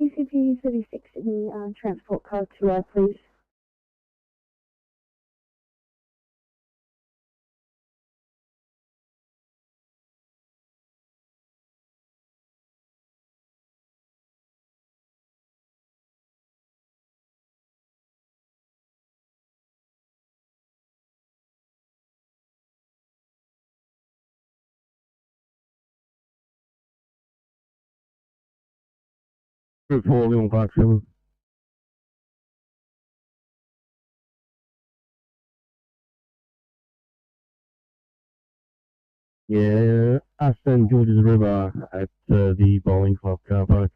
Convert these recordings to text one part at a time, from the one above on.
ECP 36 Sydney, transport car to please. Group 4, Leon Park, Philip. Yeah, us and George's River at the bowling club car park.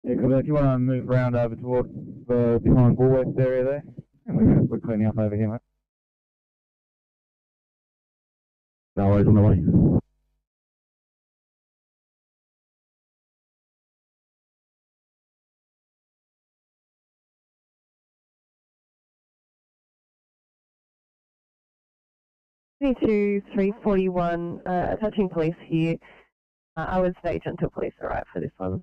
Yeah, Quebec, you want to move around over toward the behind Woolworths area there? And we're cleaning up over here, mate. No worries, on the way. To 341, attaching police here. I would stage until police arrive for this one.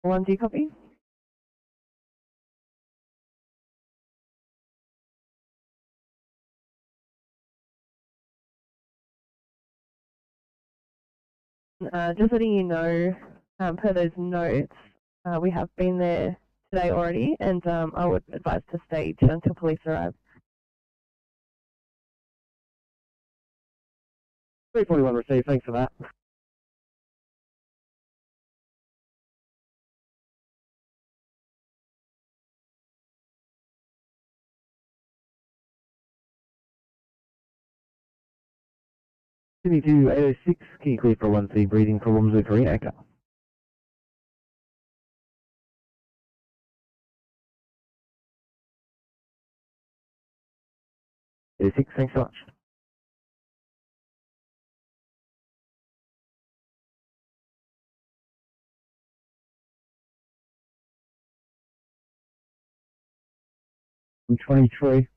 One, do you copy? Just letting you know, per those notes, we have been there today already, and I would advise to stage until police arrive. 341 received, thanks for that. Sydney to 806, can you clear for 1C, breathing problems with herein, echo. 806, thanks so much. I'm 23.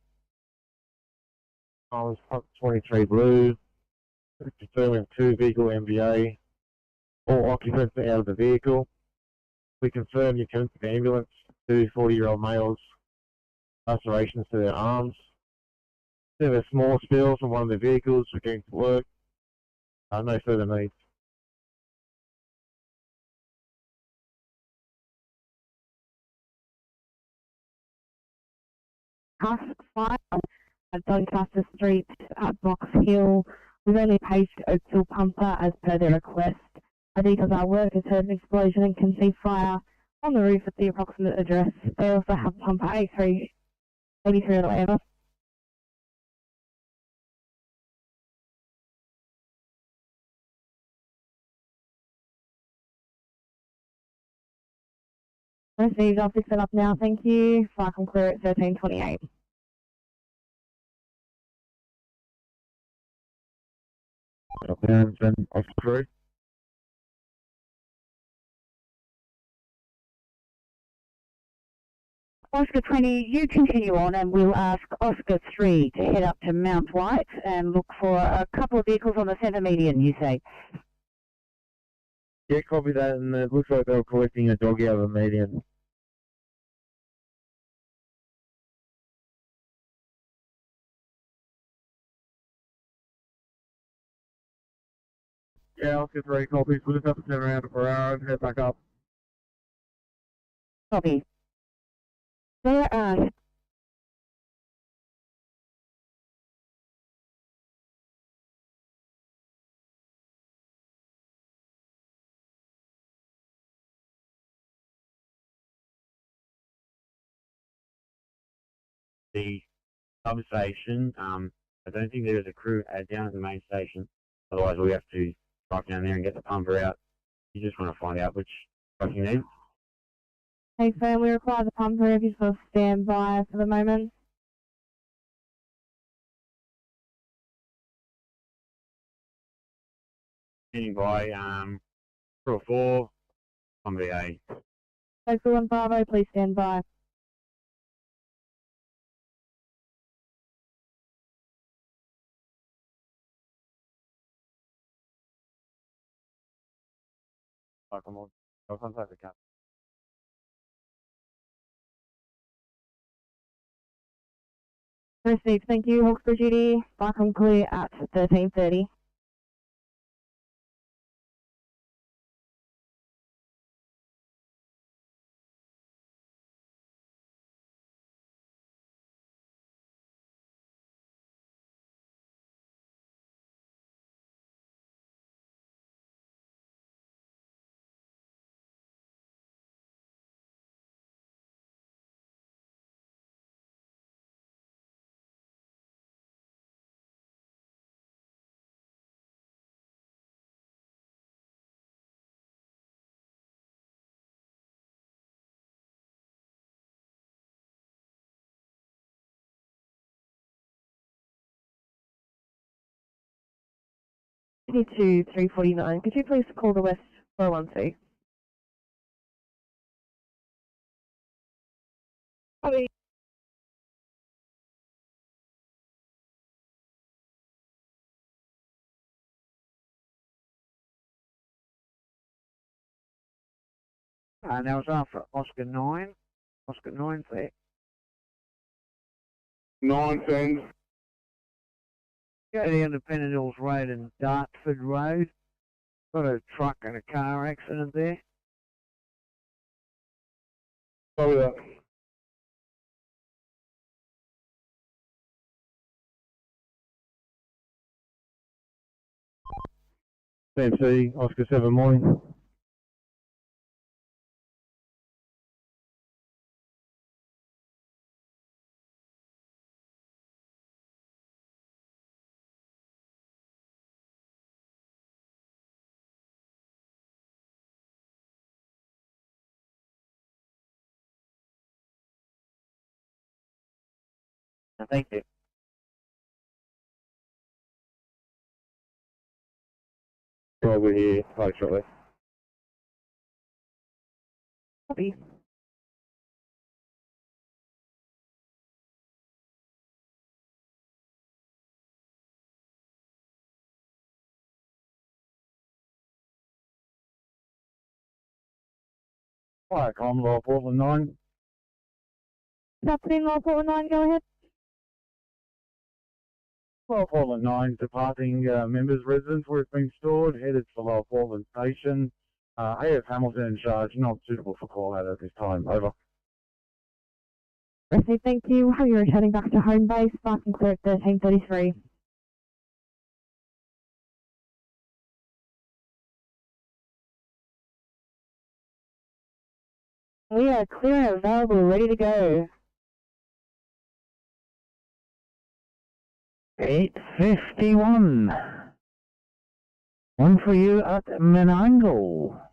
I was 23 blue. Determined 2 vehicle MBA. All occupants are out of the vehicle. We confirm you come to the ambulance. 2 40-year-old males. Lacerations to their arms. They have a small spill from one of the vehicles returning to work. No further needs. Task 5 at Doncaster Street at Box Hill. We've only paged Oakville Pumper as per their request. Our details are workers heard an explosion and can see fire on the roof at the approximate address. They also have Pumper 83 on the whatever. Received, I'll fix it up now, thank you. Fire can clear at 1328. Then off crew. Oscar 20, you continue on and we'll ask Oscar 3 to head up to Mount White and look for a couple of vehicles on the centre median, you say? Yeah, copy that, and it looks like they were collecting a dog out of the median. Yeah, Oscar 3 copies. We'll just have to turn around per hour and head back up. Copy. There are the substation. I don't think there is a crew down at the main station. Otherwise, we have to drive down there and get the pumper out. You just want to find out which truck you need. Hey, firm, we require the pumper if you just want to stand by for the moment. Standing by, 3 or 4, on VA. Oakville and Bravo, please stand by. I'll contact the captain. Received, thank you. Hawkesbury duty, back on clear at 13:30. Sydney to 349, could you please call the West 413? Copy. Now it's after Oscar 9. Oscar 9's there. 9 sends. Go to the Independent Hills Road and Dartford Road. Got a truck and a car accident there. Copy that. CMC, Oscar 7 morning. Thank you. Over here, quite shortly. Copy. Alright, Commodore Portland 9. Captain Law Portland 9, go ahead. Lower Portland 9 departing members' residence where it's been stored, headed for Lower Portland Station. AF Hamilton in charge, not suitable for call out at this time. Over. Received, thank you. How are you returning back to home base? Back and clear at 13:33. We are clear and available, ready to go. 8:51. One for you at Menangle.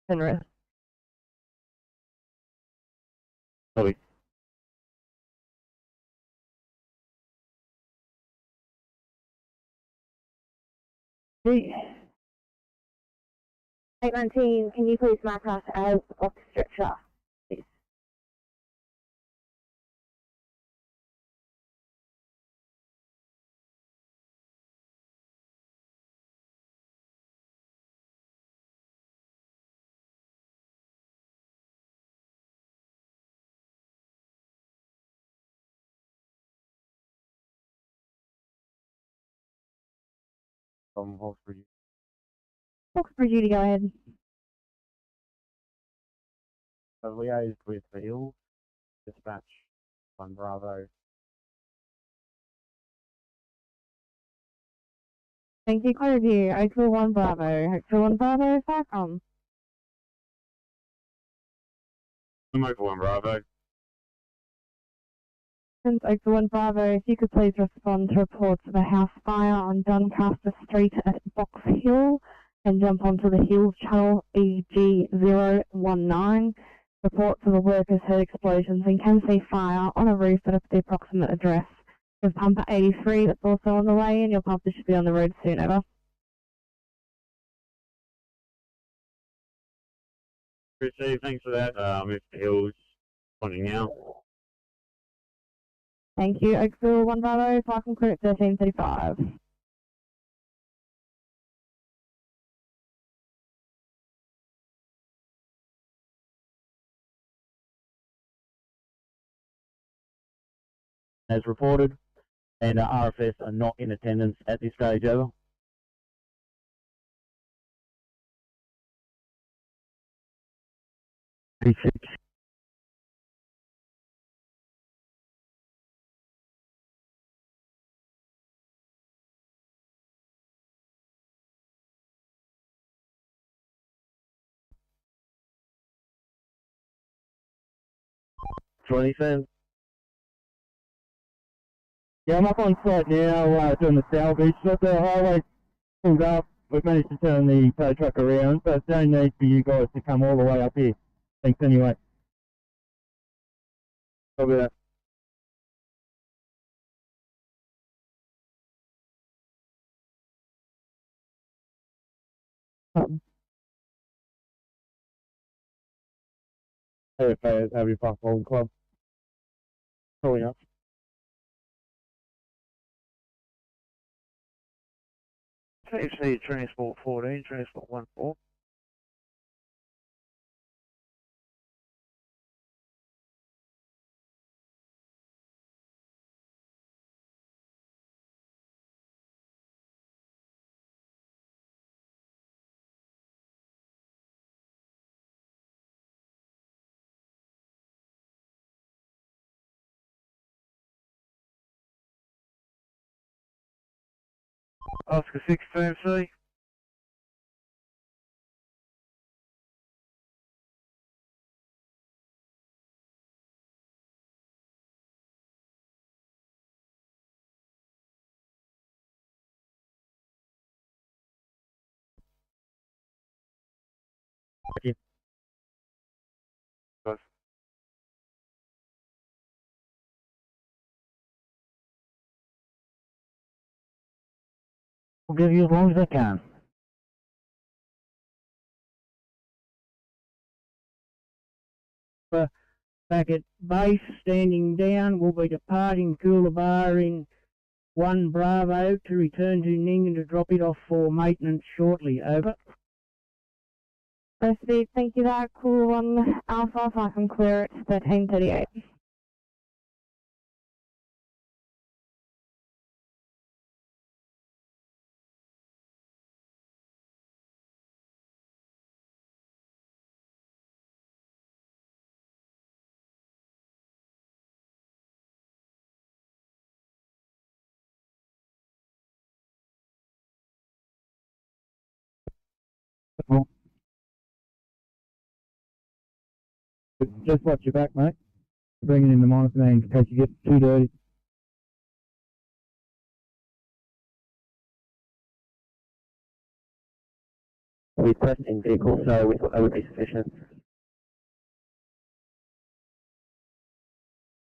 Henry. Copy. Hey. 819, can you please mark us as off stretcher, please? Hawkesbury. Hawkesbury duty, go ahead. Liaised with the Hills. Dispatch 1 Bravo Thank you, clear view. Oakville 1 Bravo. Oakville 1 Bravo, Falcon. I'm over 1 Bravo. Since Oakville 1 Bravo, if you could please respond to reports of a house fire on Doncaster Street at Box Hill and jump onto the Hills channel EG019. Reports of a workers heard explosions and can see fire on a roof at the approximate address. There's pumper 83 that's also on the way and your pumper should be on the road soon, over. Received, thanks for that. Mr. Hills, responding now. Thank you, Oakville 1 Bravo, Falcon clear at 1335. As reported, and RFS are not in attendance at this stage, over. P6. Twenty-seven. Yeah, I'm up on site now, doing the salvage. So the highway pulled up. We've managed to turn the tow truck around, but no need for you guys to come all the way up here. Thanks anyway. Copy that. AFA is Abbey Park Bowling Club. Pulling up. TC Transport 14, Transport 14. Oscar 6 TMC. Thank you. Bye. I'll give you as long as I can. Back at base, standing down, we'll be departing Coolabah in 1 Bravo to return to Ning and to drop it off for maintenance shortly. Over. Received, thank you, that cool 1 Alpha, Falcon clear at 1338. Just watch your back, mate. Bring it in the minus man in case you get too dirty. We pressed in vehicle, so we thought that would be sufficient.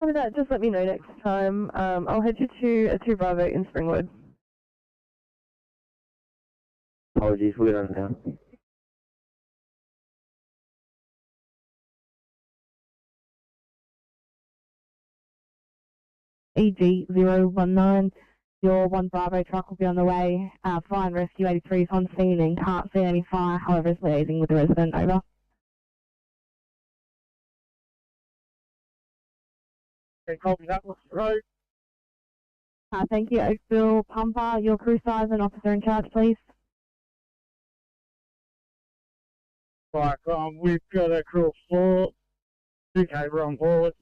Copy that, just let me know next time. I'll head you to a 2 Bravo in Springwood. Apologies, we'll get on now. EG019, your 1 Bravo truck will be on the way. Fire and Rescue 83 is on scene and can't see any fire, however is liaising with the resident, over. Okay, copy that, what's the road? Thank you, Oakville Pumper, your crew size and officer in charge, please. Right, we've got a crew of 4, 2K, we're on board.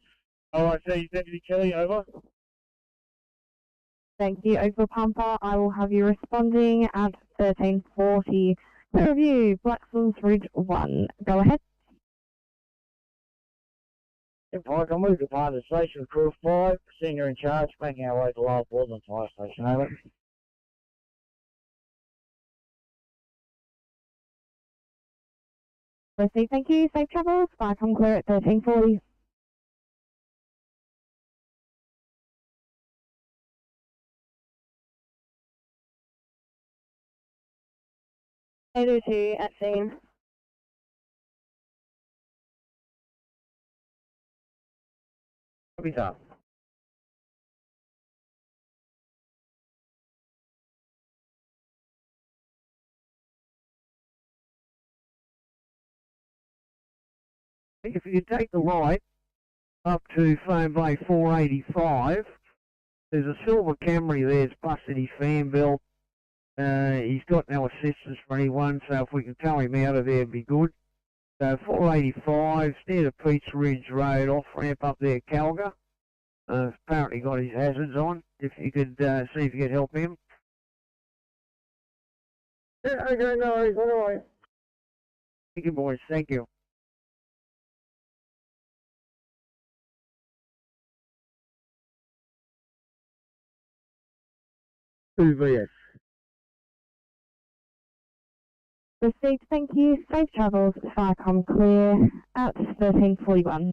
OIC Deputy Kelly, over. Thank you, Oakville Pumper. I will have you responding at 1340. Clear review, Blackson's Ridge 1. Go ahead. If I can move to part of the station, crew 5, senior in charge, making our way to Lower Portland Fire Station, over. Proceed, thank you. Safe travels. Viacom clear at 1340. Two at scene. Copy, sir. If you take the light up to phone bay 485, there's a silver Camry there. It's busted his fan belt. He's got no assistance for anyone, so if we can tow him out of there, it'd be good. So 485, near the Peach Ridge Road, off ramp up there, Calga. Apparently got his hazards on. If you could see if you could help him. Yeah, okay, no worries, on the way. Thank you, boys. Thank you. VS. Received, thank you. Safe travels. Viacom clear at 1341.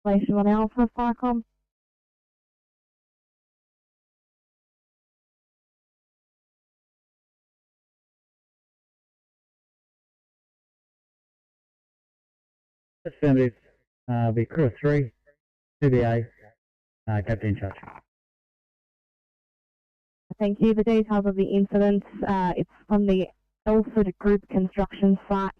Station 1 Alpha, Viacom. Affirmative. Be crew 3, CBA, captain in charge. Thank you. The details of the incident, it's from the Elford Group construction site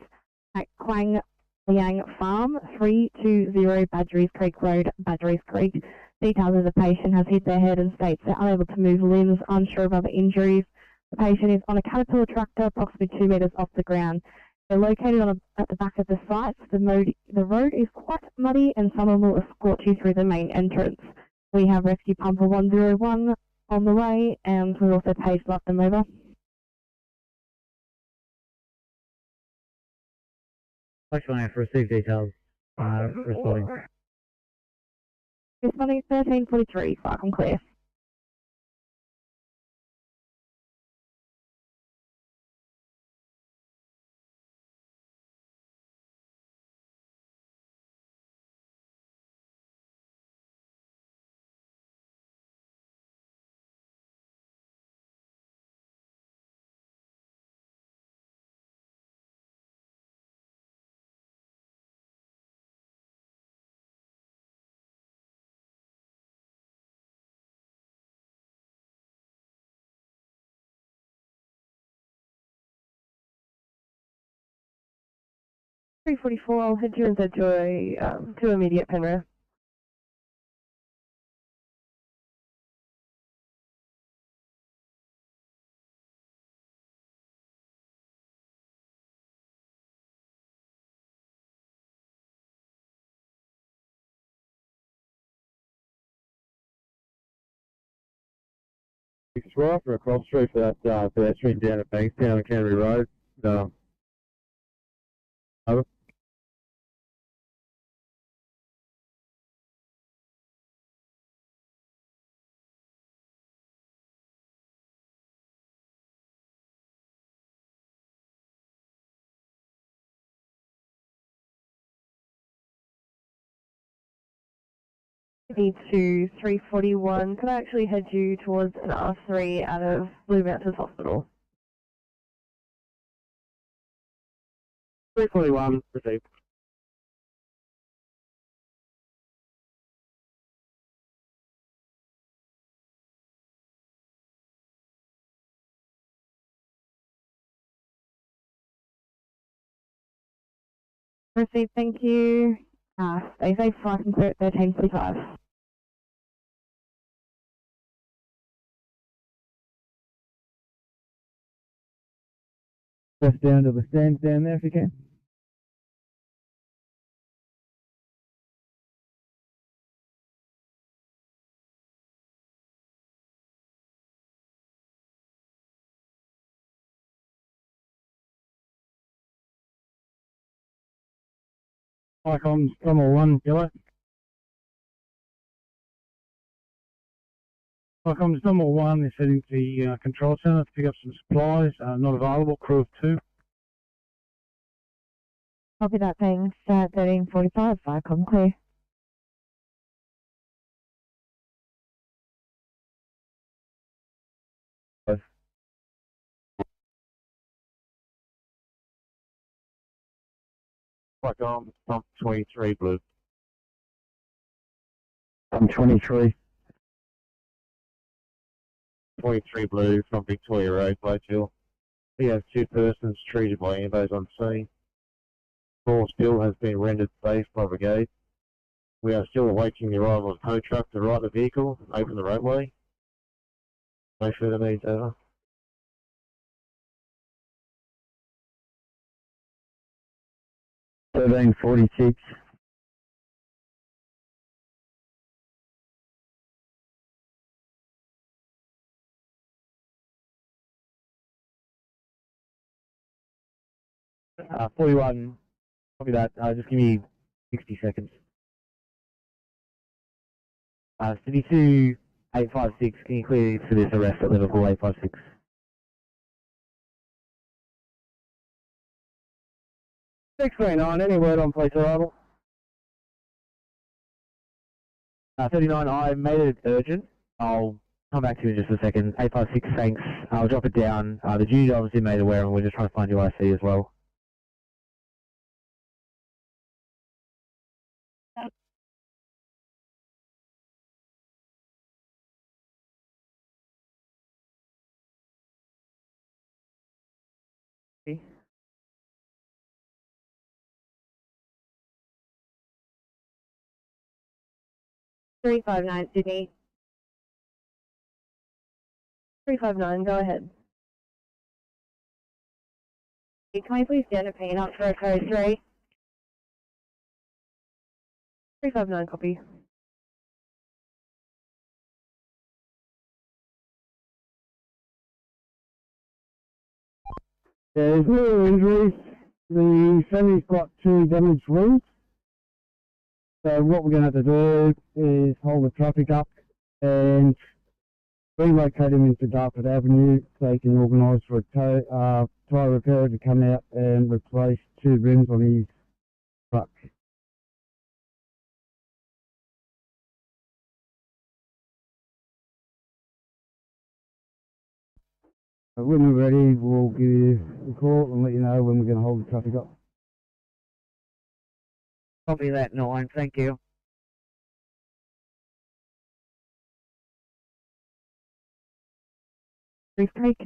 at Quang Liang Farm, 320 Badgerys Creek Road, Badgerys Creek. Details of the patient has hit their head and states they're unable to move limbs, unsure of other injuries. The patient is on a Caterpillar tractor approximately 2 metres off the ground. They're located at the back of the site. The road is quite muddy and someone will escort you through the main entrance. We have Rescue Pumper 101 on the way, and we also paged up them over. Question I have received details. Responding. Responding 1343, Viacom clear. $344, I'll head you instead to immediate Penrith. Explore for a cross street for that pedestrian down at Bankstown and Canterbury Road. Over. To 341, could I actually head you towards an R3 out of Blue Mountains Hospital? 341, received. Received, thank you. Stay safe, flight and clear at 13:45. Press down to the stands down there if you can. Icons, Comma 1, Kilo. Icons, number 1 is heading to the control centre to pick up some supplies, not available, crew of 2. Copy that, thanks. 13:45, Vicom clear. Icon, pump 23 blue. Pump 23. 23 blue from Victoria Road, Blowfield. We have 2 persons treated by ambos on scene. Call still has been rendered safe by brigade. We are still awaiting the arrival of tow truck to right the vehicle, open the roadway. No further needs, over. $13.46. $41. Copy that. Just give me 60 seconds. Sydney 2, 856. Can you clear for this arrest at Liverpool 856? $639. Any word on police arrival? 39. I made it urgent. I'll come back to you in just a second. 856. Thanks. I'll drop it down. The junior obviously made aware, and we're just trying to find your IC as well. Okay. $359, Sydney. 359, go ahead. Can we please get a pin up for code 3? 359, copy. There's no injuries. The ferry's got 2 damaged wings. So what we're going to have to do is hold the traffic up and relocate him into Dartford Avenue so he can organise for a tow repairer to come out and replace 2 rims on his truck. So when we're ready, we'll give you a call and let you know when we're going to hold the traffic up. Copy that, 9. Thank you. Brief break.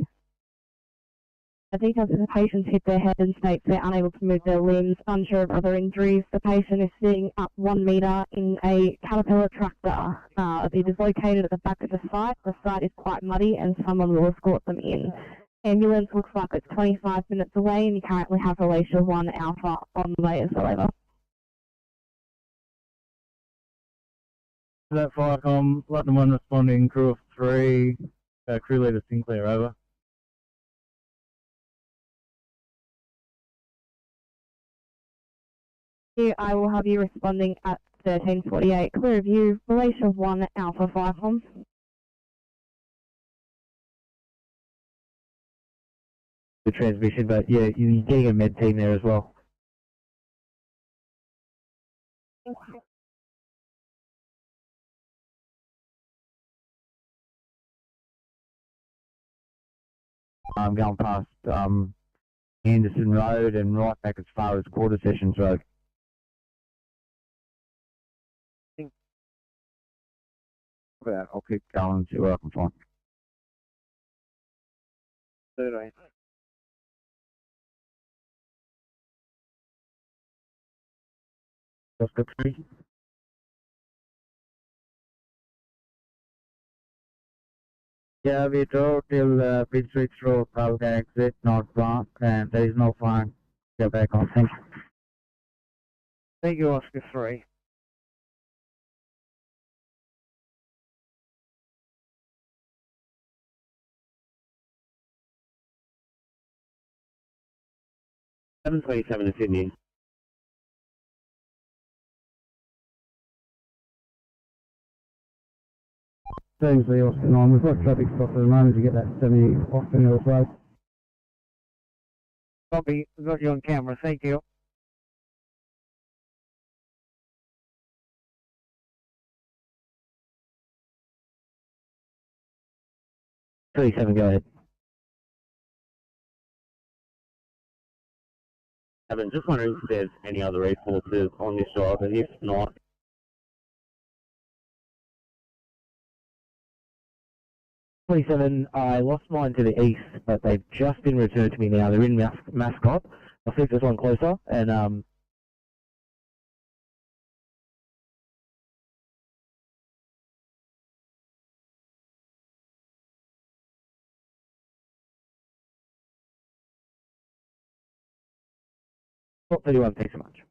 The details of the patients hit their head and states they're unable to move their limbs, unsure of other injuries. The patient is sitting up 1 metre in a Caterpillar tractor. It is located at the back of the site. The site is quite muddy and someone will escort them in. Ambulance looks like it's 25 minutes away and you currently have Alicia 1 Alpha on the way as well, over. That Firecom, Platinum 1 responding, crew of 3, crew leader Sinclair, over. I will have you responding at 13:48. Clear of you, Malaysia 1 Alpha Firecom. The transmission, but yeah, you're getting a med team there as well. I'm going past Anderson Road and right back as far as Quarter Sessions Road. I'll keep going and see what I can find. 13. Oscar 3. Yeah, we drove till Bridge Street Road, Calgary exit, northbound, and there is no fine. Get back on. Thank you. Thank you, Oscar 3. $7.27 to Sydney. Thanks, Lee Austin on. We've got traffic stop at the moment to get that 70 Austin Hills Road. Copy. Got you on camera. Thank you. Go ahead. Evan, just wondering if there's any other resources on this drive, and if not, 27, I lost mine to the east, but they've just been returned to me now. They're in Mascot. I think there's one closer, and Spot 31, thanks so much.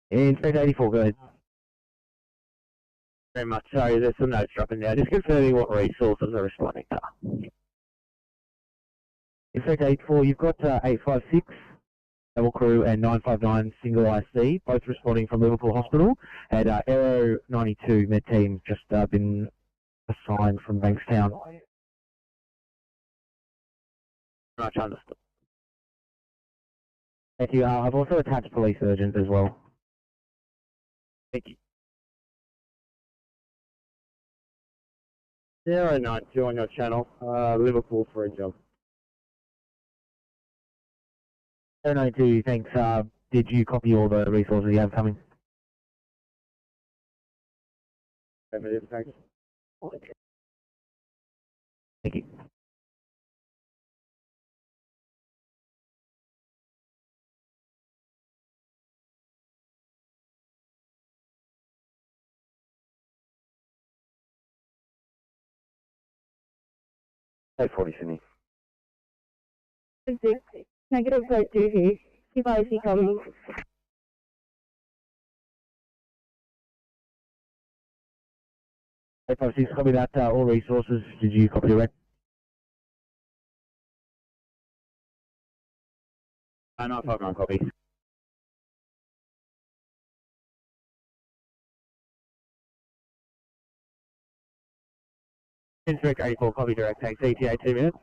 Inspector 84, go ahead. very much sorry, there's some notes dropping down. Just confirming what resources are responding to. Inspector 84, you've got 856, double crew, and 959 single IC, both responding from Liverpool Hospital. And Aero 92 med team just been assigned from Bankstown. Very much understood. Thank you. I've also attached police urgent as well. Thank you. 092 on your channel, Liverpool for a job. Aero 92, thanks. Did you copy all the resources you have coming? Thanks. Thank you. Hey, 40 Sydney. Negative 2 here. Keep IC coming. 856, copy that. All resources. Did you copy the rec? No, 59 copy. Inspector 84, copy direct tank, CTA 2 minutes.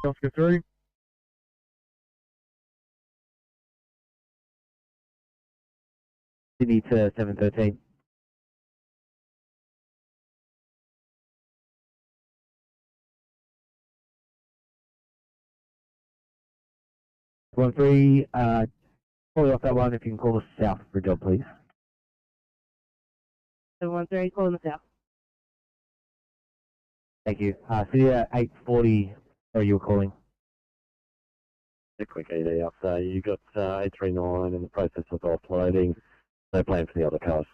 Oscar 3. Sydney to 713. One three, probably off that one. If you can call us south for a job, please. 713, calling the south. Thank you. City at 840. Or you were calling? A quick ED after you got 839 in the process of offloading. No plan for the other cars.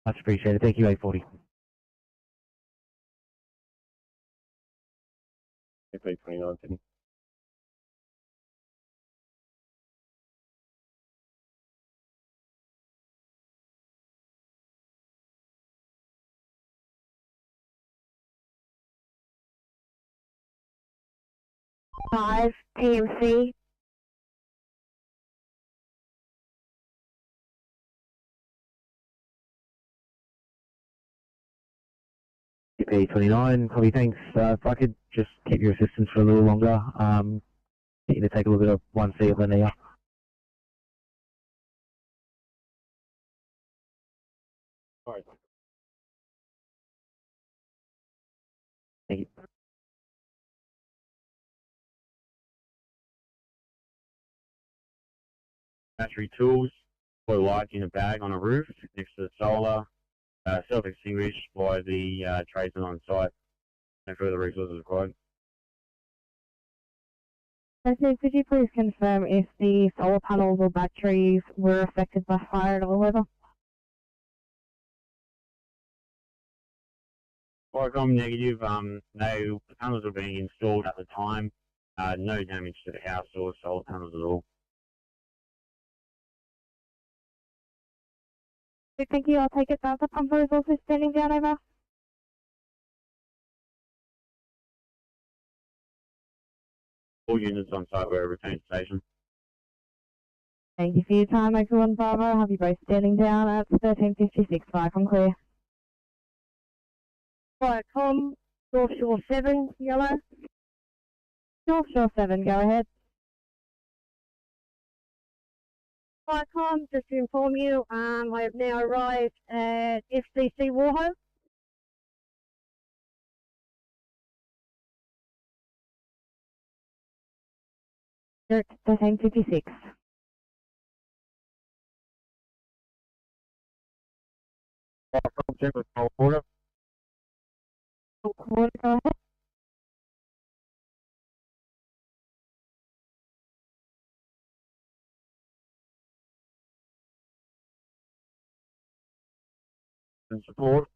Much appreciated. Thank you, 840. FA29 Sydney. Five TMC. P29, copy, thanks. If I could just keep your assistance for a little longer, get you to take a little bit of 1C of Linnea. battery tools, or lights in a bag on a roof next to the solar, self-extinguished by the tradesman on site. No further resources required. Okay, could you please confirm if the solar panels or batteries were affected by fire at all ever? Qualcomm negative, no, the panels were being installed at the time. No damage to the house or solar panels at all. Thank you, I'll take it that the pumper is also standing down over. All units on site were returned to station. Thank you for your time, Echo 1 Bravo. Have you both standing down at 1356, Viacom clear. Viacom, North Shore 7, yellow. North Shore 7, go ahead. Viacom, just to inform you, I have now arrived at FCC Warhol. You're at 1356. Viacom, check with Cold Water. Quarter, go ahead. And support.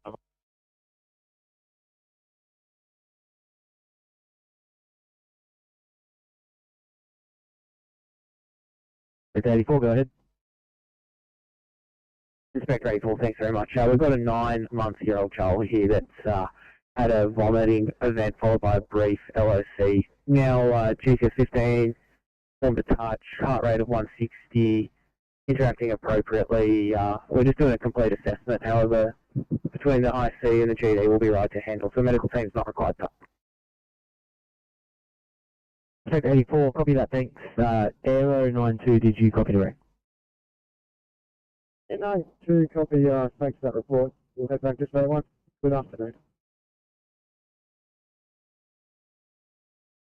It's 84, go ahead. Inspector 84, thanks very much. We've got a 9-month-old child here that's had a vomiting event followed by a brief LOC. Now, GCS 15, form to touch, heart rate of 160, interacting appropriately. We're just doing a complete assessment. However, between the IC and the GD will be right to handle, so medical team's not required to. Check 84, copy that, thanks. Aero 92, did you copy the rec? Yeah, 92, copy, thanks for that report. We'll head back this way one. Good afternoon.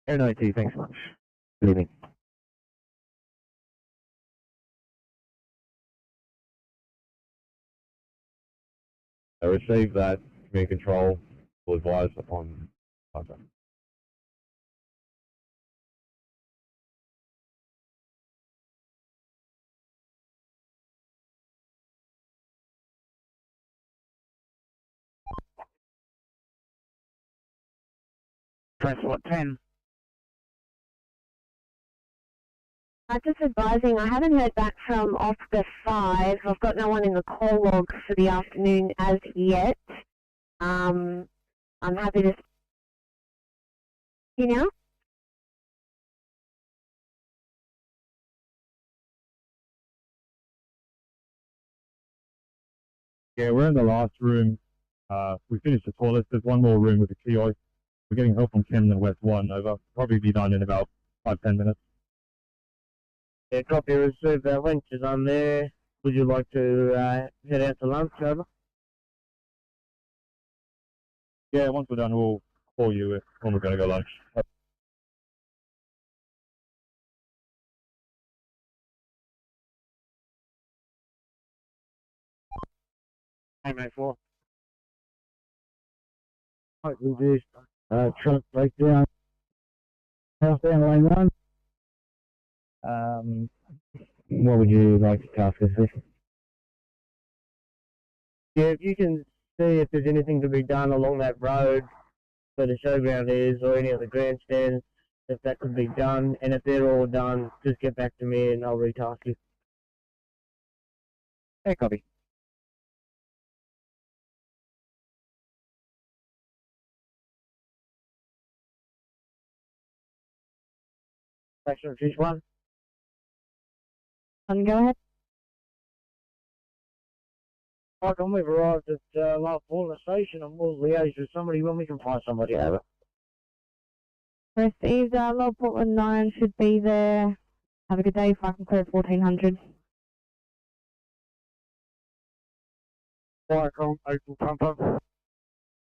Aero 92, thanks so much. Good evening. I received that. Command control will advise upon contact. Transport 10. Just advising, I haven't heard back from Oscar 5. I've got no one in the call log for the afternoon as yet. I'm happy to... You know? Yeah, we're in the last room. We finished the toilet. There's one more room with a kiosk. We're getting help from Camden West 1 over. Probably be done in about 5-10 minutes. Yeah, copy received. Lynch is on there. Would you like to head out to lunch, over? Yeah, once we're done, we'll call you when we're going to go lunch. Hey, mate, 4. Right, reduced, truck breakdown. House down lane 1. What would you like to task us with? Yeah, if you can see if there's anything to be done along that road where the showground is or any of the grandstands, if that could be done, and if they're all done, just get back to me and I'll retask you. Hey, copy. Section Fish 1. Go ahead. We've arrived at Love Corner Station and we'll liaise with somebody when we can find somebody over. Received, Log Portland 9 should be there. Have a good day, Viacom clear 1400. Viacom, Oakville Pumper.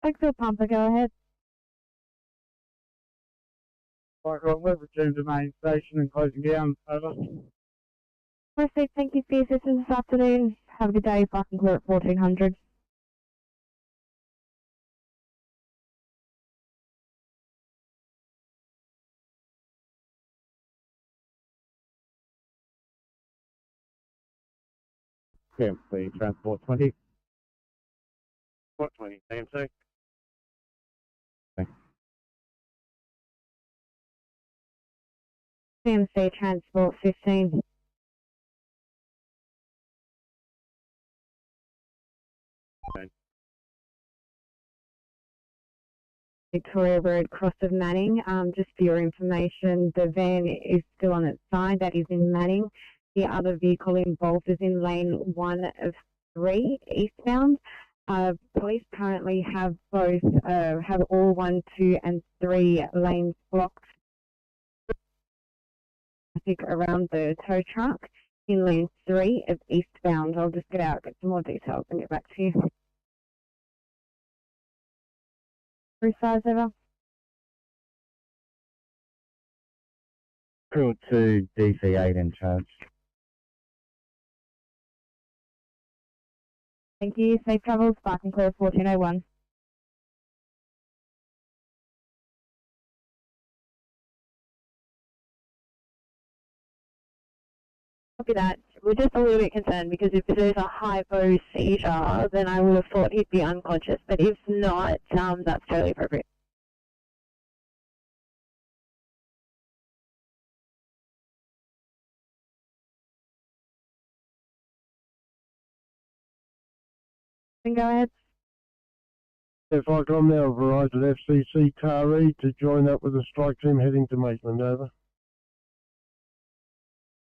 Oakville Pumper, go ahead. Viacom, we've returned to main station and closing down, over. Perfect, thank you for your assistance this afternoon. Have a good day, back and clear at 1400. CMC Transport 20. What 20? CMC? CMC Transport 15. Okay. Victoria Road, cross of Manning. Just for your information, the van is still on its side. That is in Manning. The other vehicle involved is in lane 1 of 3, eastbound. Police currently have both, have all 1, 2 and 3 lanes blocked. I think around the tow truck in lane 3 of eastbound. I'll just get out, get some more details and get back to you. Size over. Crew 2 DC8 in charge. Thank you. Safe travels. Back and clear 1401. Copy that. We're just a little bit concerned because if there's a hypo seizure, then I would have thought he'd be unconscious. But if not, that's totally appropriate. Go ahead. If I come now, Verizon FCC Car E to join up with the strike team heading to Maitland, over.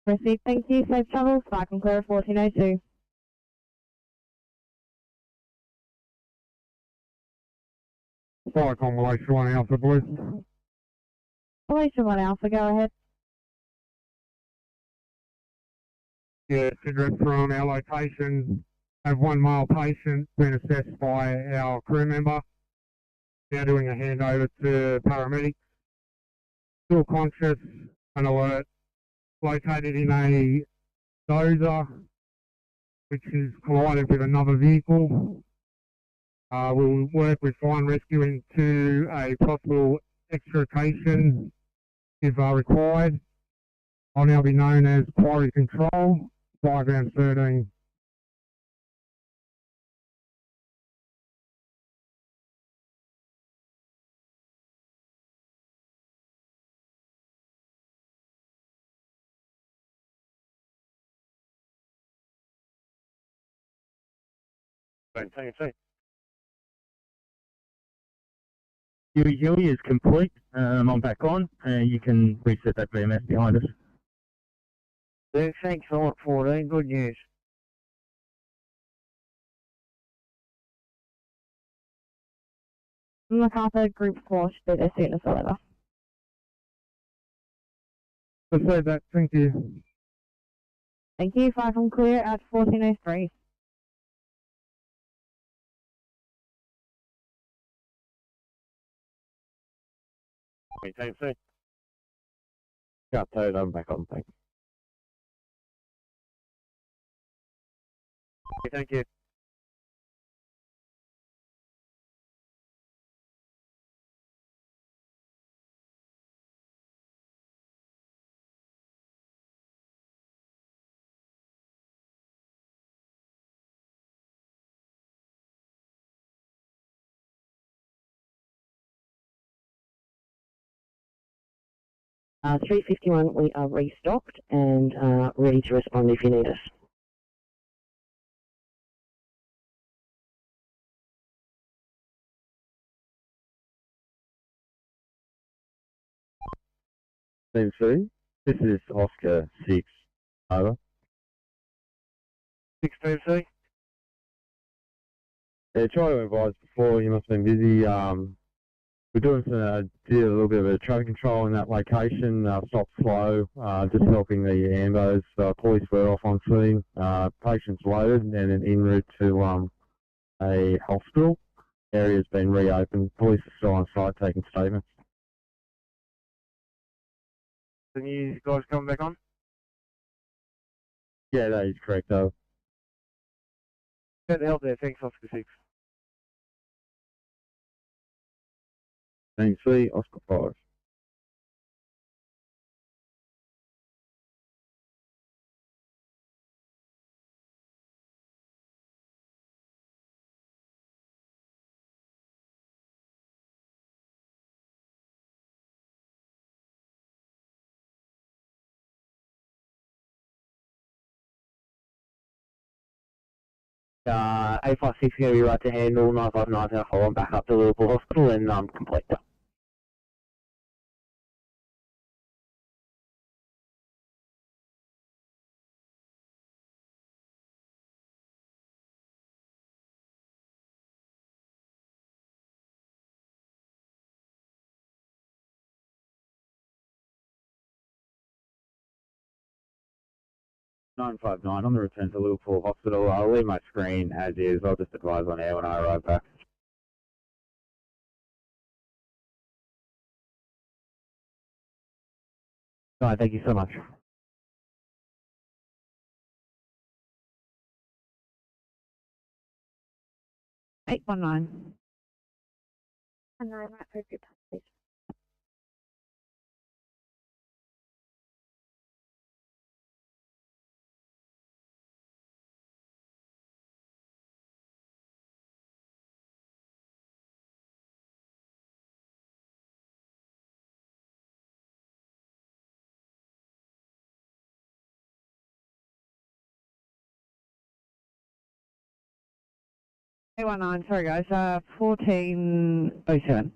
Proceed. Thank you. Safe travels. Back and clear 1402. Strike on Malaysia 1 Alpha, boys. Malaysia 1 Alpha, go ahead. Yeah, cigarette from our location. Have 1 male patient been assessed by our crew member. Now doing a handover to paramedics. Still conscious and alert. Located in a dozer, which is collided with another vehicle. We'll work with fire rescue into a possible extrication if required. I'll now be known as Quarry Control, diagram 13. Huey is complete. I'm back on. You can reset that VMS behind us. Yeah, thanks a lot, 14. Good news. MacArthur Group 4 should be there soon as well. Let's say that. Thank you. Thank you. 5 on clear at 1403. TMC. Got towed, I'm back on, thanks. Thank you. Uh, 351, we are restocked and ready to respond if you need us. TMC, this is Oscar 6, over. 6 TMC. Yeah, try to advise before, you must have been busy. We're doing did a little bit of a traffic control in that location, stop flow, just helping the ambos. Police were off on scene, patients loaded and then en route to a hospital. Area's been reopened. Police are still on site taking statements. Can you guys come back on? Yeah, that is correct, though. Good help there. Thanks, Oscar 6. Thanks, C, Oscar 5. A56 going to be right to handle, 959 going to follow on back up to Liverpool Hospital and complete that. Nine five nine on the return to Liverpool Hospital. I'll leave my screen as is. I'll just advise on air when I arrive back. Alright, thank you so much. 819. And I might hope you please. Eight one nine. Sorry guys. 1407.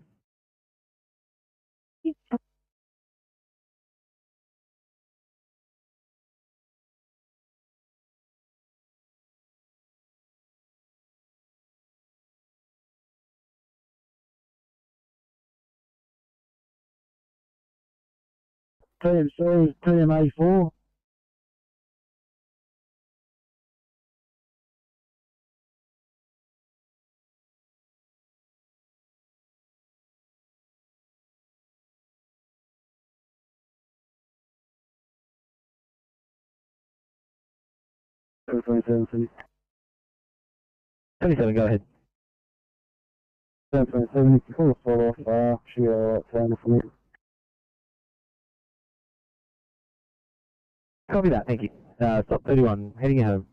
TMC, TMA4. Seven 27, go ahead. 727, if you call a fall off, should be alright, sound for me. Copy that, thank you. Stop 31, heading home.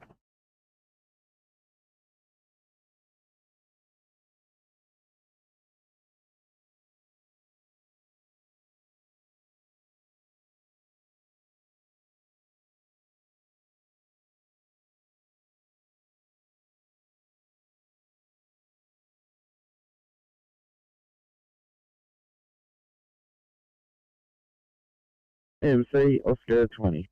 MC, Oscar 20.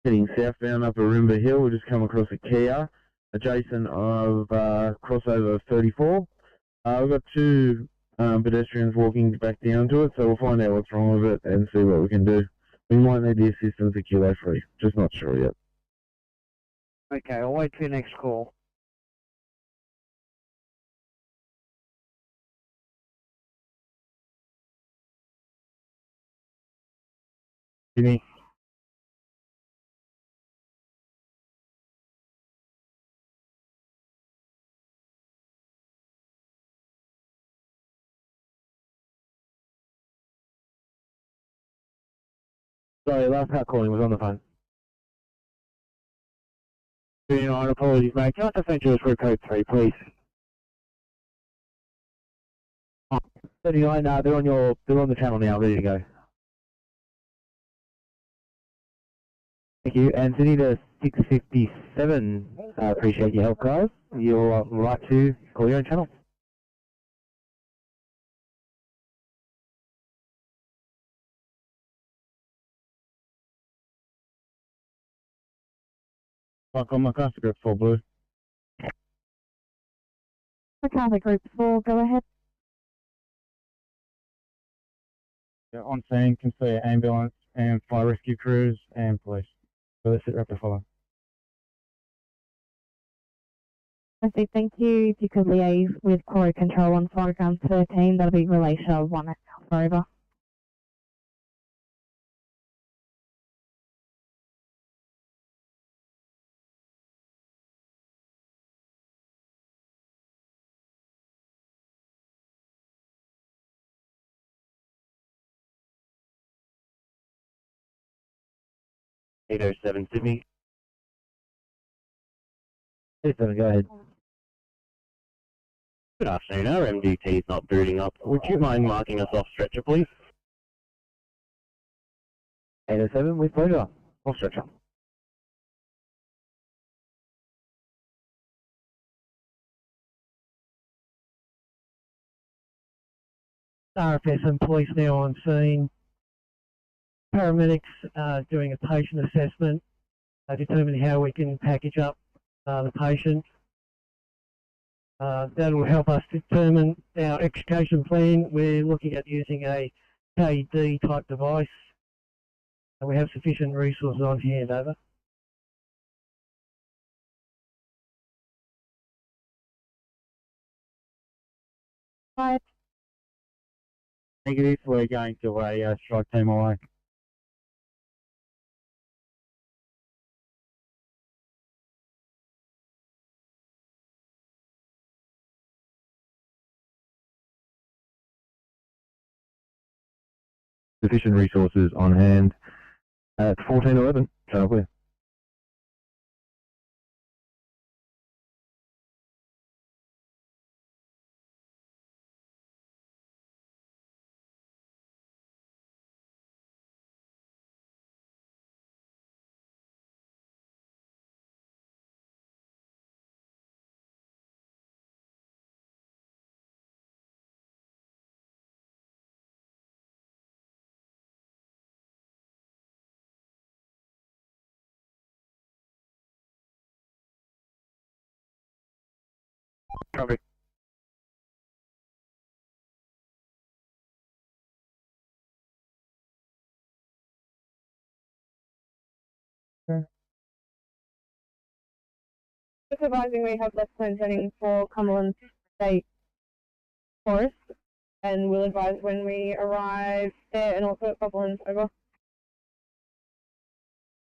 Heading southbound up Arimba Hill, we just come across a Kia, adjacent of crossover 34. We've got two pedestrians walking back down to it, so we'll find out what's wrong with it and see what we can do. We might need the assistance of Kilo 3, just not sure yet. Okay, I'll wait for your next call. Jimmy? Sorry, last part calling was on the phone. 39, apologies mate. Can I just send you a through code 3, please? 39, they're on the channel now, ready to go. Thank you, and Sydney to 657, appreciate your help guys. You're right to call your own channel. Fuck on my Master Group 4 Blue. Okay, Group 4, go ahead. Yeah, on scene, can see an ambulance and fire rescue crews and police. So let's sit right to follow. I say thank you. If you could liaise with Quarry Control on flight ground 13, that'll be relation of 1 Alpha over. (807 Sydney). 87, go ahead. Good afternoon, our MDT is not booting up. Would you mind marking us off stretcher, please? 807 with pleasure. Off stretcher. RFS and police now on scene. Paramedics doing a patient assessment, determining how we can package up the patient. That will help us determine our extrication plan. We're looking at using a KD type device. We have sufficient resources on hand, over. Right. Negative, we're going to a strike team away. Sufficient resources on hand at 1411. Channel clear. Traffic. Just advising we have left plans heading for Cumberland State Forest, and we'll advise when we arrive there and also at Cumberland, over.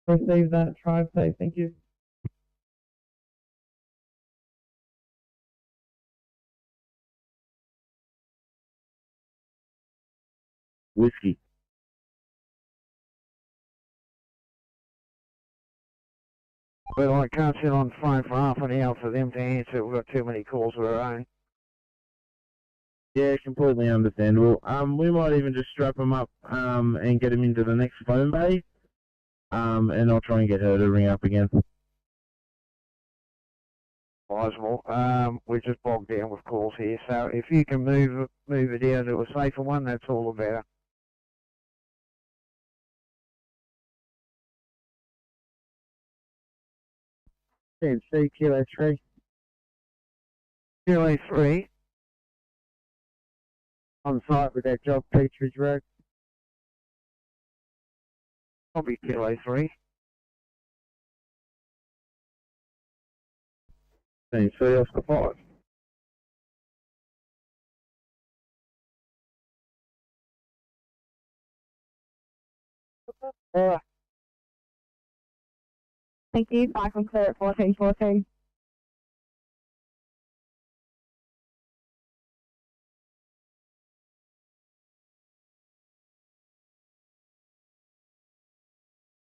Receive that, drive safe, thank you. Whiskey. Well, I can't sit on the phone for half an hour for them to answer. We've got too many calls of our own. Yeah, completely understandable. We might even just strap them up and get them into the next phone bay. And I'll try and get her to ring up again. Possible. We're just bogged down with calls here, so if you can move it down to a safer one, that's all the better. CMC Kilo 3. Kilo 3. On site with that job, Peachridge Road. Probably Kilo 3. CMC Oscar 5. Thank you. 5 from clear at 1414.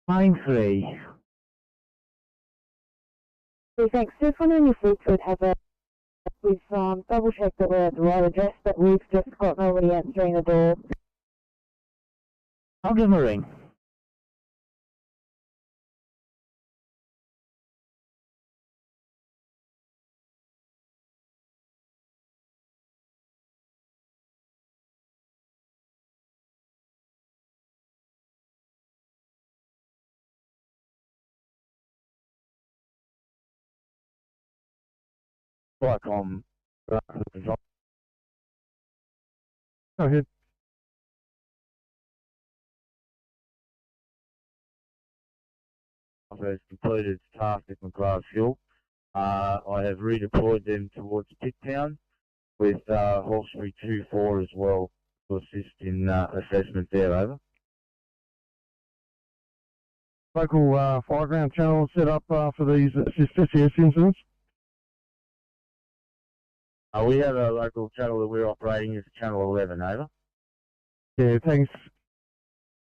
Line 3. So thanks. Just wondering if we could have a... We've double checked that we're at the right address, but we've just got nobody answering the door. I'll give him a ring. Flycom. Go ahead. Has completed its task at McGrath Hill. I have redeployed them towards Pigtown with Hawkesbury 2-4 as well to assist in assessment there, over. Local fireground channel set up for these SCS incidents. We have a local channel that we're operating as channel 11, over. Yeah, thanks.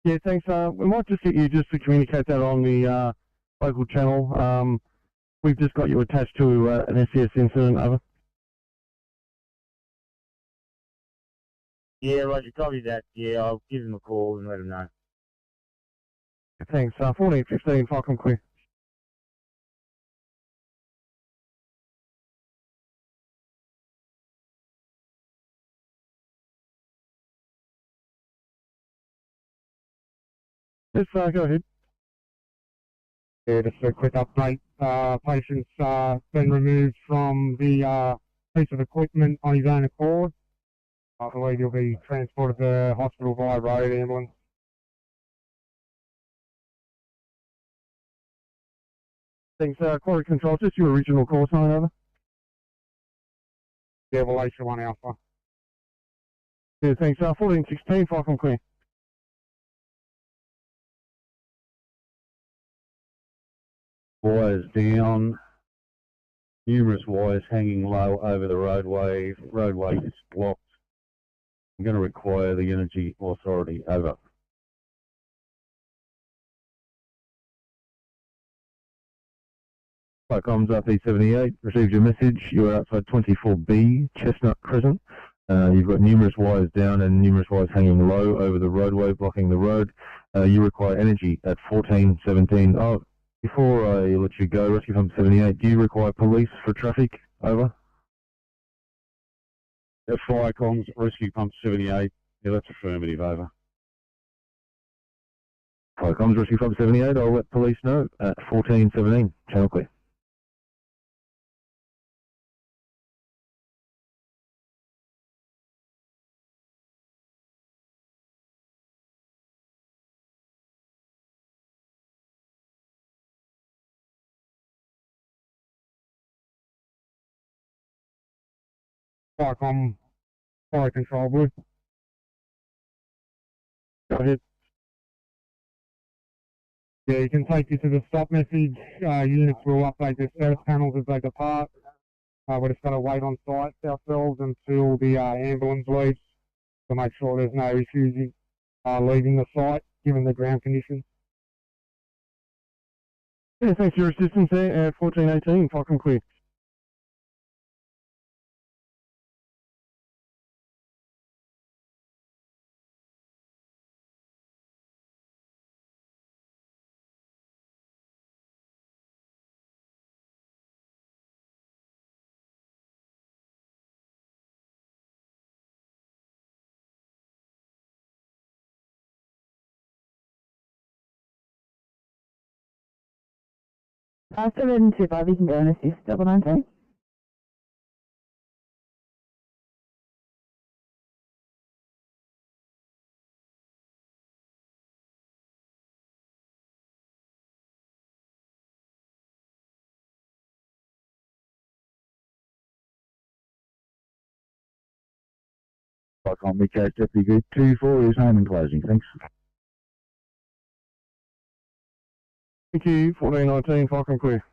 Yeah, thanks. We might just get you just to communicate that on the local channel. We've just got you attached to an SCS incident, over. Yeah, Roger, copy that. Yeah, I'll give them a call and let them know. Thanks. 1415, Falcon clear. Yes, go ahead. Yeah, just a quick update. Patient's been removed from the piece of equipment on his own accord. I believe he'll be transported to hospital via road ambulance. Thanks. Quality control, just your original call sign, over. Yeah, Malaysia 1 Alpha. Yeah, thanks. 1416, Falcon clear. Wires down, numerous wires hanging low over the roadway. Roadway is blocked. I'm going to require the Energy Authority, over. Comms RP78, received your message. You're outside 24B, Chestnut Crescent. You've got numerous wires down and numerous wires hanging low over the roadway, blocking the road. You require energy at 1417. Oh, before I let you go, Rescue Pump 78, do you require police for traffic? Over. Fire comms, Rescue Pump 78. Yeah, that's affirmative, over. Fire comms, Rescue Pump 78. I'll let police know at 1417. Channel clear. Firecom, fire control, Blue. Go ahead. Yeah, you can take you to the stop message. Units will update their status panels as they depart. We're just going to wait on site ourselves until the ambulance leaves to make sure there's no issues leaving the site, given the ground conditions. Yeah, thanks for your assistance there at 1418, Falcon clear. After 1125, you can go and assist 993. Falcon Midcoast Deputy Group 24 is home and closing. Thanks. Thank you. 1419, Falcon clear.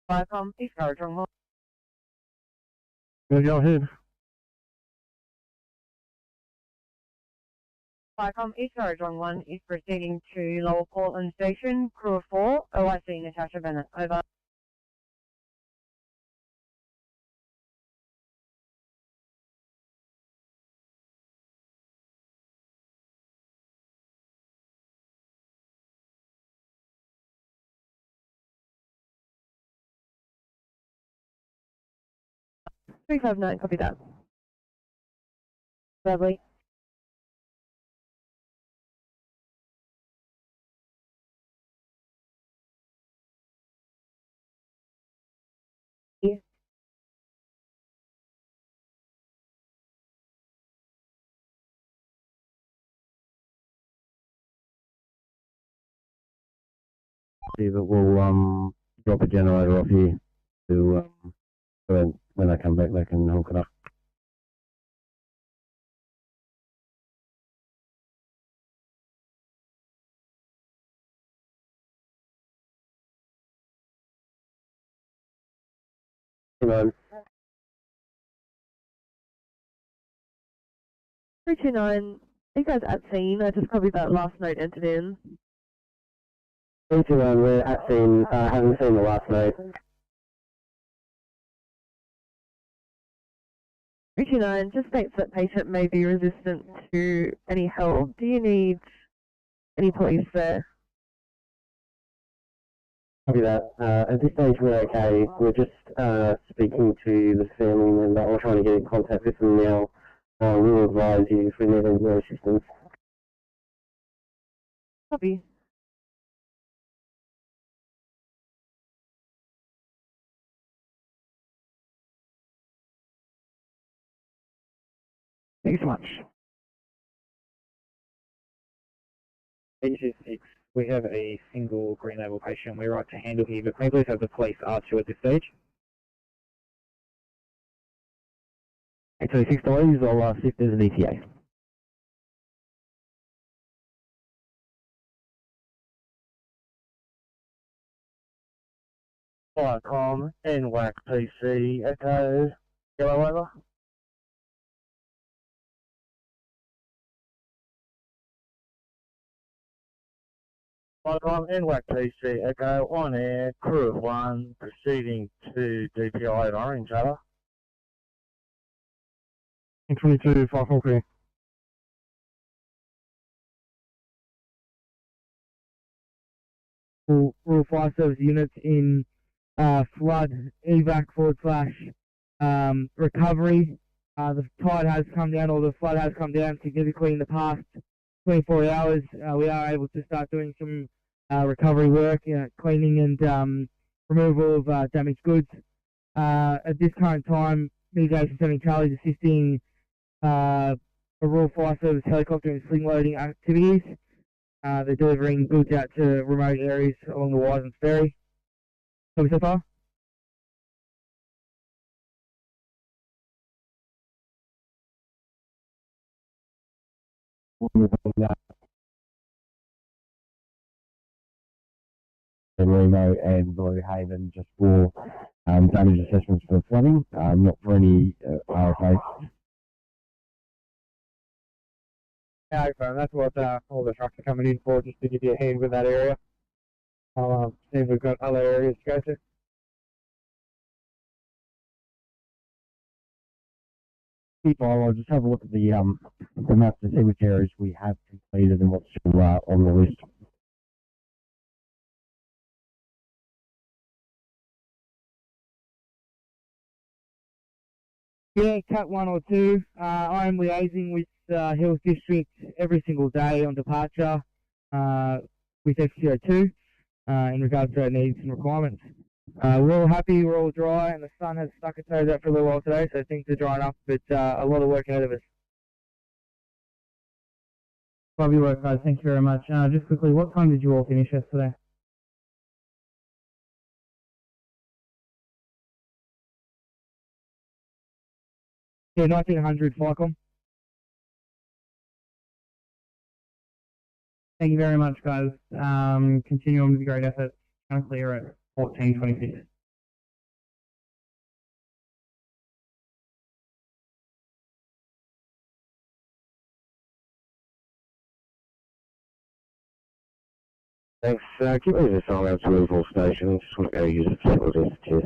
Viacom, please coverage on one. Yeah, go ahead. Viacom, East Courage on 1 is proceeding to Lower Portland Station, crew of 4, OIC Natasha Bennett, over. Three five nine, copy that. Lovely. see that we'll drop a generator off here to so when they come back they can hook it up. You know, 329, are you guys at scene? I just copied that last note entered in. 329, we're at scene, haven't seen the last note. 329 just states that patient may be resistant to any help. Do you need any police there? Copy that. At this stage we're okay. We're just speaking to the family member or trying to get in contact with them now. We'll advise you if we need any more assistance. Copy. Thanks so much. 826, we have a single green label patient we're right to handle here, but may please have the police R2 at this stage. 826 delays, I'll see if there's an ETA. Viacom, NWAC PC, Echo, Yellow over. Viacom, NWAC PC, Echo, on air, crew of one, proceeding to DPI at Orange, over. 22, 5 clear. Rural Fire Service units in flood evac / recovery. The tide has come down, or the flood has come down significantly in the past 24 hours. We are able to start doing some recovery work, cleaning and removal of damaged goods. At this current time, Mitigation 70 Charlie is assisting a Rural Fire Service helicopter in sling loading activities. They're delivering goods out to remote areas along the Wisens Ferry. Copy so far? Remo and Blue Haven just for damage assessments for flooding, not for any RFA. Yeah, that's what all the trucks are coming in for, just to give you a hand with that area. I'll see if we've got other areas to go to. I'll just have a look at the map to see which areas we have completed and what's still on the list. Yeah, Cat 1 or 2. I am liaising with Hills District every single day on departure with X02 in regards to our needs and requirements. We're all happy, we're all dry, and the sun has stuck its nose out for a little while today, so things are drying up, but a lot of work ahead of us. Lovely work, guys. Thank you very much. Just quickly, what time did you all finish yesterday? Yeah, 1900 FICOM. Thank you very much, guys. Continue on with the great effort. Kind of clear at 14:26. Thanks. Keep moving this on out to move all stations. Just want to go use the facilities. Cheers.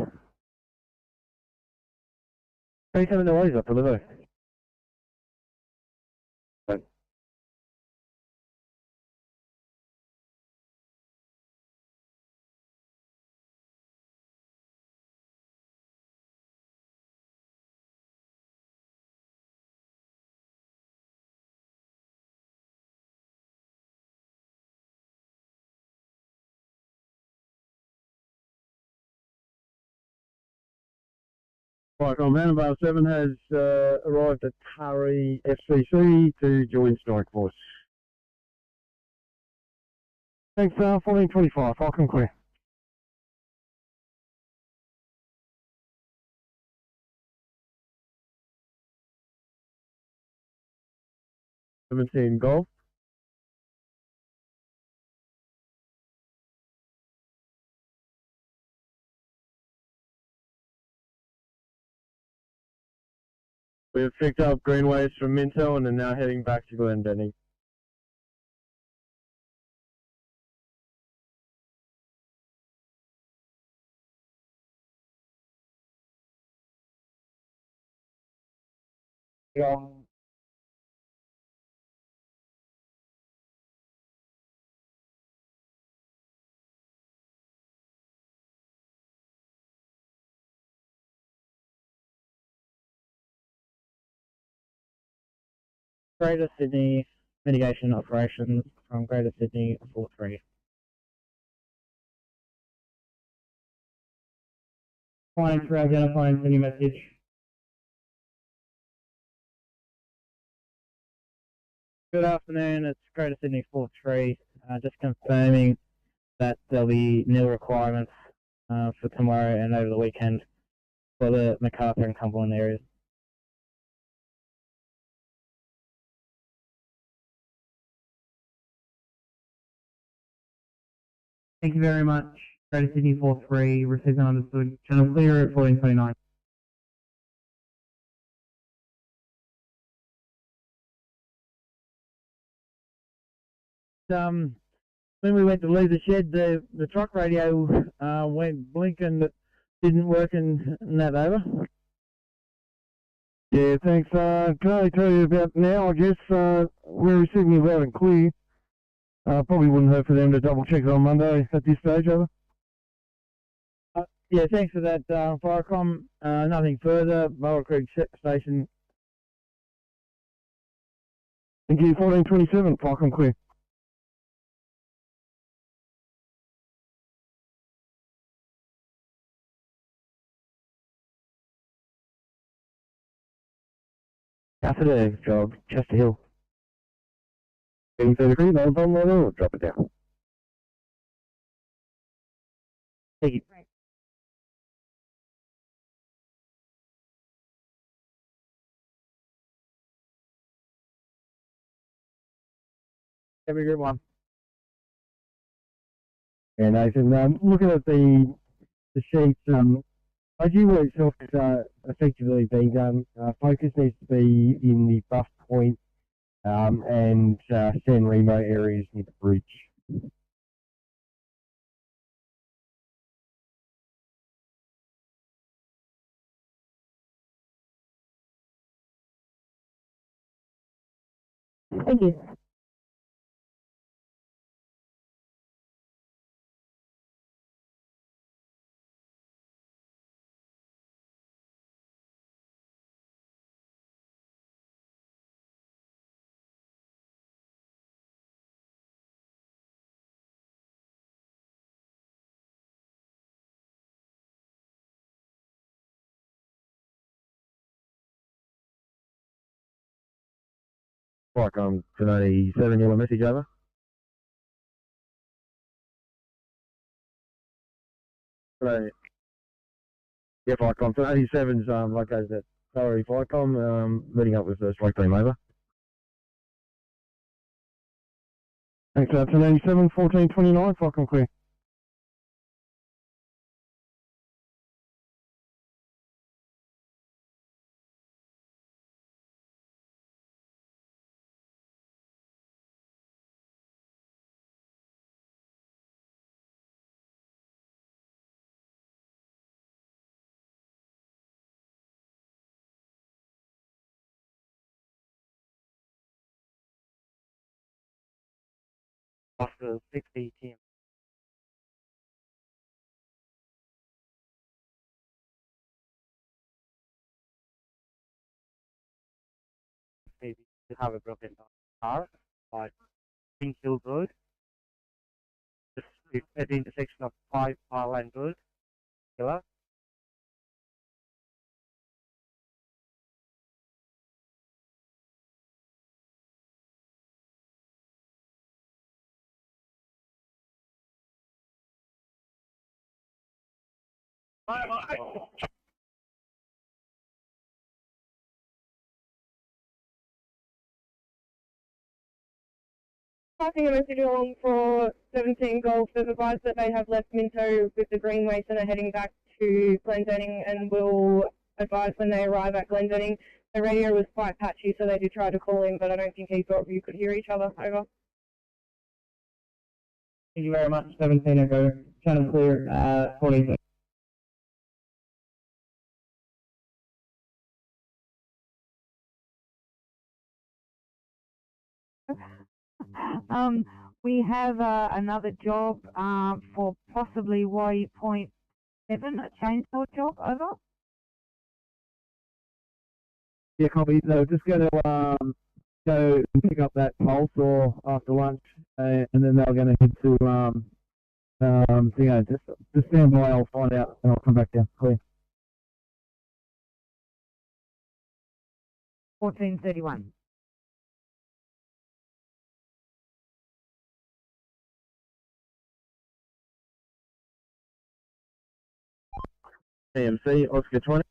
27 delays up on the road. Viacom, Vanderbilt 7 has arrived at Curry FCC to join Strike Force. Thanks, 1425, Viacom clear. 17 Golf. We've picked up greenways from Minto and are now heading back to Glendenning. Greater Sydney Mitigation Operations from Greater Sydney 4-3. Fine for identifying any message. Good afternoon, it's Greater Sydney 4-3. Just confirming that there'll be nil requirements for tomorrow and over the weekend for the MacArthur and Cumberland areas. Thank you very much. Greater Sydney 4-3, received and understood. Channel clear at 1429. When we went to leave the shed, the truck radio went blinking, but didn't work and that over. Yeah, thanks. Can I tell you about now? I guess we're receiving you loud and clear. Probably wouldn't hurt for them to double check it on Monday at this stage, over. Yeah, thanks for that, Firecom. Nothing further. Mower Creek Station. Thank you, 1427, Firecom clear. After the job, Chester Hill. Getting 33, no problem at all, drop it down. Thank you. Have a good one. Yeah, Nathan, looking at the sheets, IG work itself is effectively being done. Focus needs to be in the buff point and San Remo areas near the bridge. Thank you. Like I'm Canary 7 yellow message over. Right. Yeah, Ficom. So 87's located at Sorry Ficom, meeting up with the strike team over. Thanks, 1087, 1429, Ficom clear. Oscar 60 team. Maybe you have a broken car, like Kingsfield Road, at the intersection of 5 Parline Road, Killer. Passing a message along for 17 Golf. They've advised that they have left Minto with the Greenways and are heading back to Glendinning, and will advise when they arrive at Glendinning. The radio was quite patchy, so they did try to call him, but I don't think he thought you could hear each other. Over. Thank you very much, 17 Echo. Channel clear, 40. We have another job for possibly Waypoint 7, a chainsaw job, over. Yeah, copy. So just going to go and pick up that pole saw after lunch, and then they're going to head to so yeah, just stand by. I'll find out, and I'll come back down. Clear. 1431. AMC, Oscar 20.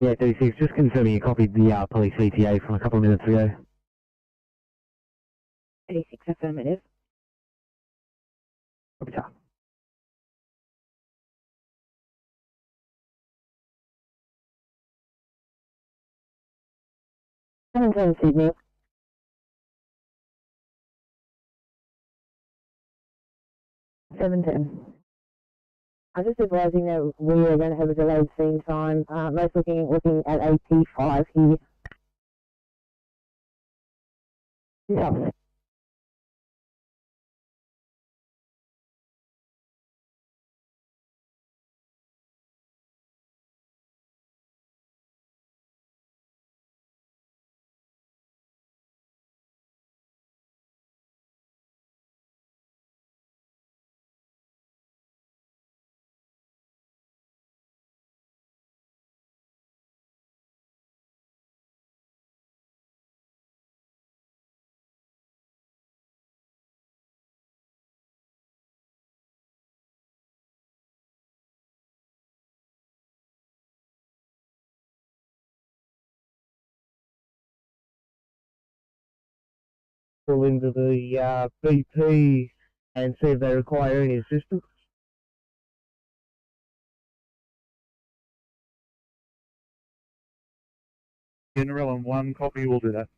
Yeah, 36, just confirming you copied the police ETA from a couple of minutes ago. 86 affirmative. Copy that. Sydney. 710. I'm just advising that we are going to have a delayed scene time. Most looking at AP5 here. Yeah. Pull into the BP and see if they require any assistance. General and 1 copy, we'll do that.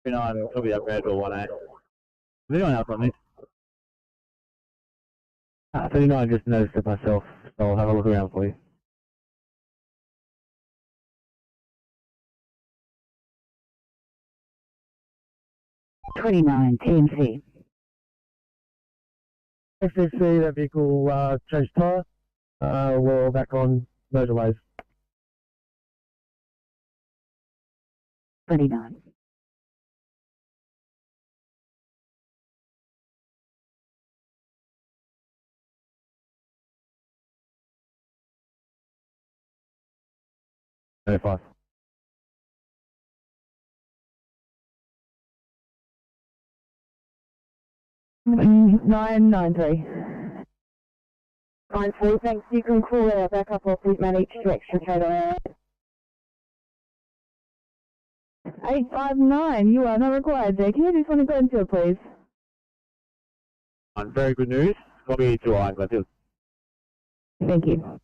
It'll be upgraded to 1A. Is anyone else on this? 39, just noticed it myself, so I'll have a look around for you. TMC. FSC, that vehicle changed tyre. We're all back on, no delays. Pretty nice. No fuss. 993. 94, thanks. You can call our backup or fleet manage to extricate on our 859, you are not required there. Can you just want to go into it, please? On very good news. Copy to I, Glenfield. Thank you.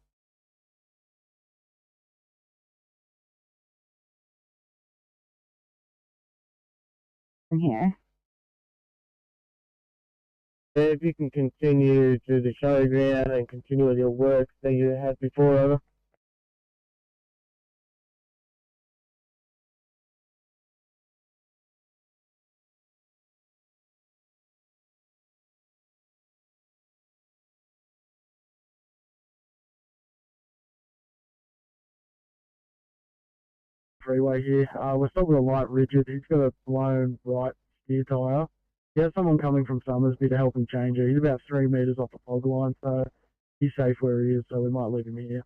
From here. If you can continue to the showground and continue with your work that you had before, over. Freeway here. We're stopped with a light rigid. He's got a blown right steer tyre. He has someone coming from Summersby to help him change it. He's about 3 metres off the fog line, so he's safe where he is, so we might leave him here.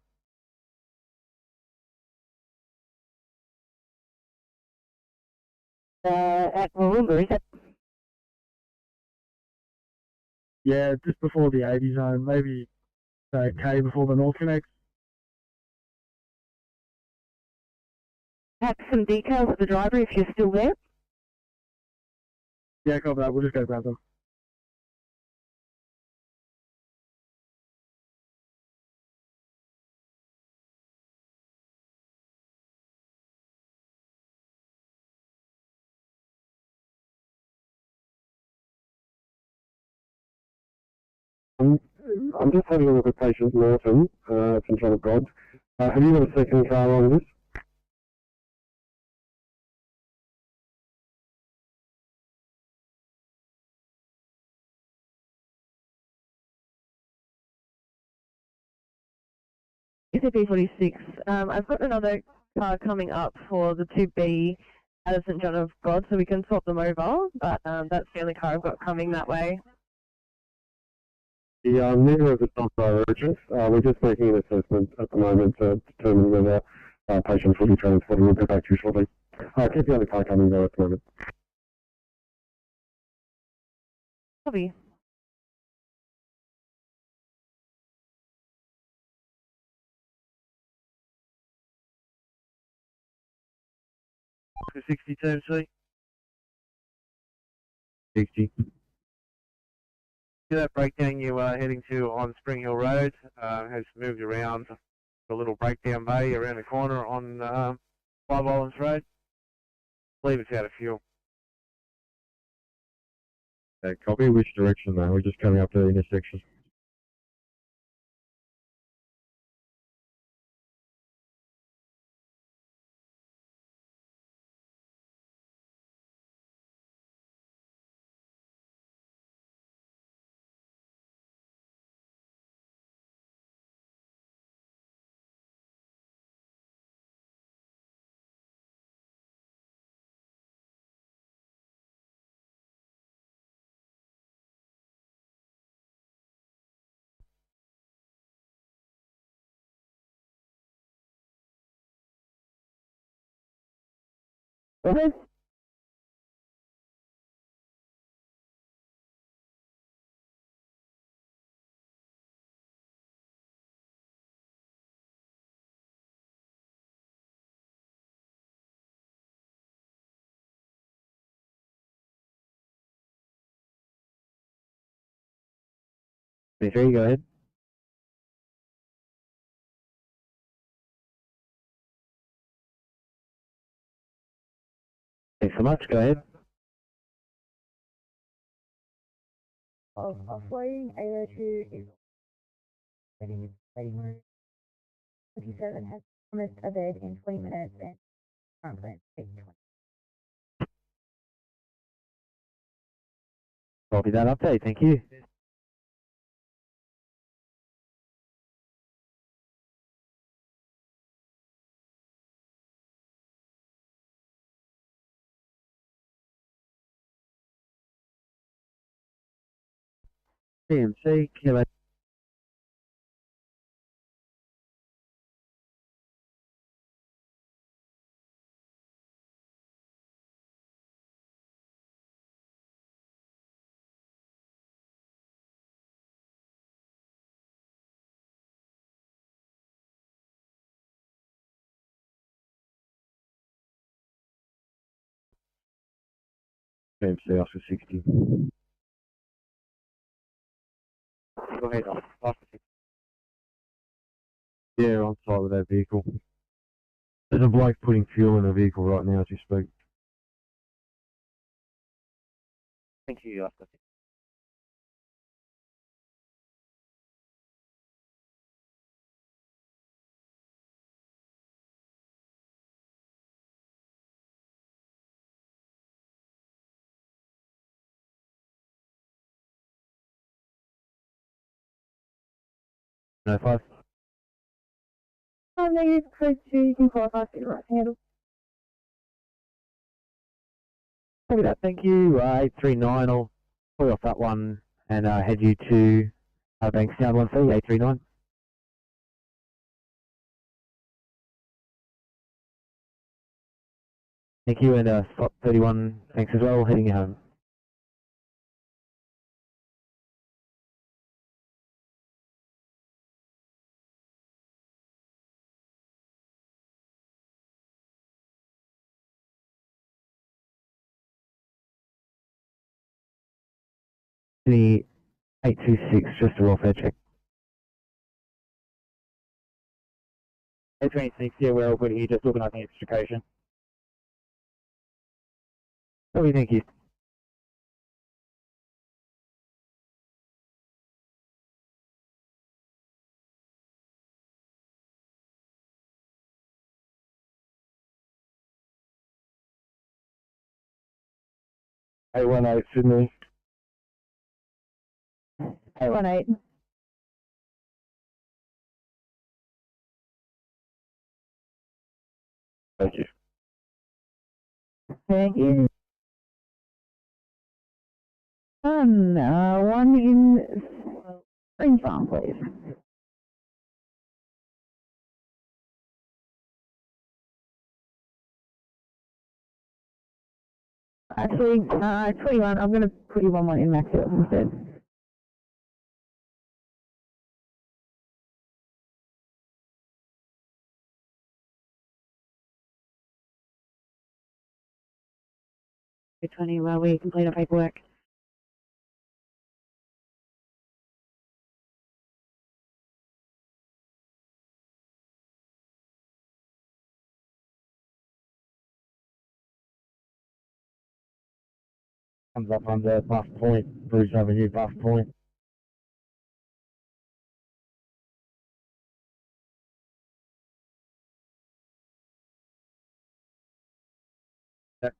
At Warumba, is it? Yeah, just before the 80 zone, maybe say K before the North Connect. Have some details of the driver if you're still there. Yeah, copy that. We'll just go grab them. I'm just having a look at patient Norton, from John of God. Have you got a second car on this? It's a B46. I've got another car coming up for the 2B out of St John of God, so we can swap them over, but that's the only car I've got coming that way. Yeah, neither of it's not urgent. We're just making an assessment at the moment to determine whether patients will be transported. We'll get back to you shortly. Keep the other car coming though at the moment. Copy. To 62, see? 60. See that breakdown you were heading to on Spring Hill Road, has moved around a little breakdown bay around the corner on Five Islands Road. I believe it's out of fuel. Copy. Which direction though? We're just coming up to the intersection. Okay. B3, go ahead. Thanks so much, go ahead. Offloading AO2 is waiting room. 27 has promised a bed in 20 minutes and currently it's 20. Copy that update, thank you. PMC, Kilo. PMC Oscar 60. Go ahead, Oscar 60. Yeah, on site with that vehicle. There's a bloke putting fuel in the vehicle right now as you speak. Thank you, Oscar 60. No, 5. Negative code 2, you can qualify for your right handle. Copy that, thank you. 839, I'll pull you off that one and head you to Bank Sound 1C, 839. Thank you, and slot 31, thanks as well, heading home. The 826, just a welfare check. 826, yeah, we're all good here, just organising extrication. Copy, thank you. A18 Sydney. 818. Thank you. Thank you. One in Spring Farm, please. Actually, 21, I'm going to put you on one in Maxfield instead. Good 20 while we complete our paperwork. Comes up on the Buff Point, Bruce Avenue, Buff Point. Yep.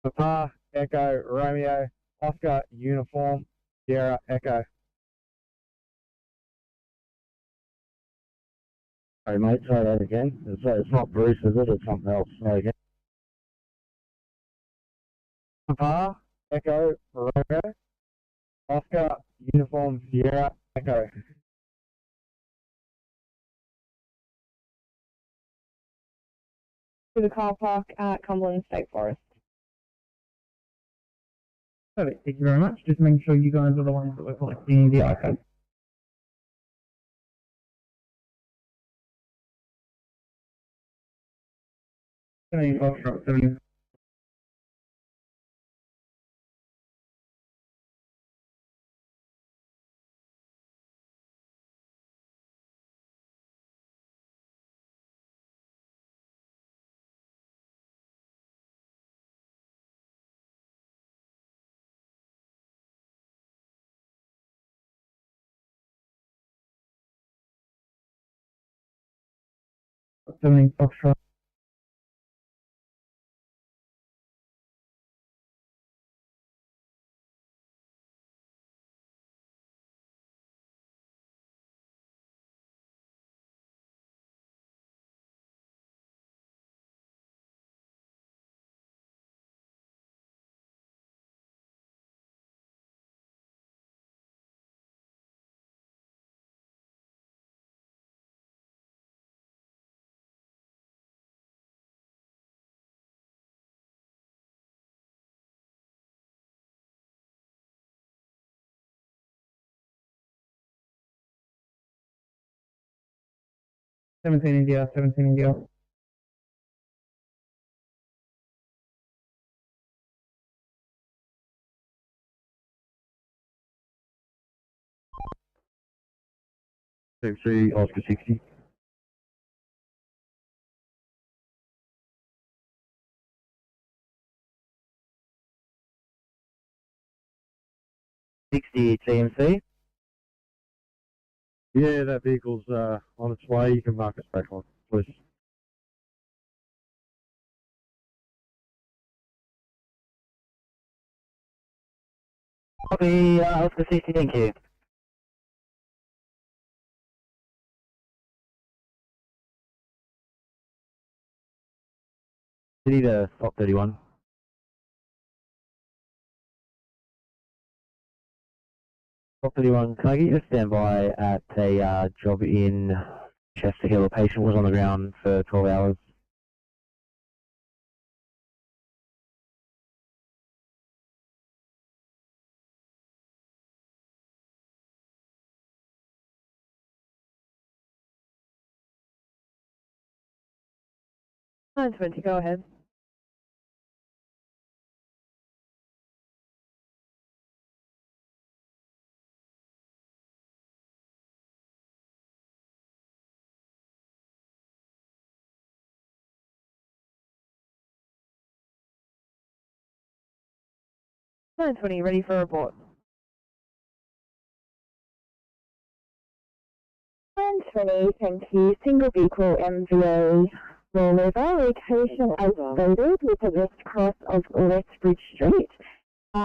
Papa, Echo, Romeo, Oscar, Uniform, Sierra, Echo. Sorry mate, try that again. It's not Bruce, is it? It's something else. Try again. Papa, Echo, Romeo, Oscar, Uniform, Sierra, Echo. To the car park at Cumberland State Forest. Perfect, thank you very much. Just making sure you guys are the ones that we're collecting the iPad. Foxtrot. 17 India, 17 India. MC Oscar 60. TMC. Yeah, that vehicle's on its way. You can mark us back on, please. Copy, Oscar 60, thank you. City to stop 31. Stop 31, can I get you to stand by at a job in Chester Hill? A patient was on the ground for 12 hours. (920), go ahead. (920), ready for report. (920), thank you. Single vehicle MVA rollover, location as stated with the west cross of Lethbridge Street.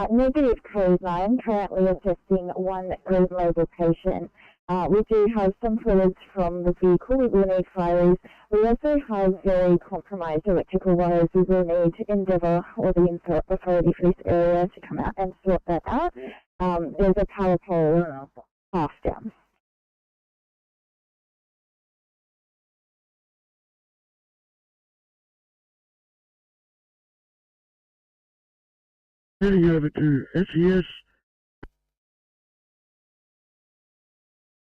Negative code 9, currently assessing one green label patient. We do have some fluids from the vehicle. We will need fires. We also have very compromised electrical wires. We will need Endeavour or the authority for this area to come out and sort that out. There's a power pole half down. Heading over to SES.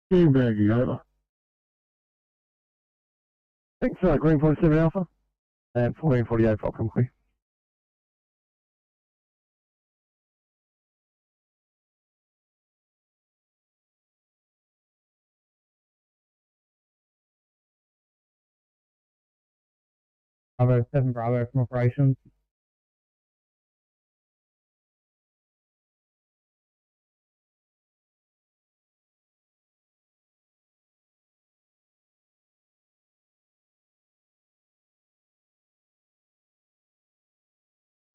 Game baggy, over. Thanks, Green 47 Alpha. And 1448 Falcon Clear. Bravo, 7 Bravo from operations.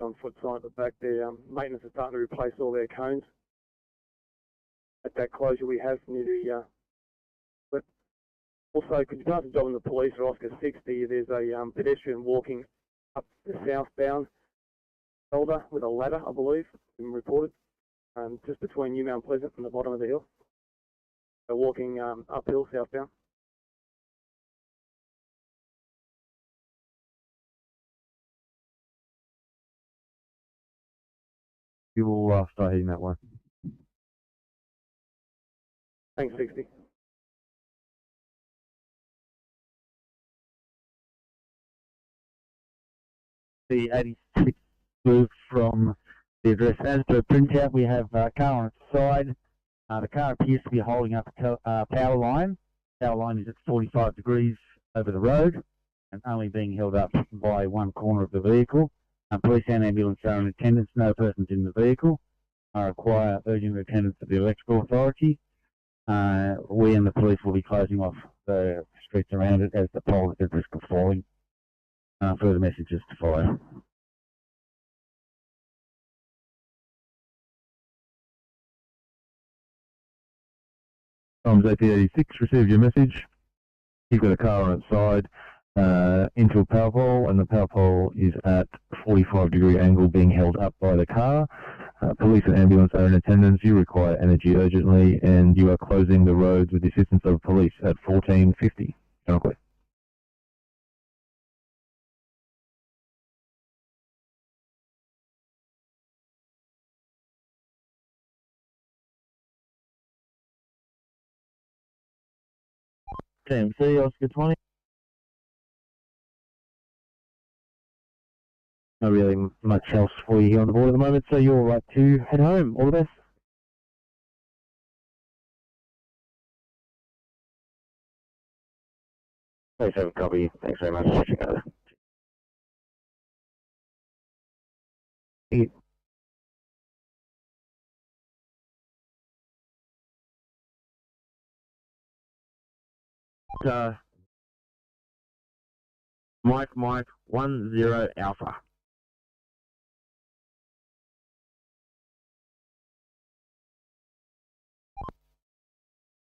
On foot side at the back there, maintenance is starting to replace all their cones. At that closure we have near the, but also, could you pass a job in the police or Oscar 60, there's a pedestrian walking up the southbound shoulder with a ladder, I believe, been reported, just between New Mount Pleasant and the bottom of the hill. So walking uphill southbound. You will start heading that way. Thanks, 60. The 86 moved from the address. As per printout, we have a car on its side. The car appears to be holding up a power line. Power line is at 45 degrees over the road and only being held up by one corner of the vehicle. Police and ambulance are in attendance. No persons in the vehicle. I require urgent attendance of the electrical authority. We and the police will be closing off the streets around it as the pole is at risk of falling. Further messages to follow. Tom's AP86, received your message. You've got a car on its side into a power pole, and the power pole is at a 45-degree angle being held up by the car. Police and ambulance are in attendance. You require energy urgently, and you are closing the roads with the assistance of police at 1450. Channel clear. TMC, Oscar 20. not really much else for you here on the board at the moment, so you're all right to head home. All the best. 27 copy. Thanks very much. Switching over. Mike 10 Alpha.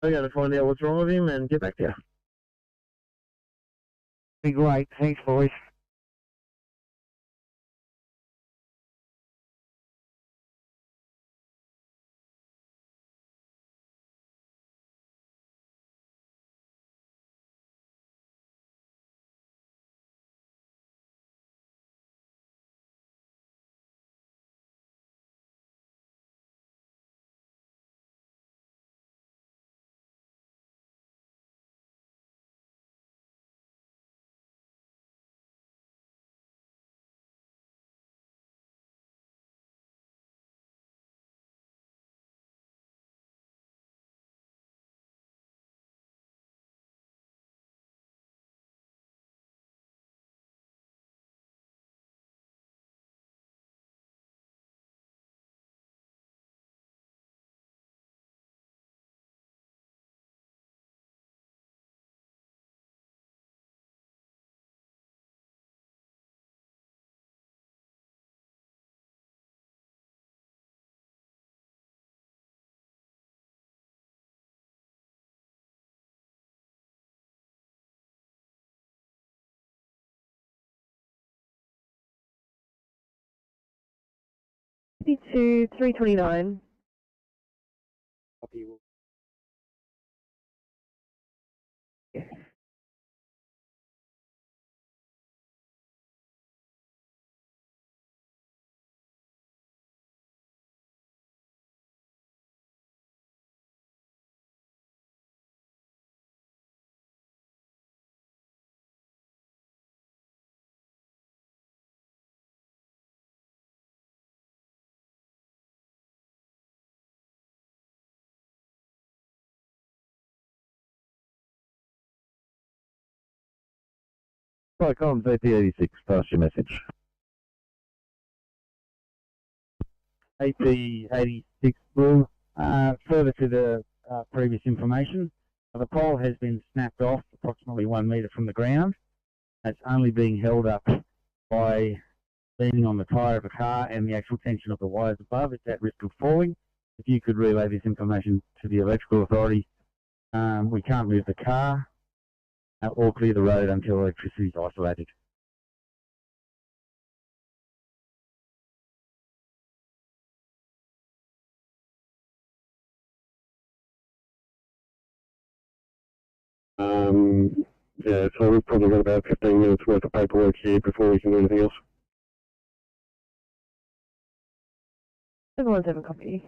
I gotta find out what's wrong with him and get back to you. Be great. Thanks, boys. To 329. Right, columns 8086, pass your message. 8086 Blue. Further to the previous information, the pole has been snapped off approximately 1 metre from the ground. That's only being held up by leaning on the tyre of a car, and the actual tension of the wires above is at risk of falling. If you could relay this information to the electrical authority, we can't move the car or clear the road until electricity is isolated. Yeah, so we've probably got about 15 minutes worth of paperwork here before we can do anything else. 717 copy.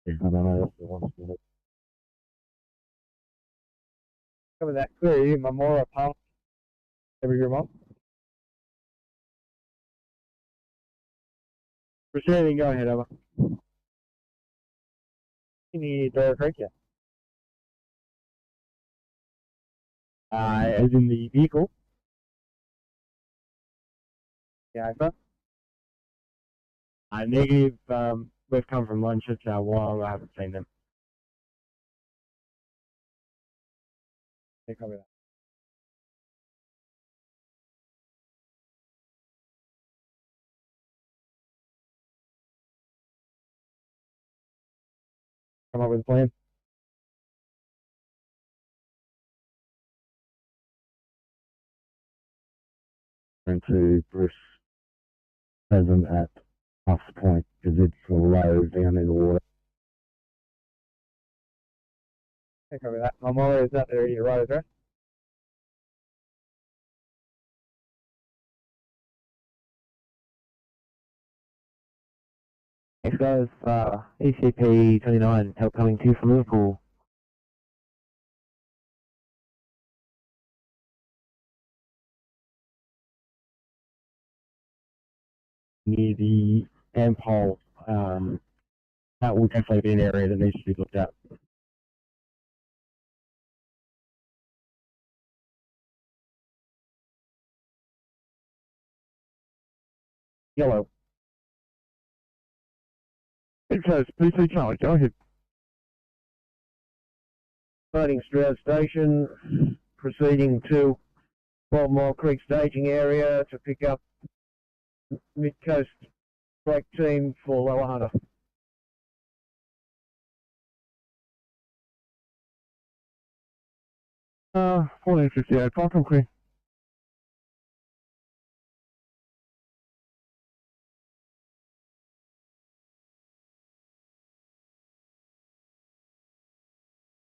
I don't know if it wants to. Cover that query, Memorial Pump every month. Receiving, go ahead, over. Can you Dora Creek, yeah? As in the vehicle? Yeah, over. Negative, we've come from lunch, it's a while, I haven't seen them. Yeah, copy that. Come up with a plan. To Bruce present at Huff's Point because it's low down in the water. Yeah, copy that. Momora, is that your right address? Next guys, ECP 29, help coming to you from Liverpool. Near the AMP hole, that will definitely be an area that needs to be looked at. Yellow. It says PC Charlie, go ahead. Starting Stroud Station, proceeding to 12 Mile Creek staging area to pick up Mid-Coast Break Team for Lower Hunter. 1458, Falcon Creek.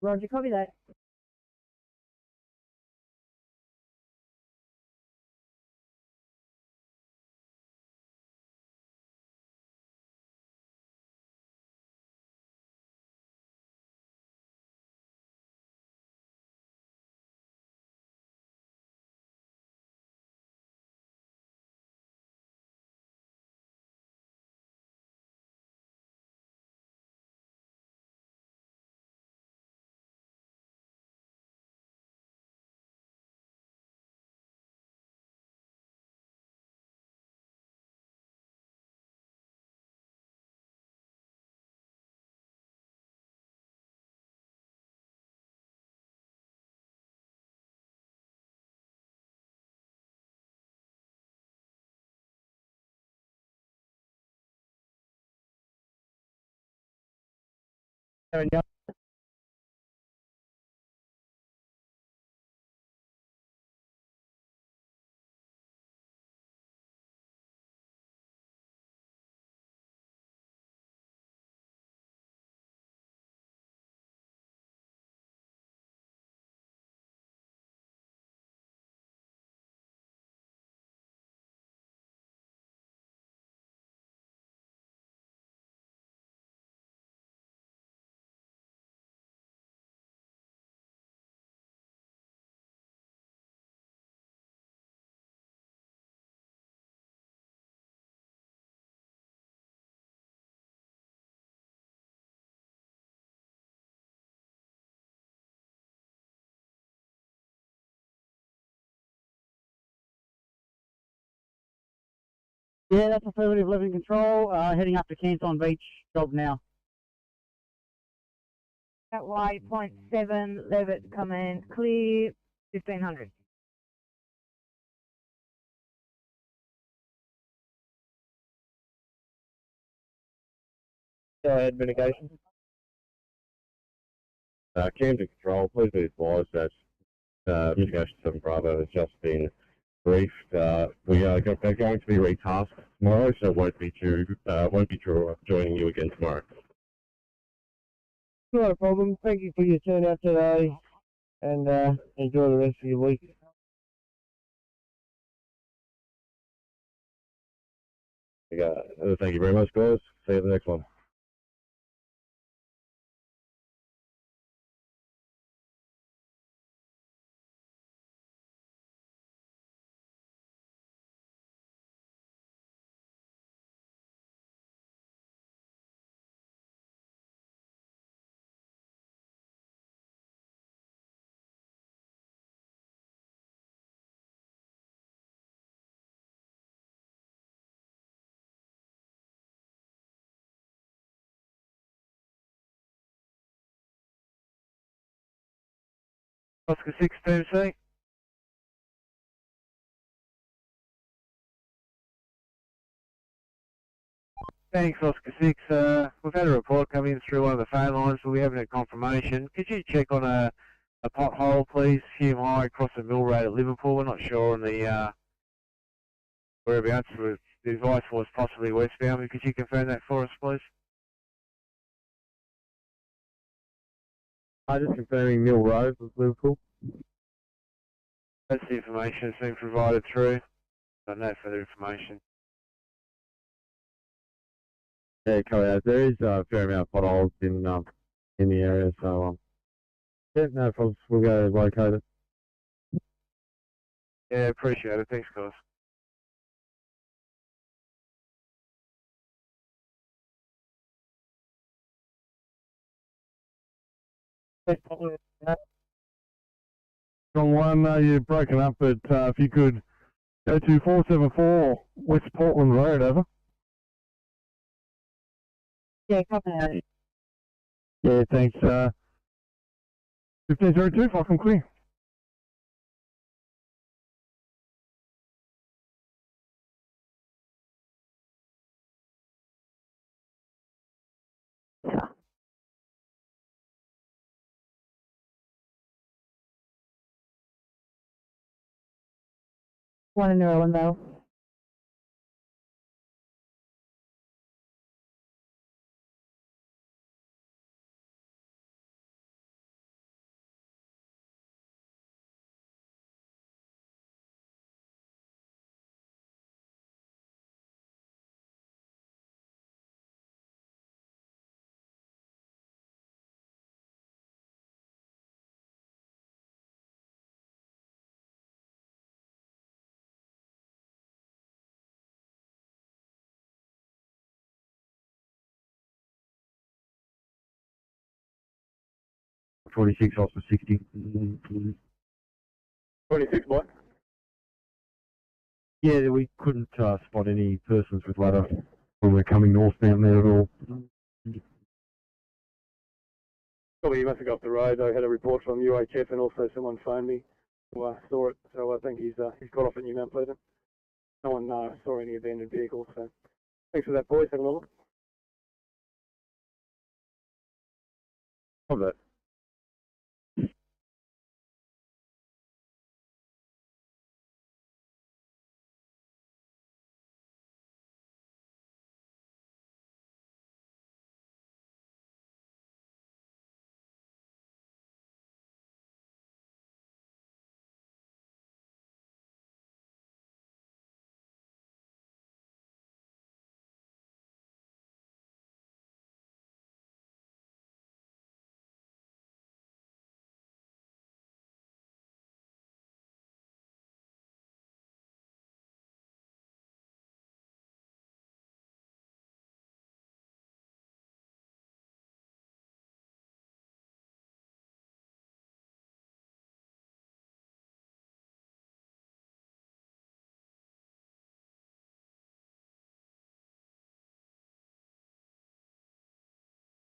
Roger, copy that. There we go. Yeah, that's affirmative living control. Heading up to Canton Beach. Job now. At Y.7, Levitt, command clear, 1500. Go ahead, mitigation. Camden Control, please be advised that Mitigation 7 Bravo has just been briefed. They're going to be retasked tomorrow, so won't be joining you again tomorrow. Not a problem. Thank you for your turnout today, and enjoy the rest of your week. Thank you very much, guys. See you at the next one. Oscar 6, Team C. Thanks, Oscar 6. We've had a report coming through one of the phone lines, but we haven't had confirmation. Could you check on a pothole, please? Hume High across the Mill Road at Liverpool. We're not sure on the whereabouts. The advice was possibly westbound. Could you confirm that for us, please? Just confirming Mill Road with Liverpool. That's the information that's been provided through. No further information. Yeah, There is a fair amount of potholes in the area, so yeah, no problems. We'll go locate it. Yeah, appreciate it. Thanks, guys. On one, you're broken up, but if you could go to 474 West Portland Road, over. Yeah, copy that. Yeah, thanks. 1502, fucking clear. One in New though. .46 off for 60. 26, what? Yeah, we couldn't spot any persons with ladder when we're coming northbound there at all. Probably he must have got off the road. I had a report from UHF and also someone phoned me who saw it. So I think he's got off at New Mount Pleasant. No one saw any abandoned vehicles. So thanks for that, boys. Have a look. Of that.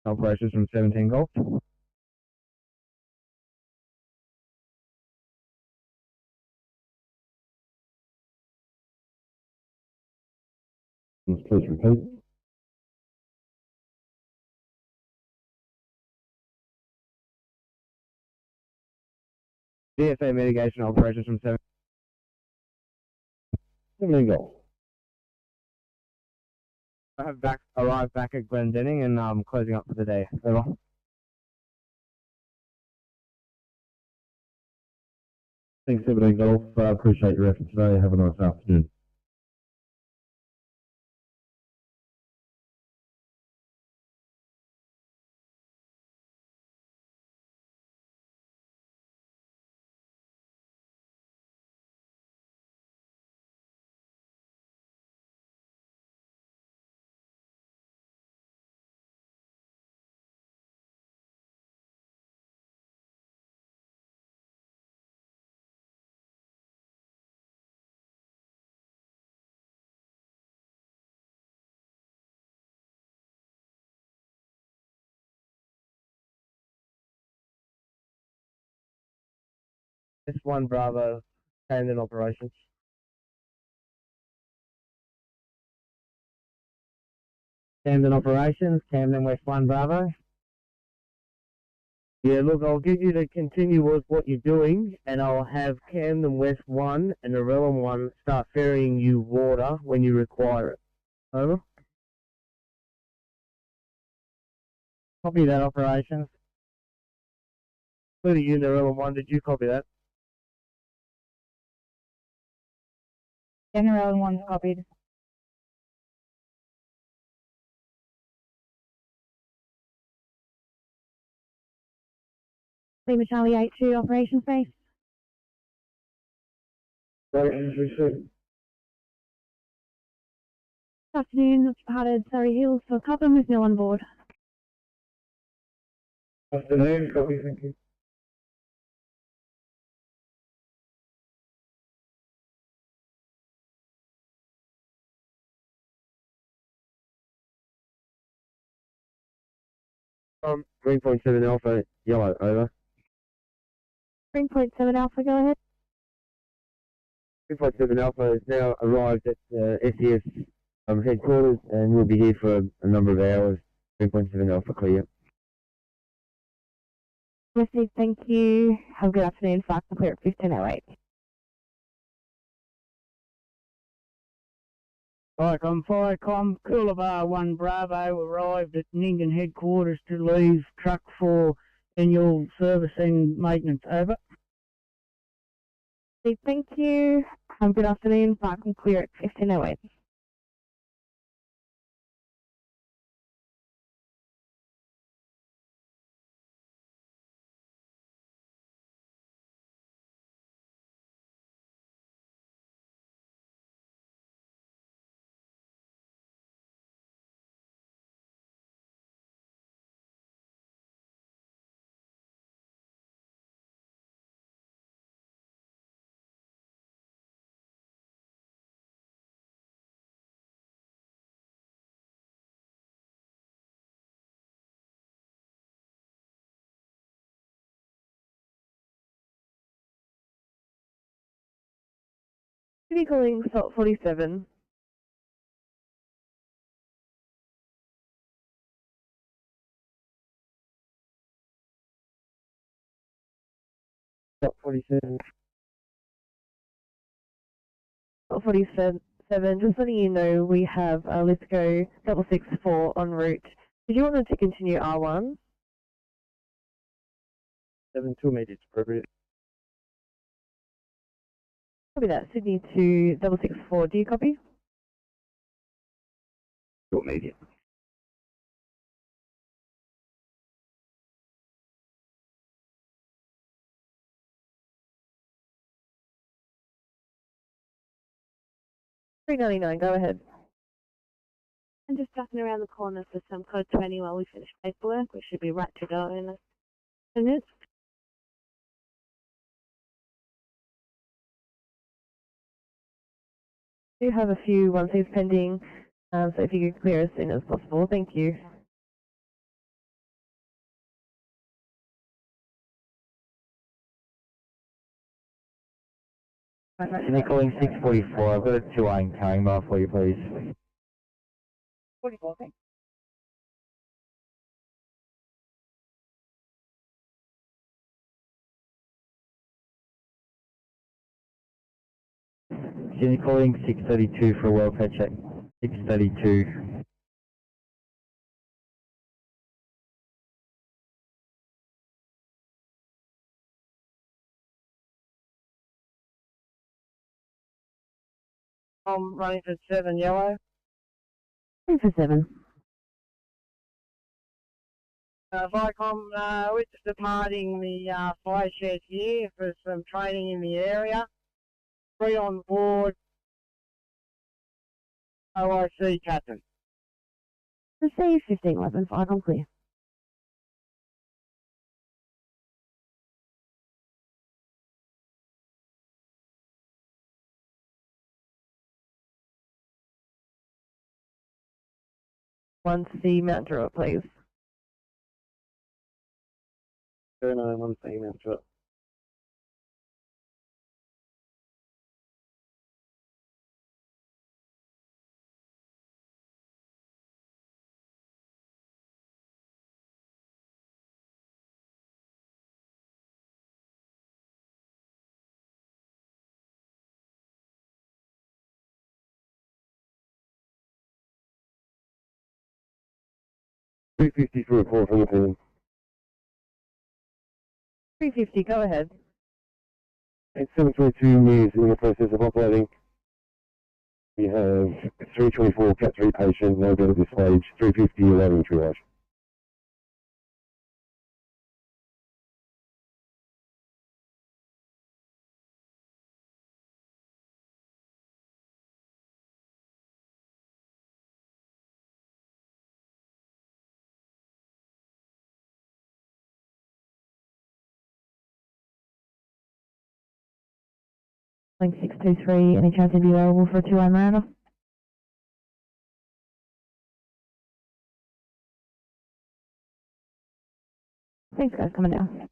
Operations from 17 Golf. Please repeat. DFA mitigation operations from 17 Golf. I have arrived back at Glendenning and closing up for the day. Over. Thanks, 17 Golf. Appreciate your effort today. Have a nice afternoon. S1 Bravo, Camden operations. Camden operations, Camden West 1 Bravo. Yeah, look, I'll get you to continue with what you're doing, and I'll have Camden West 1 and Narellan 1 start ferrying you water when you require it. Over. Copy that, operations. Including you, Narellan 1, did you copy that? General 1's copied. Lima Charlie 82, operations base. Right, received. Good afternoon, I've departed Surrey Hills for Cobham with Mill on board. Afternoon, copy, thank you. Green 7 Alpha, yellow, over. 3.7 Alpha, go ahead. 3.7 Alpha has now arrived at SES headquarters and will be here for a number of hours. 3.7 Alpha clear. Received, thank you. Have a good afternoon, flight clear at 1508. Firecom, Coolabah 1 Bravo arrived at Ningdon headquarters to leave truck for annual service and maintenance. Over. Received, thank you. Have a good afternoon, flight clear at 1508. City calling Salt 47. Top 47. Salt 47, just letting you know we have Let's Go 664 en route. Did you want them to continue R1? 72 meters appropriate. Copy that, Sydney to 664, do you copy? Short medium. $3.99, go ahead. I'm just ducking around the corner for some code 20 while we finish paperwork. We should be right to go in a minute. We do have a few onesies pending, so if you could clear as soon as possible, thank you. Sydney calling 644. I've got a 2 carrying bar for you, please. 44, thanks. Sydney calling 632 for a welfare check. 632. I'm running for 7 yellow. 3 for 7. Vicom, we're just departing the fire shed here for some training in the area. 3 on board. OIC Captain. Receive 1511, Vicom clear. One C Mount Druitt, please. 091 Mount Druitt. 350 for report from the team. 350, go ahead. 8722 is in the process of uploading. We have 324 Cat 3 patient, no bed at this stage, 350 allowing triage. Link 623, any chance of you available for a 2-way Miranda? Thanks guys, coming down.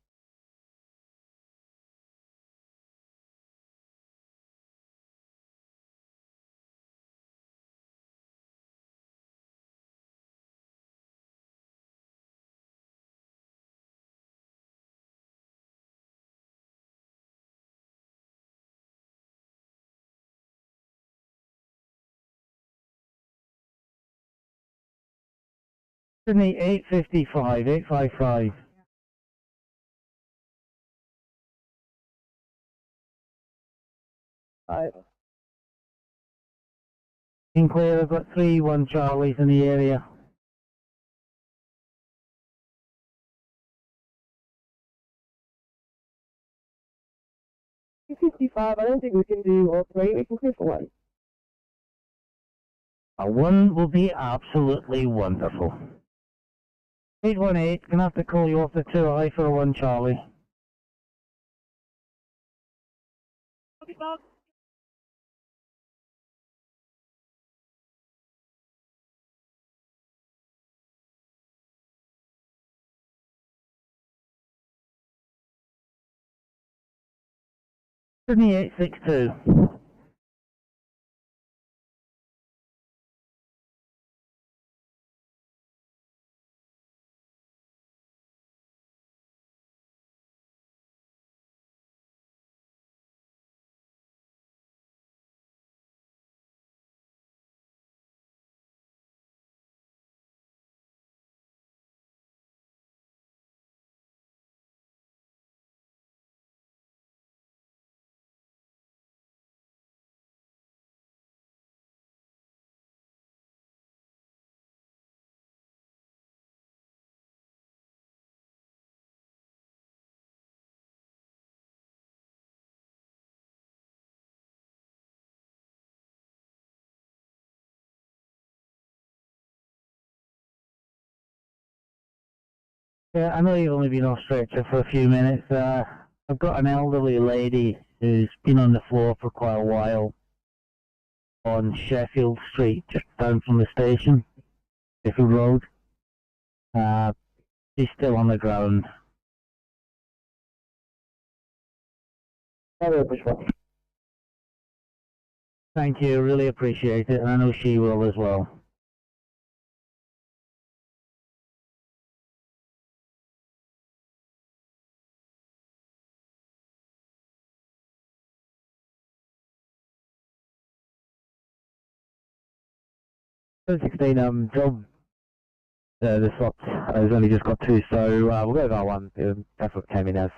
Sydney 855, 855. In clear, I've got 3-1 Charlies in the area. $55, I don't think we can do all three, we can clear for one. A 1 will be absolutely wonderful. 818, gonna have to call you off the 2i for a 1 Charlie. Sydney 862. Yeah, I know you've only been off stretcher for a few minutes. I've got an elderly lady who's been on the floor for quite a while on Sheffield Street, just down from the station, Sheffield Road. She's still on the ground. Thank you, really appreciate it, and I know she will as well. Job, the slots has only just got 2, so we'll go with R1, that's what it came in as.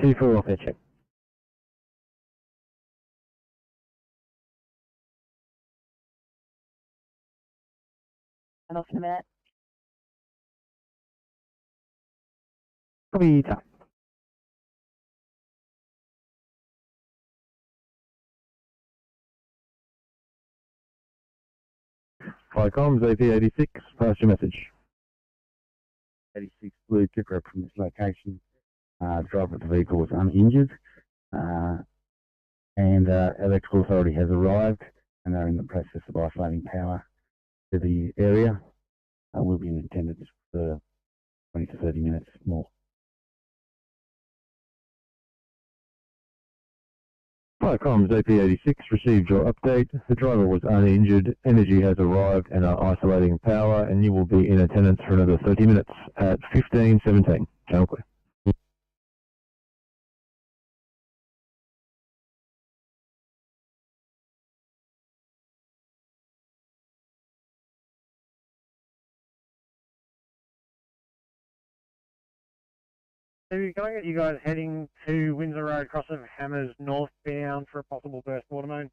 Two for welfare check. And off in a minute. Copy, time. Fire comms, AP86, pass your message. 86 Blue Pickup from this location. Driver of the vehicle was uninjured, and electrical authority has arrived, and they're in the process of isolating power to the area. We'll be in attendance for 20 to 30 minutes more. Fire comms, AP86, received your update. The driver was uninjured, energy has arrived and are isolating power, and you will be in attendance for another 30 minutes at 15:17. Channel clear. Can I get you guys heading to Windsor Road, crossing Hammers northbound for a possible burst water main?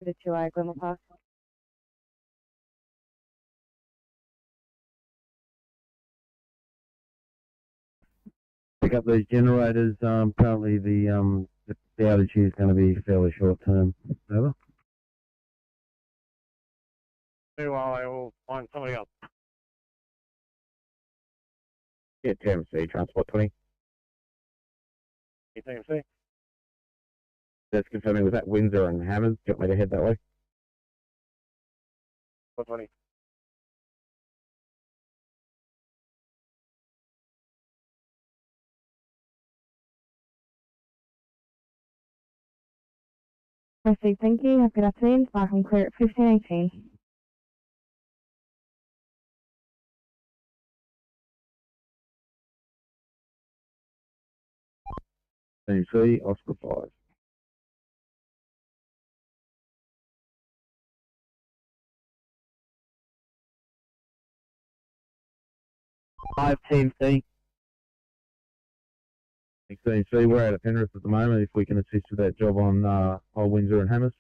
The 2A Glenmore Park. Pick up these generators. Currently the outage here is going to be fairly short term. Over. Meanwhile, I will find somebody else. Yeah, TMC, Transport 20. TMC. That's confirming, was that Windsor and Hammers? Do you want me to head that way? 420. Proceed, thank you. Have a good afternoon. Back on clear at 15:18. TMC, Oscar 5. Team C. TMC, we're out of Penrith at the moment. If we can assist with that job on Old Windsor and Hammers.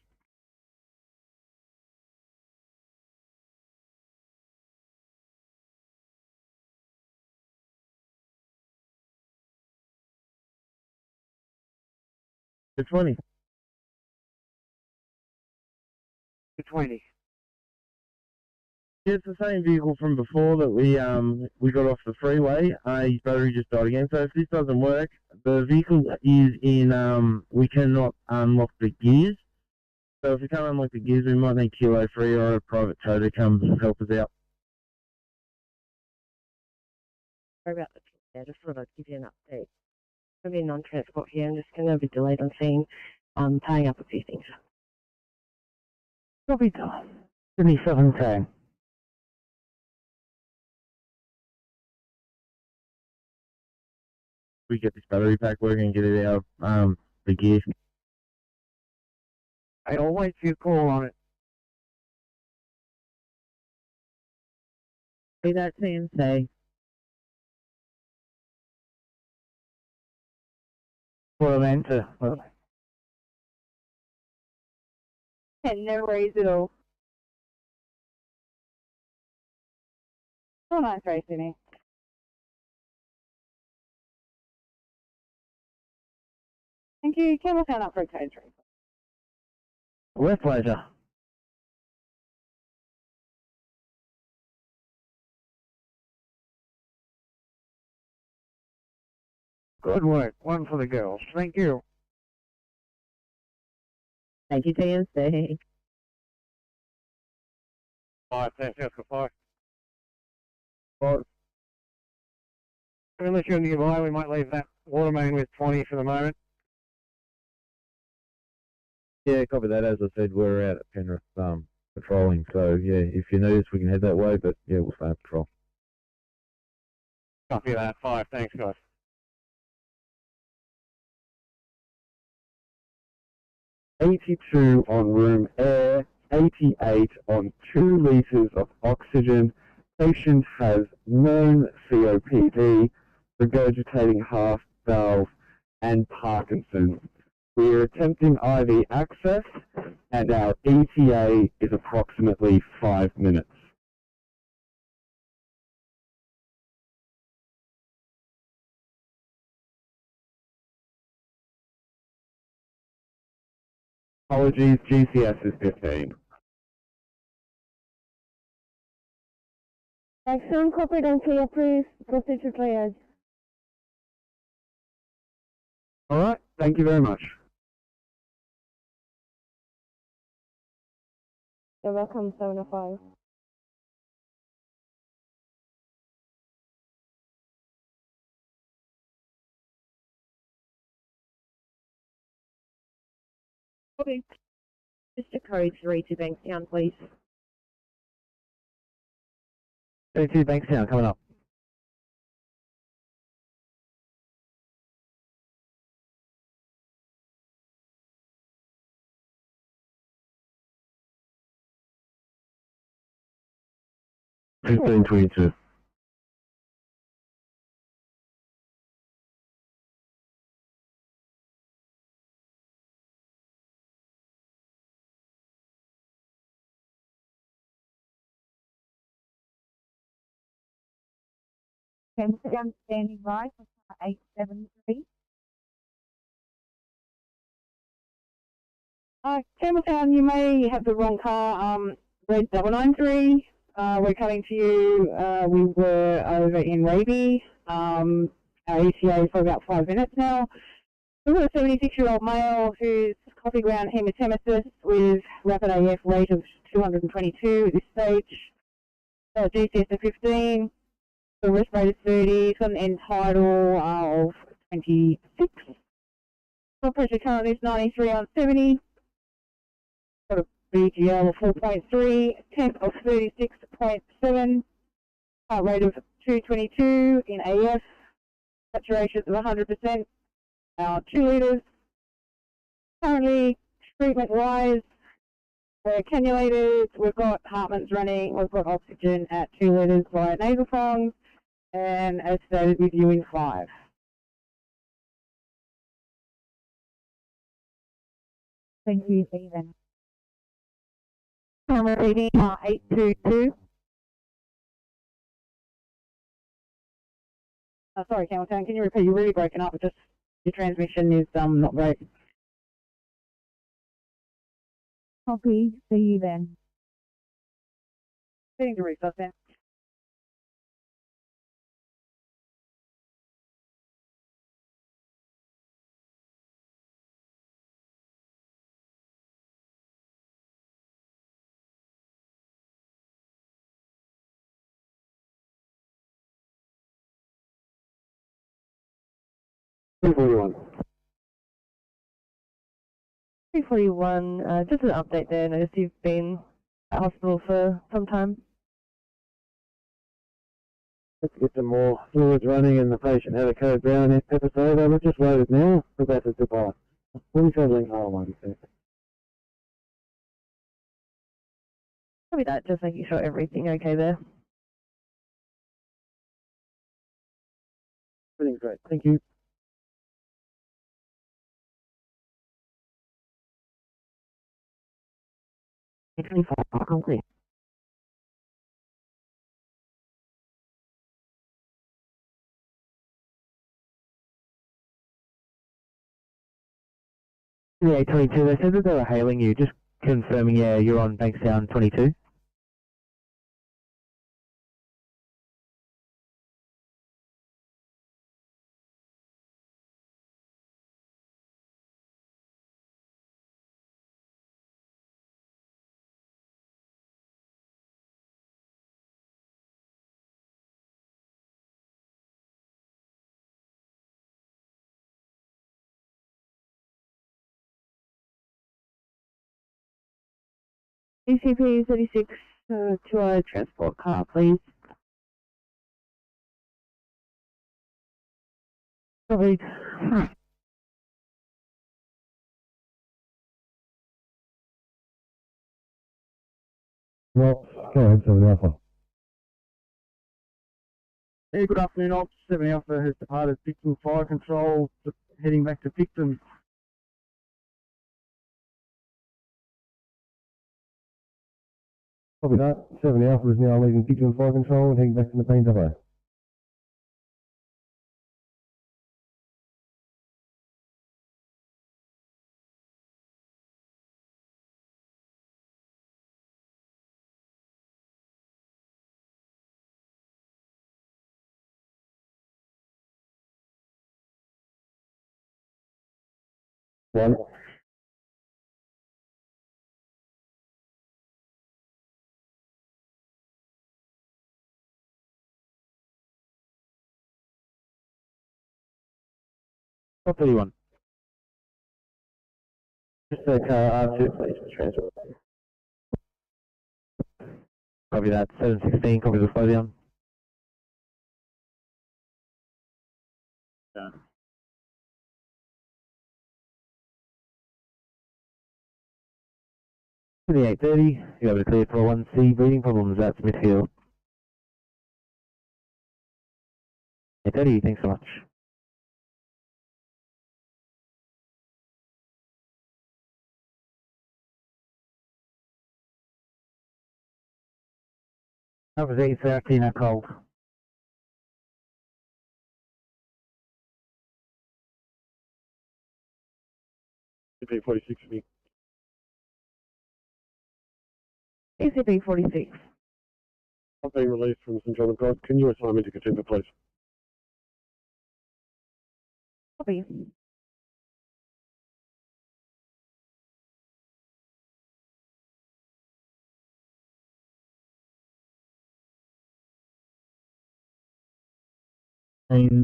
Good 20. Good 20. Yeah, it's the same vehicle from before that we got off the freeway. His battery just died again. So if this doesn't work, the vehicle is in. We cannot unlock the gears. So if we can't unlock the gears, we might need Kilo 3 or a private tow to come help us out. Sorry about the yeah, just thought I'd give you an update. Going to be a non-transport here. I'm just going to be delayed on scene, tying up a few things. Copy time. Sydney 17. We get this battery pack working and get it out the gears. I'll wait for your call on it. See that CMC. What I meant to. Yeah, no worries at all. Oh, nice racing. Thank you. Can we sign up for a code train? With pleasure. Good work. One for the girls. Thank you. Thank you, TMC. 5, thanks, Oscar 5. Well, unless you're nearby, we might leave that water main with 20 for the moment. Yeah, copy that. As I said, we're out at Penrith patrolling. So yeah, if you need us, we can head that way. But yeah, we'll stay on patrol. Copy that. 5, thanks, guys. $82 on room air, 88 on 2 litres of oxygen. Patient has known COPD, regurgitating half valve, and Parkinson's. We are attempting IV access, and our ETA is approximately 5 minutes. Apologies, GCS is 15. Excellent, corporate and clear, please. Proceed to triage. Alright, thank you very much. You're welcome, 705. Okay. Mr. Code 3 to Bankstown, please. 32 Bankstown, coming up. Fifteen 22. Amsterdam standing by for 873. Campbelltown, you may have the wrong car. Red 993. We're coming to you. We were over in Raby. Our ETA for about 5 minutes now. We've got a 76-year-old male who's coffee ground hematemesis with rapid AF rate of 222 at this stage. GCS of 15. The risk rate is 30. He's got an end tidal of 26. Blood pressure currently is 93 on 70. Got a BGL of 4.3. Temp of 36.7. Heart rate of 222 in AF. Saturation of 100%. Our 2 litres. Currently, treatment-wise, we're cannulated. We've got Hartmann's running. We've got oxygen at 2 litres via nasal prongs. And as stated with you in 5. Thank you, Stephen. Camera reading 822. Sorry, Campbelltown, can you repeat? You're really broken up. Just your transmission is not great. Copy. See you then. Getting to resus then. Everyone. 341, just an update there. Noticed you've been at hospital for some time. Let's get some more fluids running and the patient had a code brown episode. I was just loaded now. About to depart. Fully travelling home, I think. Probably that, just making sure everything okay there. Everything's great. Thank you. Clear. Yeah, 22. They said that they were hailing you. Just confirming, yeah, you're on Bankstown 22. ECP 36 to a transport car, please. Sorry. Well, go ahead, 7 Alpha. Hey, good afternoon, Ops. 7 Alpha has departed Picton Fire Control, heading back to Picton. Copy that. 7 Alpha is now leaving Picton Fire Control and heading back to the Plains Depot. One. Top 31. Just a car R2, please, transfer. Copy that, 716, copy the slow down. Done. 2830, you're able to clear for 1C, breathing problems at Smithfield. 830, thanks so much. That was 813, I called. ECP 46 me. ECP 46. I'm being released from St John of God. Can you assign me to Katoomba, please? Copy.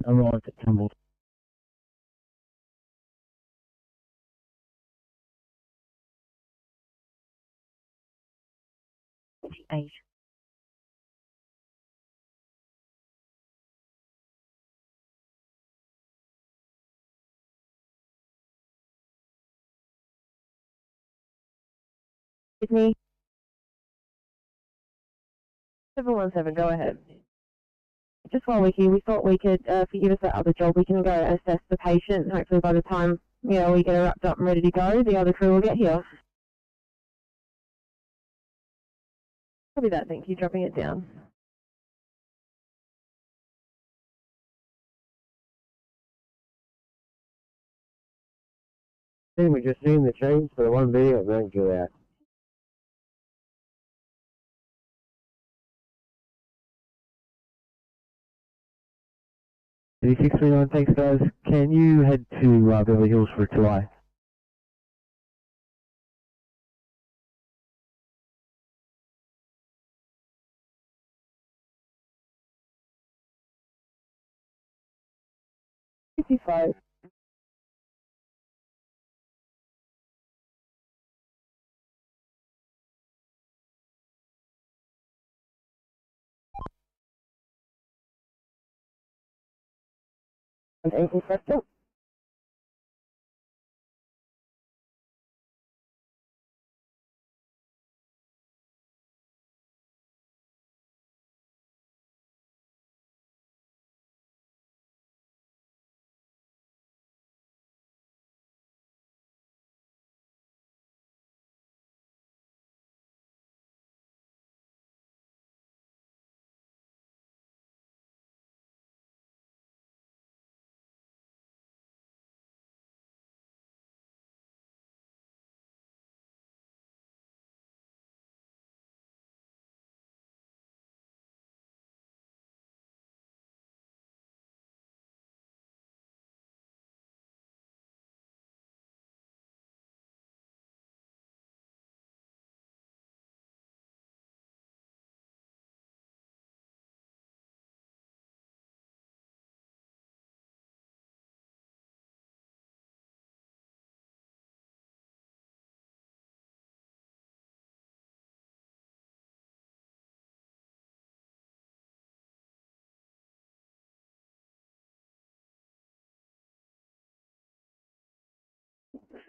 Arrived at Campbell. Eight. Sydney. 717, go ahead. Just while we're here, we thought we could, if you give us that other job, we can go assess the patient, and hopefully by the time, we get her wrapped up and ready to go, the other crew will get here. Copy that, thank you, dropping it down. We just seen the change for the one video, thank you that. D639, thanks guys. Can you head to Beverly Hills for July? $55. An ankle fracture.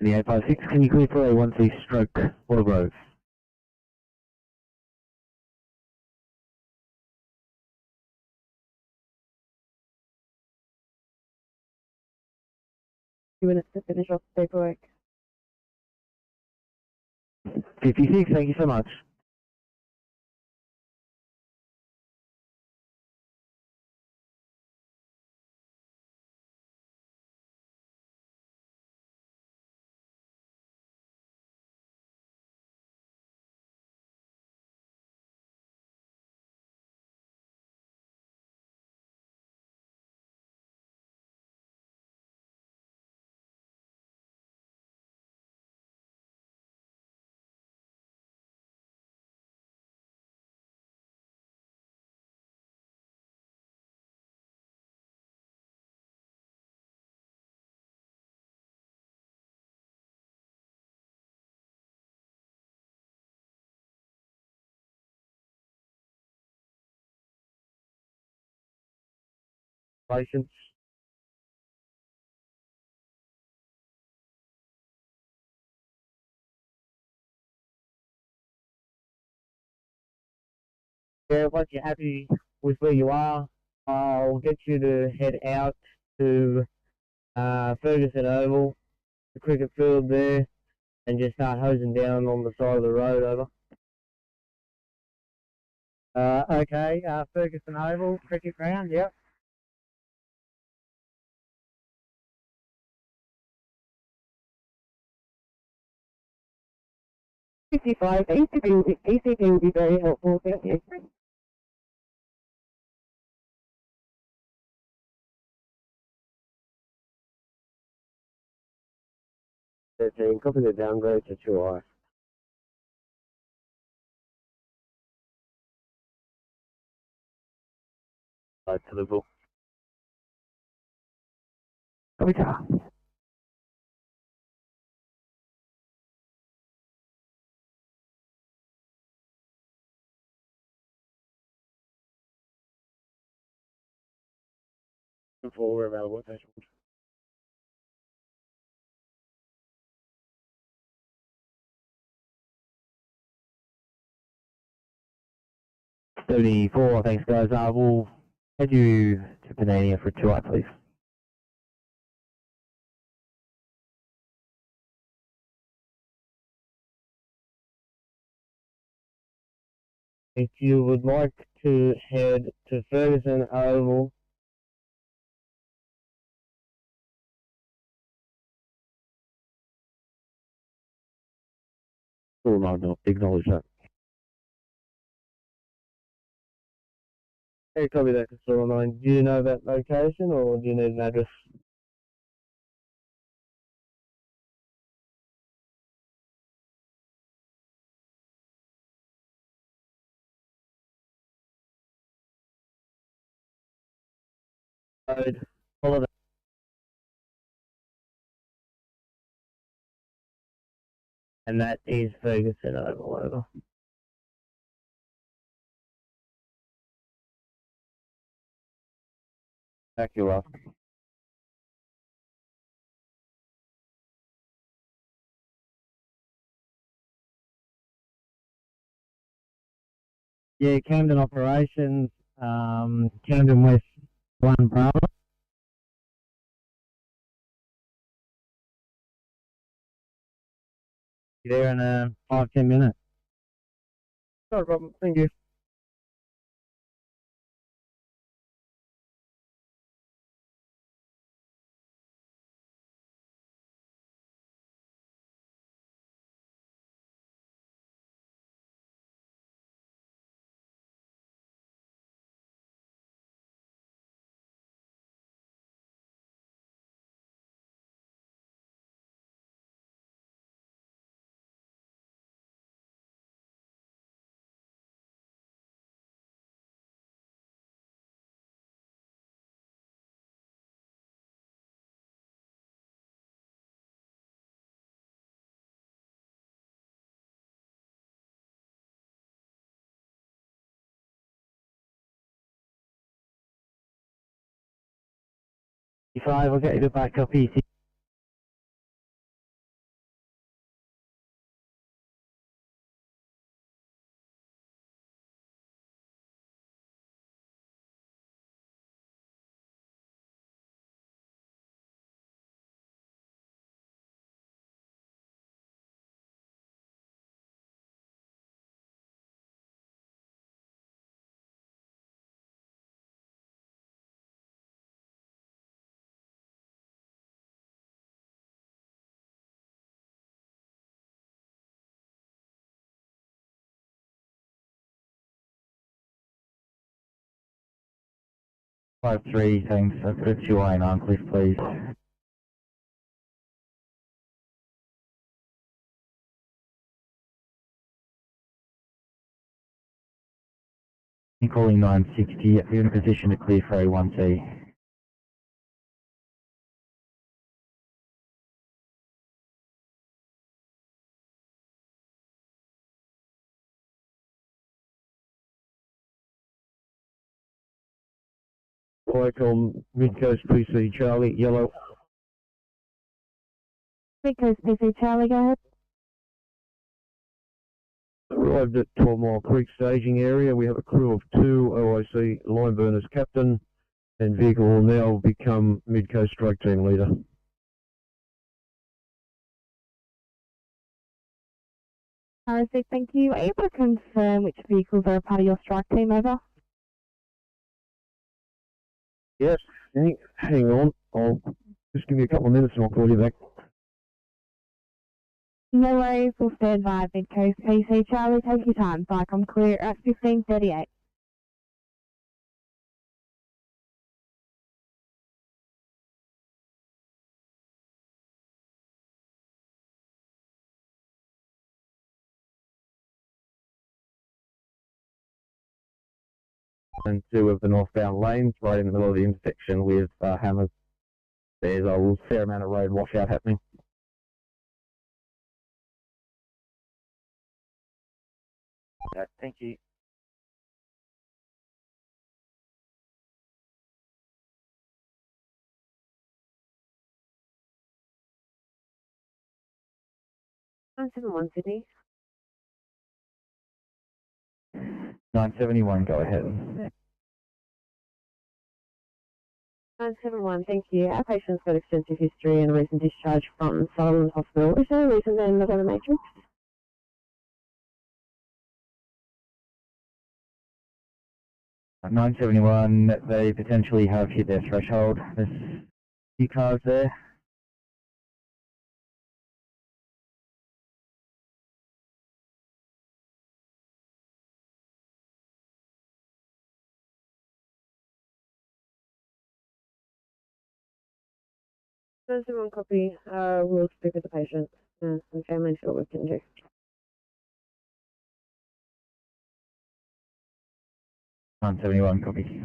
The 856, can you clear for a 1C stroke, Water Grove? Few minutes to finish off the paperwork. 56, thank you so much. Patience. Yeah, once you're happy with where you are, I'll get you to head out to Ferguson Oval, the cricket field there, and just start hosing down on the side of the road, over. Okay, Ferguson Oval, cricket ground, yep. ACT will be very helpful, thank you. 13, copy the downgrade to 2I. To Liverpool. Copy that. For we're available, thanks. $74, thanks guys. We'll head you to Panania for 2I, please. If you would like to head to Ferguson Oval, No, acknowledge that. hey, copy that, Castle 9. Do you know that location, or do you need an address? Follow that. And that is Ferguson Oval, over. Back you up. Yeah, Camden operations, Camden West 1 Bravo. Be there in 5-10 minutes. No problem, thank you. I'll get you to back up easy. Five three, thanks. I've got 2I in Enclave, please. I'm calling 960. You're in a position to clear for A1T. bike on Mid-Coast PC Charlie, yellow. Mid-Coast PC Charlie, go ahead. Arrived at 12 Mile Creek staging area. We have a crew of 2 OIC line burners captain, and vehicle will now become Mid-Coast strike team leader. Perfect, thank you. Are you able to confirm which vehicles are a part of your strike team, over? Yes, hang on. I'll just give me a couple of minutes and I'll call you back. No worries, we'll stand by Mid-Coast PC Charlie. Take your time, bike I'm clear at 15:38. And 2 of the northbound lanes, right in the middle of the intersection with Hammers. There's a fair amount of road washout happening. Thank you. (971) Sydney. 971, go ahead. 971, thank you. Our patient's got extensive history and a recent discharge from Sutherland Hospital. Is there a reason they're not on the matrix? At 971, they potentially have hit their threshold. There's a few cars there. (971) copy. We'll speak with the patient and family and see what we can do. (971) copy.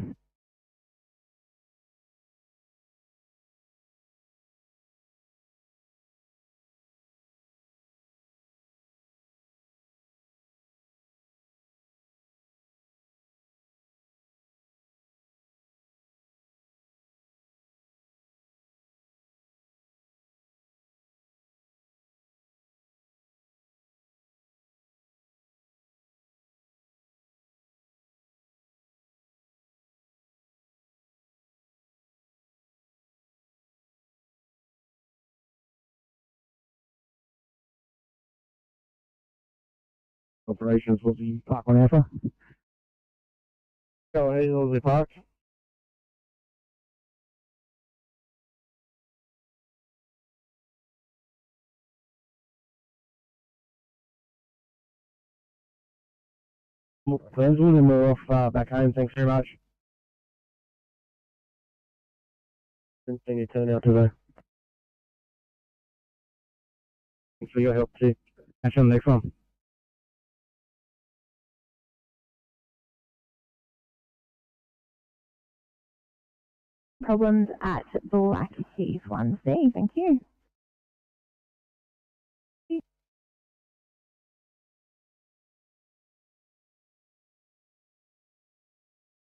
Operations will be Park on Alpha. Go ahead, Aussie Park. Friends with him, we're off back home. Thanks very much. Didn't see you turn out today. Thanks for your help too. Catch you on the next one. Problems at Black Keys 1C, thank you.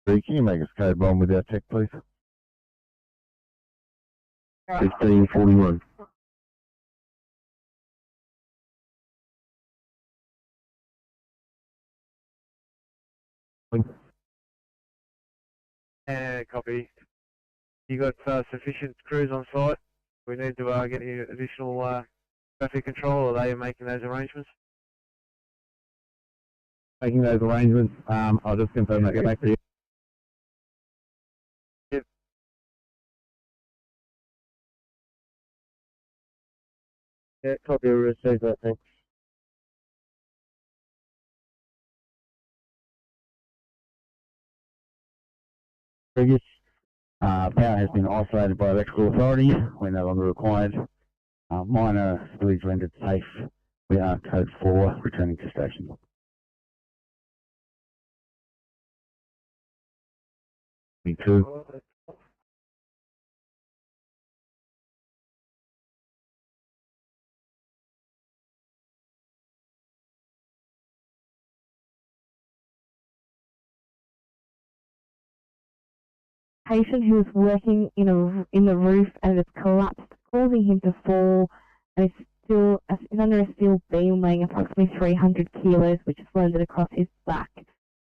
Can you make us code bomb with our tech, please? 1541. Copy. You got sufficient crews on site? We need to get you additional traffic control, or are they making those arrangements? Making those arrangements. I'll just confirm that. Get back to you. Yep. Yeah, copy. We'll receive that. Thanks. Previous power has been isolated by electrical authority. We're no longer required. Minor spillage rendered safe. We are code 4, returning to station. Me too. patient who was working in the roof and it's collapsed, causing him to fall, and is under a steel beam weighing approximately 300 kilos, which is landed across his back.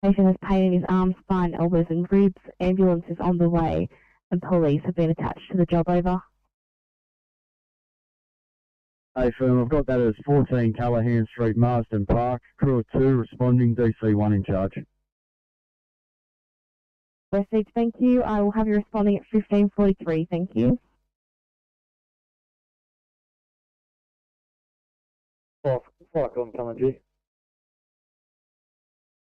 Patient has pain in his arms, spine, elbows, and ribs. Ambulance is on the way, and police have been attached to the job. Over. Hey, firm, I've got that as 14 Callahan Street, Marsden Park. Crew of 2 responding, DC1 in charge. Received, thank you. I will have you responding at 15:43. Thank you. Fuck on, coming G.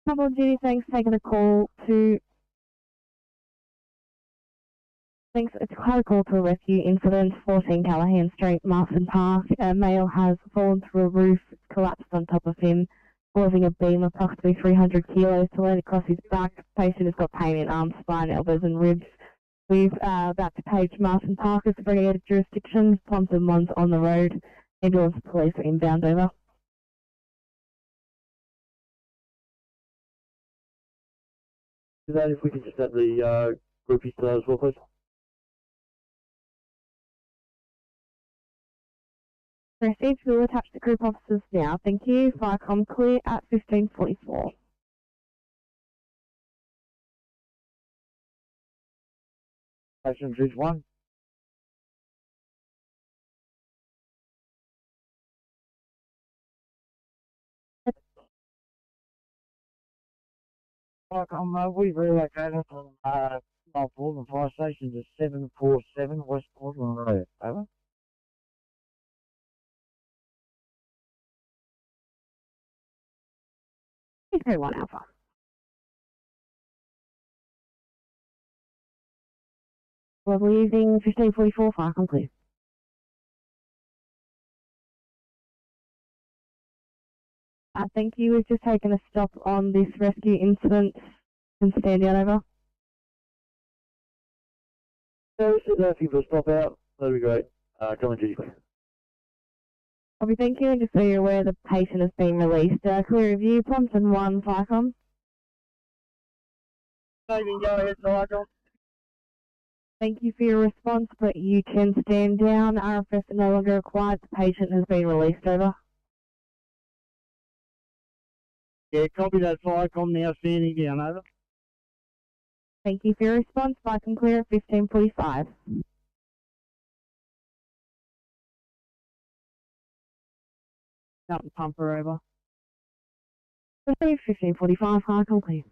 Couple of duty, thanks for taking a call to. Thanks. It's quite a call to a rescue incident, 14 Callahan Street, Marsden Park. A male has fallen through a roof, collapsed on top of him, causing a beam approximately 300 kilos to land across his back. Patient has got pain in arms, spine, elbows, and ribs. We've about to page Marsden Park as the brigade of jurisdiction. Thompson 1's on the road. Ambulance and police are inbound. Over. Is that if we can just have the groupies to that as well, please? Received. We'll attach the group officers now. Thank you. Firecom clear at 15:44. Patient Bridge 1. We've relocated from North Portland Fire Station to 747 West Portland Road. Over. Okay, 1 Alpha. Lovely evening, 15:44, Firecom clear. Thank you. We've just taken a stop on this rescue incident. Can stand down. Over. If you will stop out, that'd be great. Coming G. Copy, thank you. And just so you're aware, the patient has been released. Clear review, Thompson 1, Firecom. Saving, go ahead, Firecom. Thank you for your response, but you can stand down. RFS are no longer required. The patient has been released. Over. Yeah, copy that, Firecom, now standing down. Over. Thank you for your response. Firecom clear at 15:45. Mountain pumper. Over. 15:45, Firecom clear.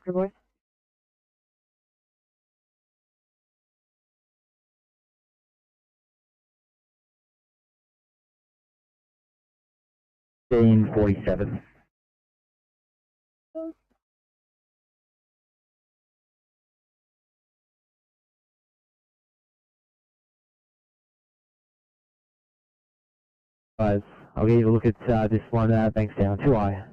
Good boy. Scene 47. Guys, I'll give you a look at this one, Bankstown 2I.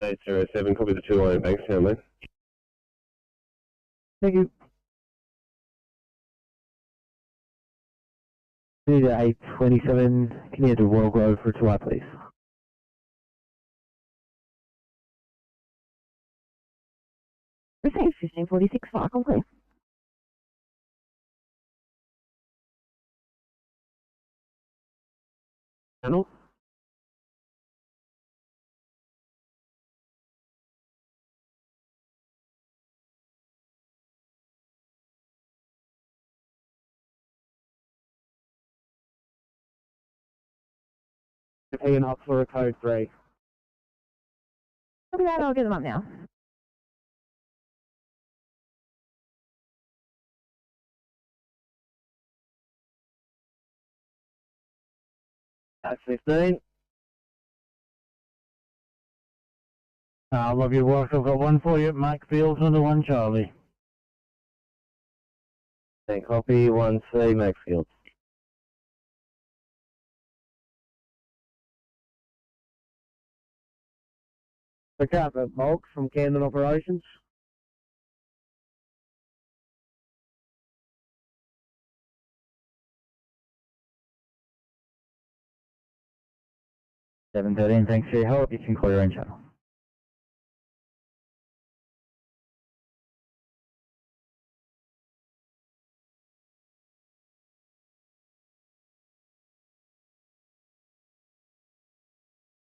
807, copy the 2I in Bankstown, man. Thank you. Need 827, can you head to Royal Grove for 2I, please? Received 15:46, Firecom clear. Channel? Paying up for a code 3. Copy that, I'll get them up now. That's 15. Love your work. I've got one for you at Mike Fields under 1 Charlie. Then copy 1C Maxfield. McCartney Bulk from Camden Operations. (7:13), thanks for your help. You can call your own channel.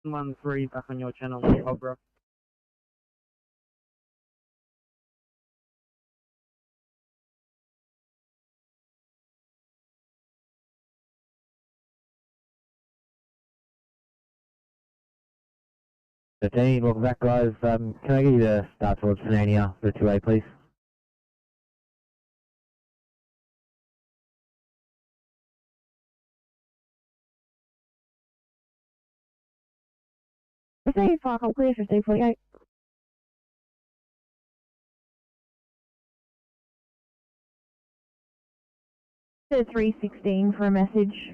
One three back on your channel, Cobra. Welcome back, guys. Can I get you to start towards Sydney for 2A, please? Proceed, Falcon clear 1548. To 316 for a message.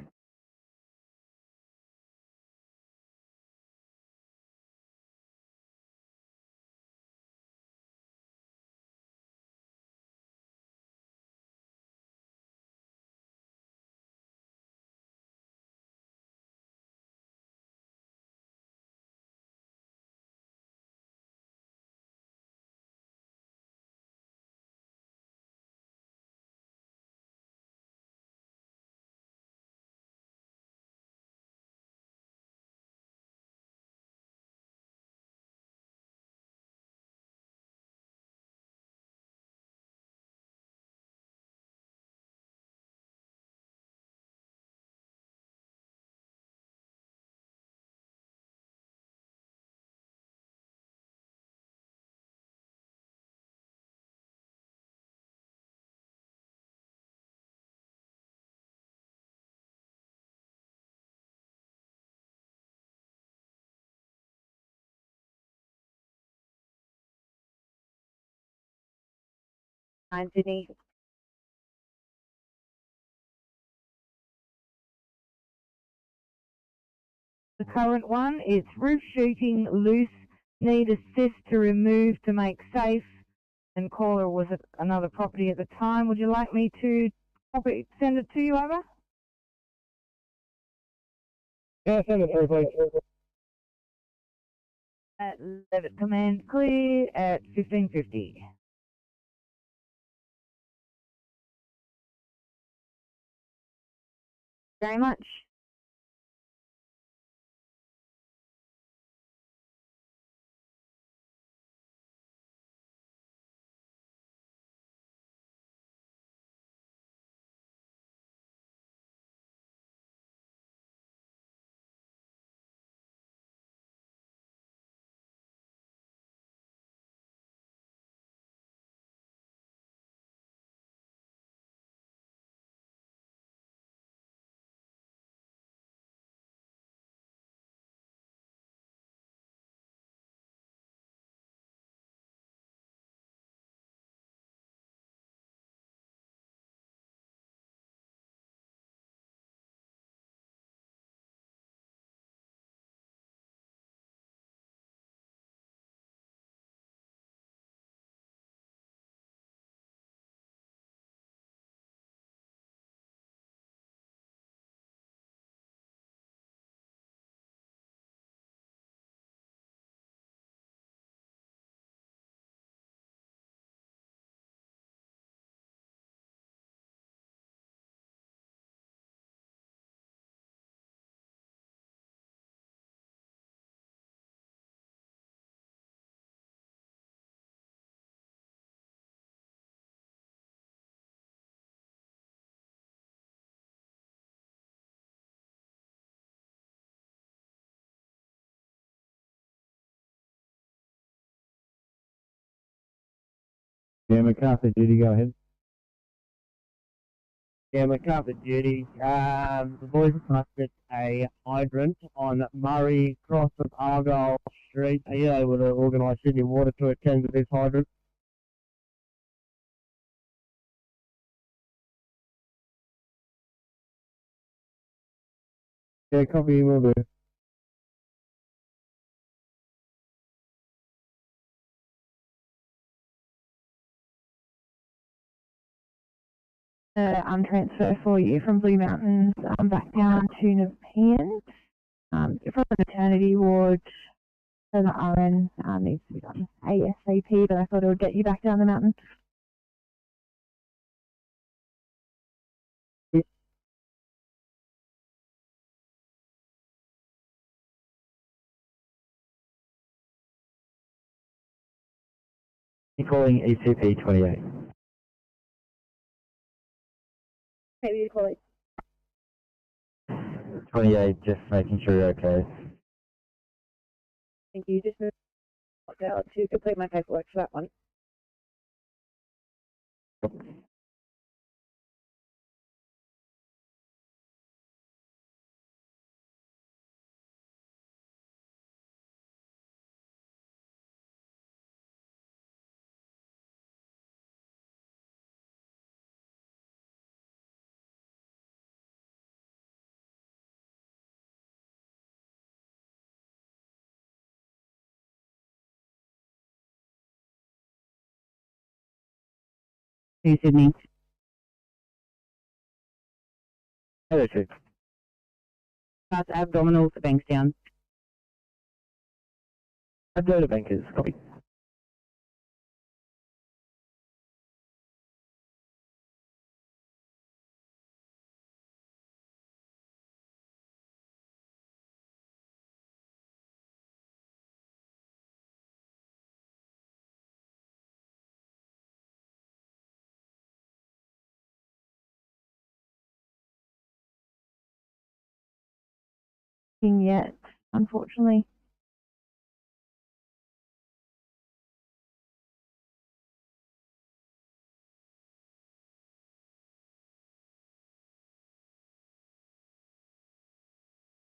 Sydney. The current one is roof sheeting loose, need assist to remove to make safe, and caller was at another property at the time. Would you like me to send it to you, over? Yeah, send it through, please. At Levitt Command clear at 1550. Very much. Yeah, MacArthur, duty, go ahead. Yeah, MacArthur duty. The boys requested a hydrant on Murray Cross of Argyle Street. Are you able to organise Sydney Water to attend to this hydrant? Yeah, copy, will do. Transfer for you from Blue Mountains back down to Nepean. From the maternity ward, so the RN needs to be done ASAP, but I thought it would get you back down the mountain. You're calling ECP 28. Maybe you call it. 28, just making sure you're okay. Thank you. Just out to complete my paperwork for that one. Hey, Sydney. Hello, Chief. That's abdominals, the bank's down. Abdominal bankers, copy. Yet, unfortunately.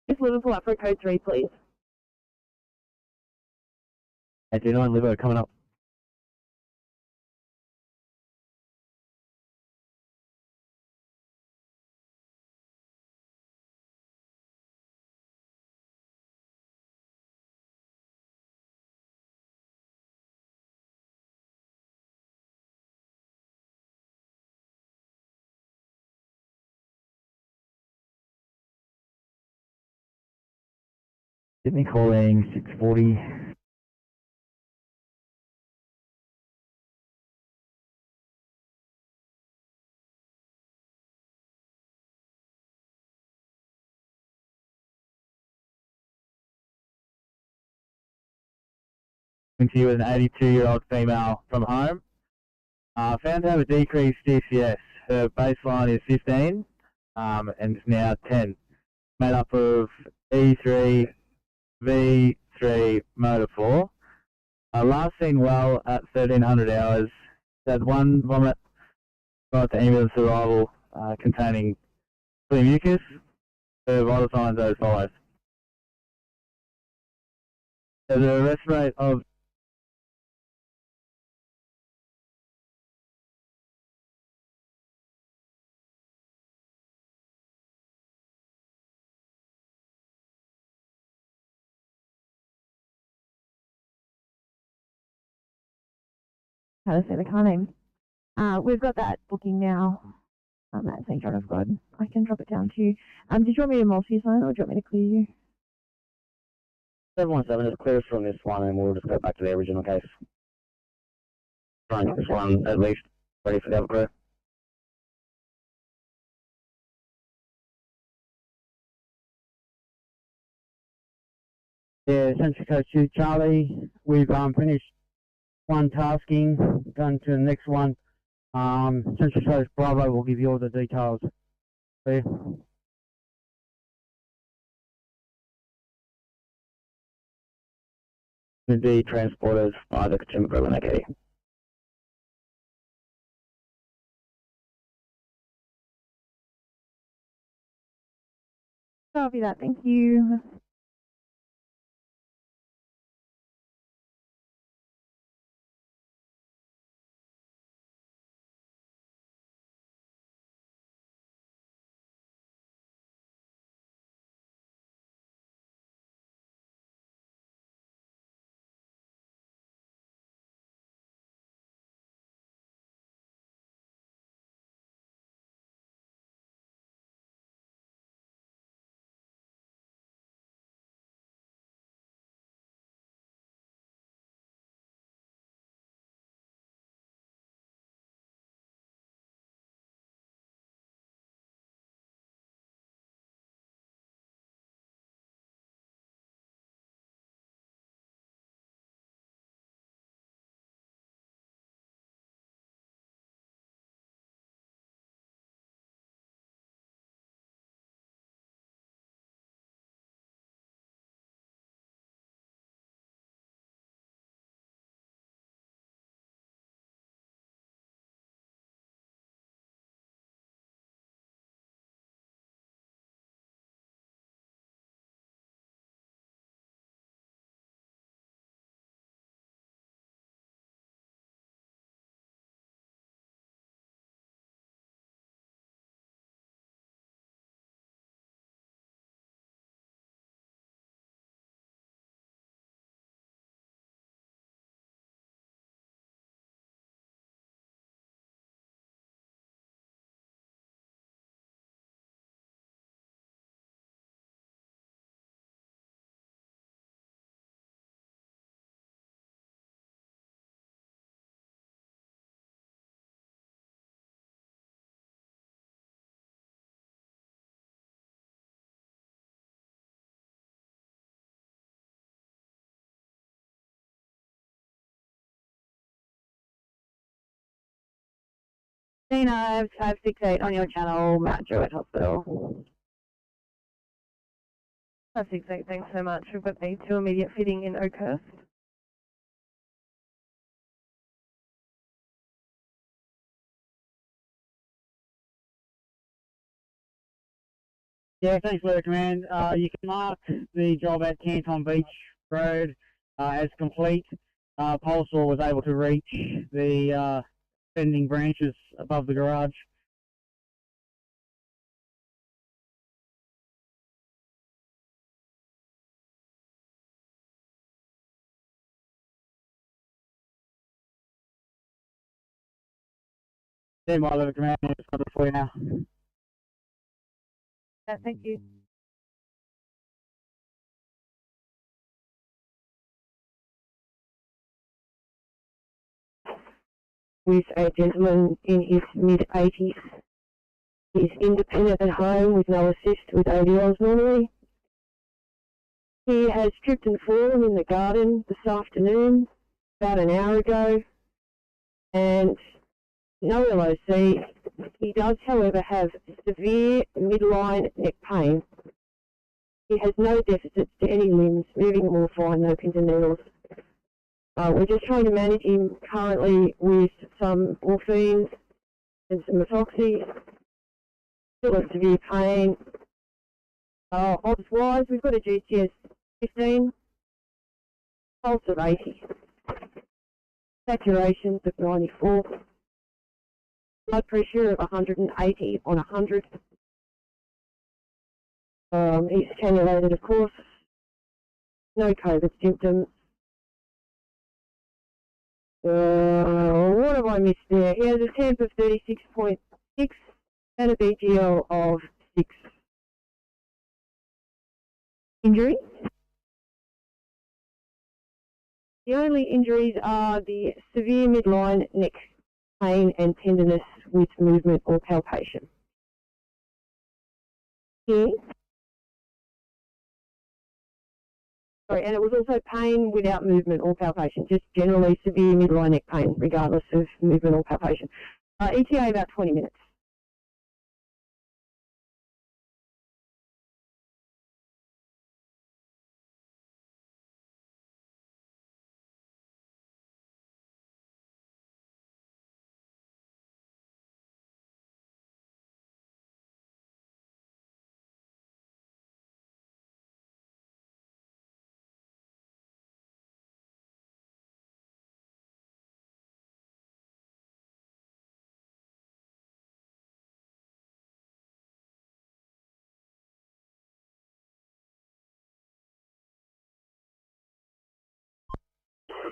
Just Liverpool up for code 3, please. 89 Livo coming up. Sydney calling 640. To you with an 82-year-old female from home. Found to have a decreased DCS. Her baseline is 15 and is now 10. Made up of E3, V3, motor 4. Last seen well at 1300 hours. Had one vomit, got to ambulance arrival containing clear mucus. Her vital signs are as follows. There's a arrest rate of How to say the car name. We've got that booking now. At St. John of God. I can drop it down to you. Did you want me to multi-sign or do you want me to clear you? 717 is clear from this one, and we'll just go back to the original case. Try and get this one at least ready for the other crew. Yeah, Central Coast 2 Charlie, we've finished one tasking, going to the next one. Central Coast Bravo will give you all the details. There. The transporters by the Kachuma Group and ACT. Copy that, thank you. C9 568 on your channel, Matt Jewett Hospital. 568, thanks so much. We've got a 2 immediate fitting in Oakhurst. Yeah, thanks, Weather Command. You can mark the job at Canton Beach Road as complete. Pulsar was able to reach the bending branches above the garage. Then my Weather Command is got it for you now. Yeah, thank you. With a gentleman in his mid-80s. He's independent at home with no assist with ADLs normally. He has tripped and fallen in the garden this afternoon, about an hour ago, and no LOC. He does, however, have severe midline neck pain. He has no deficits to any limbs, moving them all fine, no pins and needles. We're just trying to manage him currently with some morphine and some methoxy. Still in severe pain. Odds-wise, we've got a GCS 15, pulse of 80, saturation of 94, blood pressure of 180 on 100. He's cannulated, of course. No COVID symptoms. What have I missed there? He has a temp of 36.6 and a BGL of 6. Injury? The only injuries are the severe midline neck pain and tenderness with movement or palpation. Here. Sorry, and it was also pain without movement or palpation, just generally severe midline neck pain, regardless of movement or palpation. ETA about 20 minutes.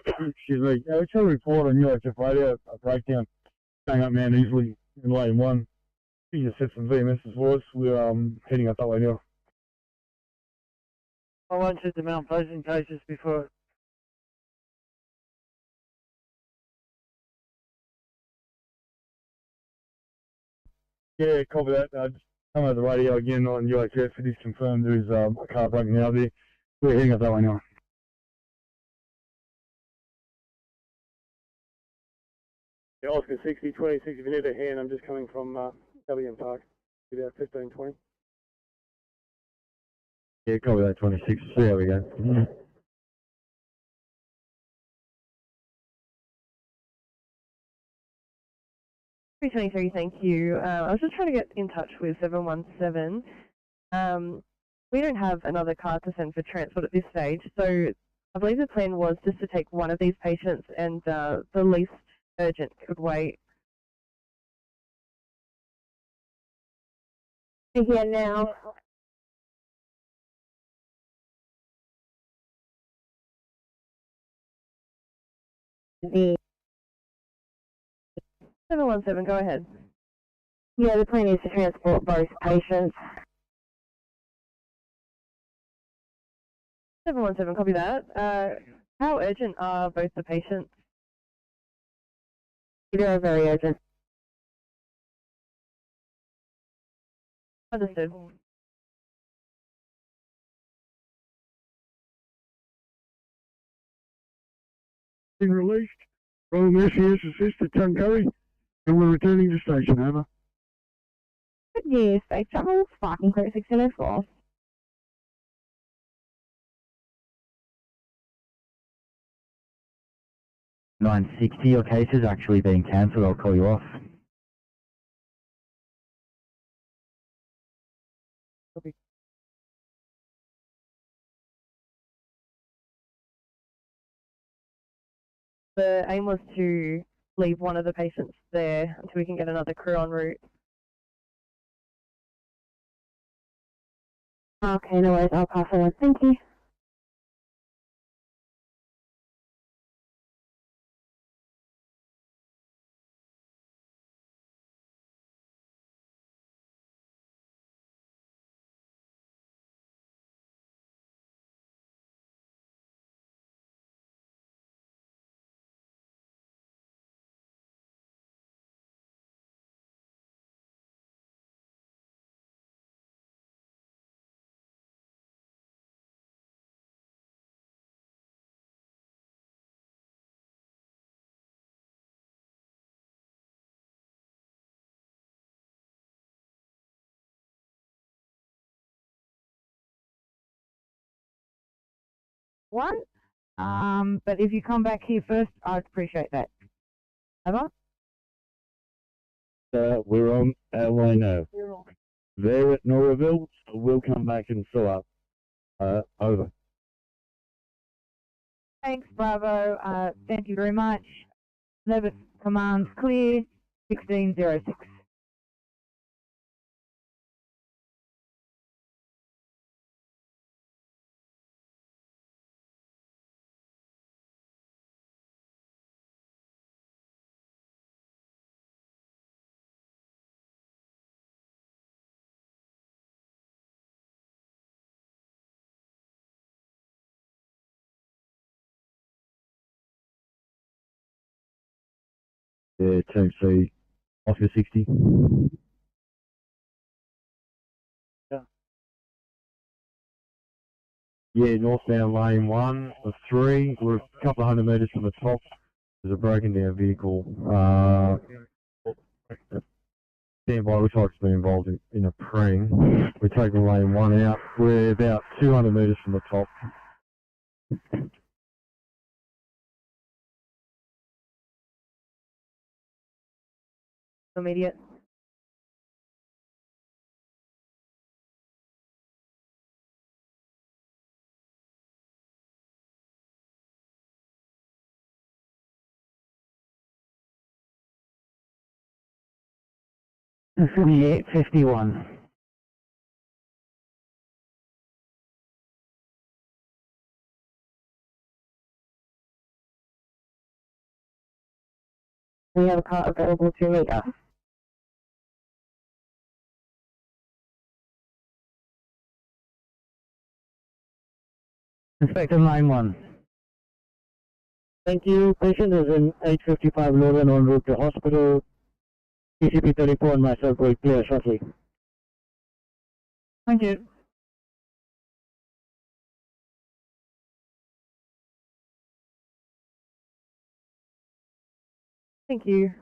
Excuse me. We try to report on UHF radio a breakdown going up Mount Easley in lane 1. You just set some VMS's for us. We're heading up that way now. I won't set the Mount Pleasant cases before. Yeah, copy that. Just come over the radio again on UHF. It is confirmed there is a car breaking out there. We're heading up that way now. Yeah, Oscar 60, 26, if you need a hand, I'm just coming from WM Park, about 15:20. Yeah, copy that 26. See how we go. 323, thank you. I was just trying to get in touch with 717. We don't have another car to send for transport at this stage, so I believe the plan was just to take one of these patients and the least urgent could wait. Here now. The 717, go ahead. Yeah, the plan is to transport both patients. 717, copy that. How urgent are both the patients? They're very urgent. Understood. Been released from SES assist to Tuncurry. And we're returning to station, over. Good news, safe travel, Sparking Crew 604. $960, your case is actually being cancelled, I'll call you off. The aim was to leave one of the patients there until we can get another crew en route. Okay, no worries, I'll pass on. Thank you. One. But if you come back here first, I'd appreciate that. Over. We're on our way now. They're at Norraville, so we'll come back and fill up. Over. Thanks, Bravo. Thank you very much. Levis commands clear, 1606. Yeah, Team C, Oscar 60. Yeah, northbound lane 1 of 3. We're a couple of hundred metres from the top. There's a broken down vehicle. Stand by, looks like it's been involved in a preen. We're taking lane 1 out. We're about 200 metres from the top. Immediate. $28.51. We have a car available to meet us. Inspector line 1. Thank you. Patient is in 855 Northern en route to hospital. PCP 34 and myself will clear shortly. Thank you. Thank you.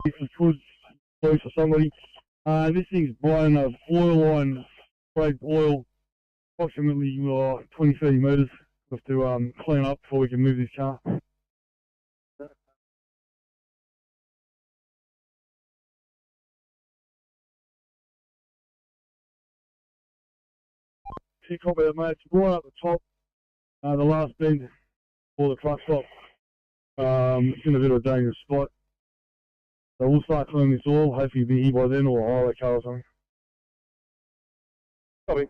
This is close to somebody. This thing's blowing a oil line, sprayed oil, approximately 20-30 metres. We have to clean up before we can move this car. Pick up our mate, it's right up the top, the last bend for the truck stop. It's in a bit of a dangerous spot. So we'll start cleaning this oil, hopefully be here by then, or a highway car or something. Copy.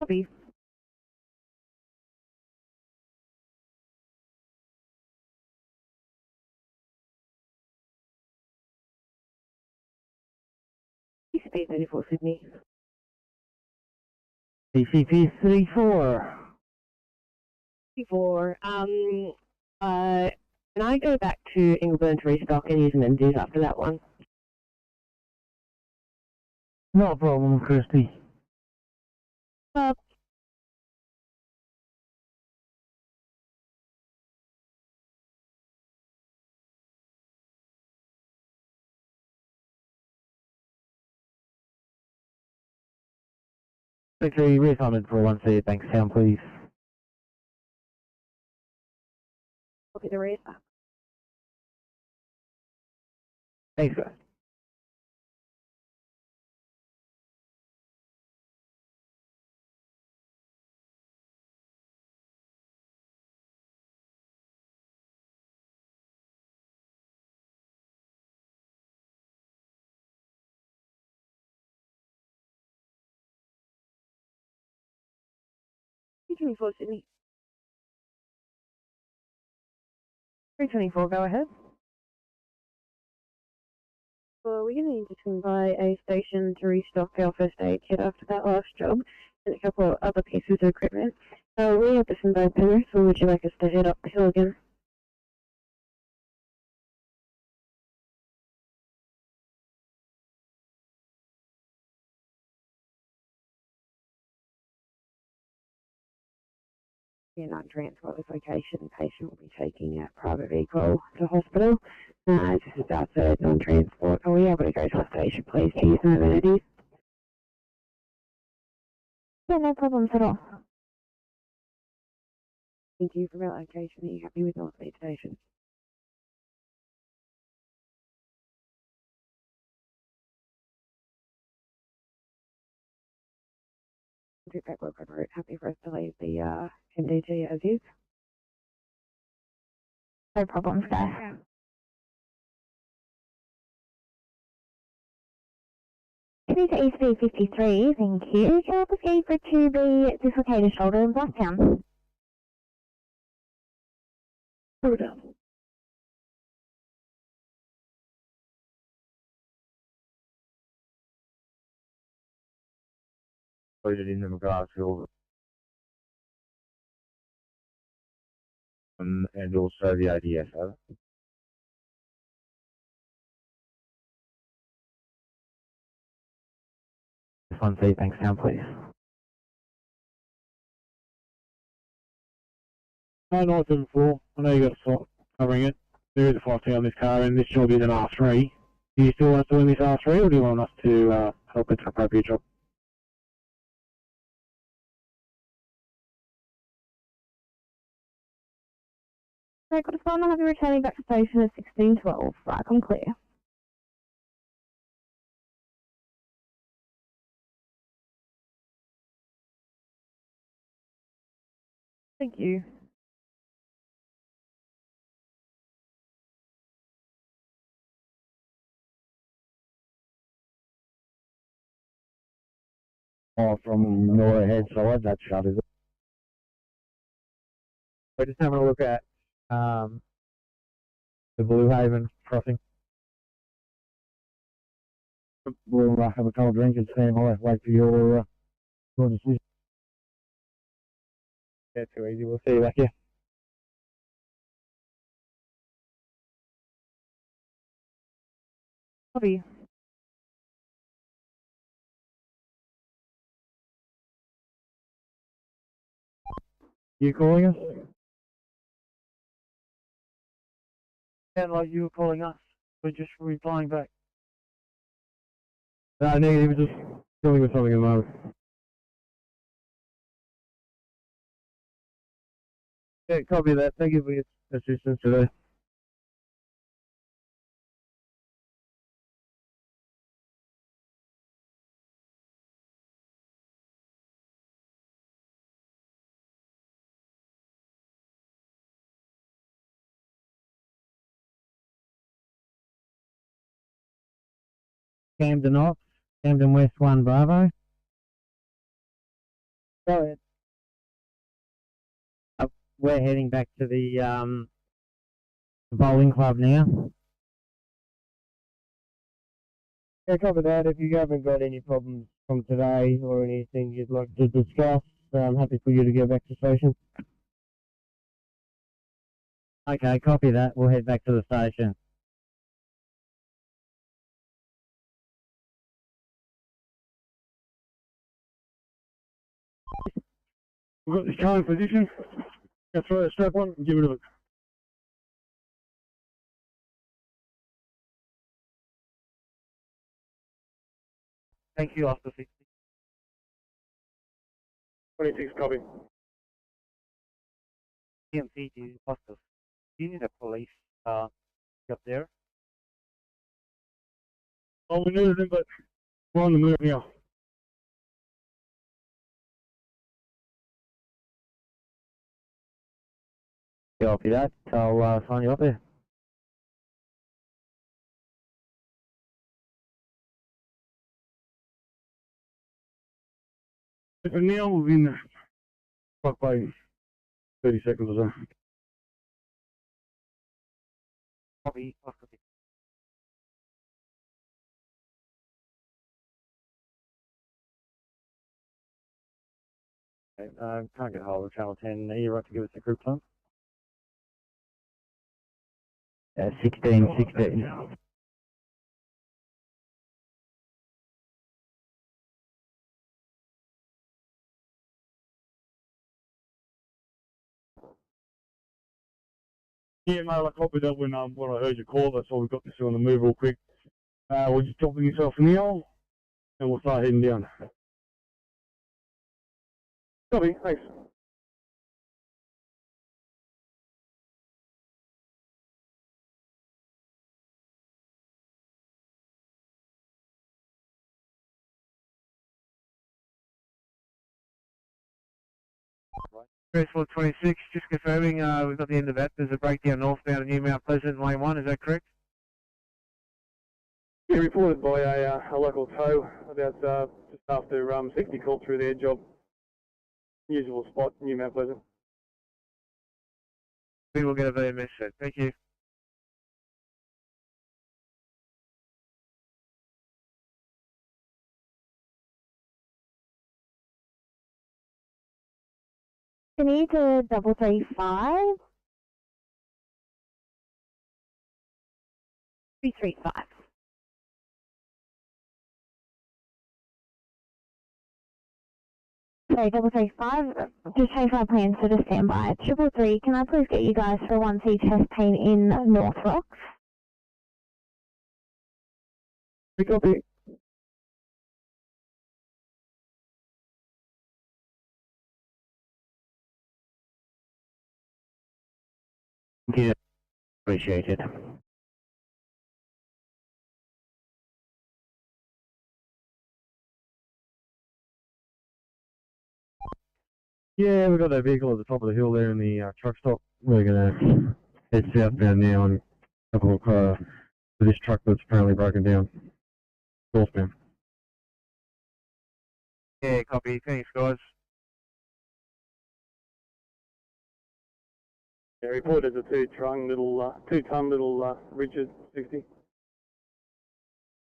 Copy. PCP 34 Sydney. PCP 34. 34. Can I go back to Ingleburn to restock and use Menzies after that one? Not a problem, Christy. Secretary, reassignment for 1C at Bankstown, please. Copy the rear. Thanks, guys. Three 24, Sydney. 324, go ahead. Well, we're going to need to swing by a station to restock our first aid kit after that last job and a couple of other pieces of equipment. We have to swing by Penrith, or would you like us to head up the hill again? Yeah, non-transport this location. Patient will be taking a private vehicle to hospital. Just outside non-transport. Are we able to go to the station, please, to use some amenities? Yeah, no problems at all. Thank you for that location. Are you happy with Northmead Station? Feedback work on route. Happy for us to leave the MDT as is. No problems, guys. City to East B53, thank you. Can I please get you for to the dislocated shoulder in Blacktown? Hold up. Included in the McGrath-Hill and also the ADF, over. This 1C, Bankstown, please. 974. I know you got a slot covering it. There is a 5T on this car, and this job is an R3. Do you still want us doing this R3, or do you want us to help it to an appropriate job? Right, got a phone. I'll have you returning back to station at 1612. Right, I'm clear. Thank you. Oh, from Nora Head side, that's shut, is it? We're just having a look at the Blue Haven crossing. We'll have a cold drink and stand by, wait for your decision. Yeah, too easy. We'll see you back here. Copy. You calling us? Sound like you were calling us. We're just replying back. No, negative, we're just dealing with something at the moment. Yeah, copy that. Thank you for your assistance today. Camden Ops, Camden West 1 Bravo. Go ahead. We're heading back to the bowling club now. Yeah, copy that. If you haven't got any problems from today or anything you'd like to discuss, I'm happy for you to go back to station. Okay, copy that. We'll head back to the station. We've got this car in position. Gonna throw a strap on and get rid of it. Thank you, Officer 60. 26 copy. PMC to Officer. Do you need a police up there? Oh, we needed him, but we're on the move now. Copy that. I'll sign you up there. For now, we've been struck by 30 seconds or so. Copy, Officer 60. Okay, can't get hold of Channel 10. Are you right to give us the group time? 16. Yeah, mate, I copied that when I heard your call. That's why we got this on the move real quick. We're just dropping yourself now, and we'll start heading down. Copy, thanks. Graceful 26, just confirming, we've got the end of that. There's a breakdown northbound at New Mount Pleasant, lane 1, is that correct? Yeah, reported by a local tow about just after 60 called through their job. Usual spot, New Mount Pleasant. We will get a VMS set. Thank you. Sydney to 335. 335. Sorry, 335. Just change my plans to the standby. 333. Can I please get you guys for 1C chest pain in North Rock? Copy. Yeah, appreciate it. Yeah, we've got that vehicle at the top of the hill there in the truck stop. We're going to head southbound now and have a look for this truck that's apparently broken down. Northbound. Yeah, copy. Thanks, guys. Yeah, reported as a two-ton little Richard 60.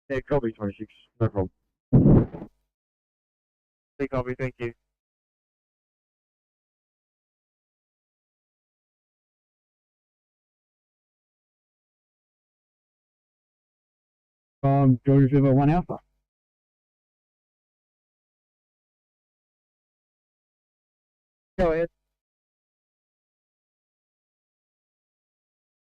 Yeah, copy 26. No problem. Yeah, copy. Thank you. George River 1 Alpha. Go ahead.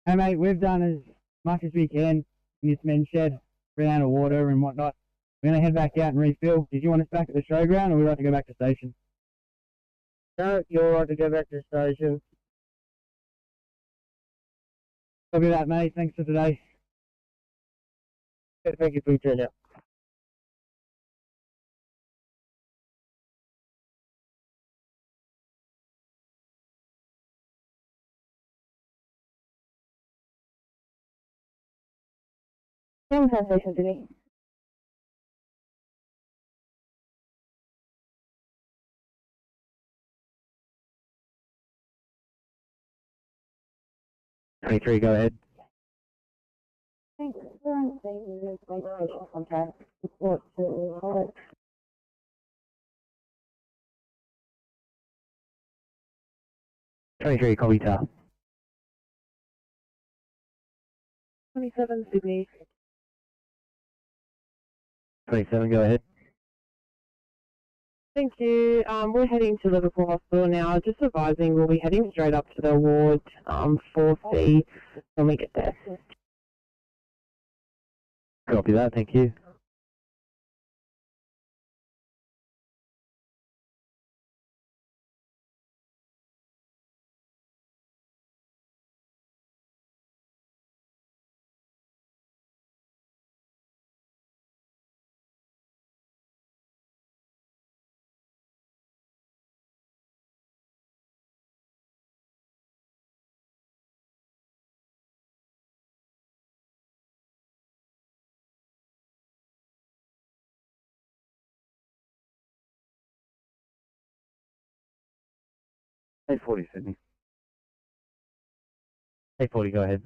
Hey mate, we've done as much as we can in this men's shed, ran out of water and whatnot. We're going to head back out and refill. Did you want us back at the showground or would you like to go back to station? No, you're right to go back to the station. Copy that mate, thanks for today. Yeah, thank you for your turnout. Same sensation to me. Three, go ahead. Thanks for saying this migration contract. Support to all it. 23, copy tower. 27 Sydney. 27, go ahead. Thank you. We're heading to Liverpool Hospital now. Just advising we'll be heading straight up to the ward 4C when we get there. Copy that, thank you. Hey, 40, Sydney. Hey, 40, go ahead.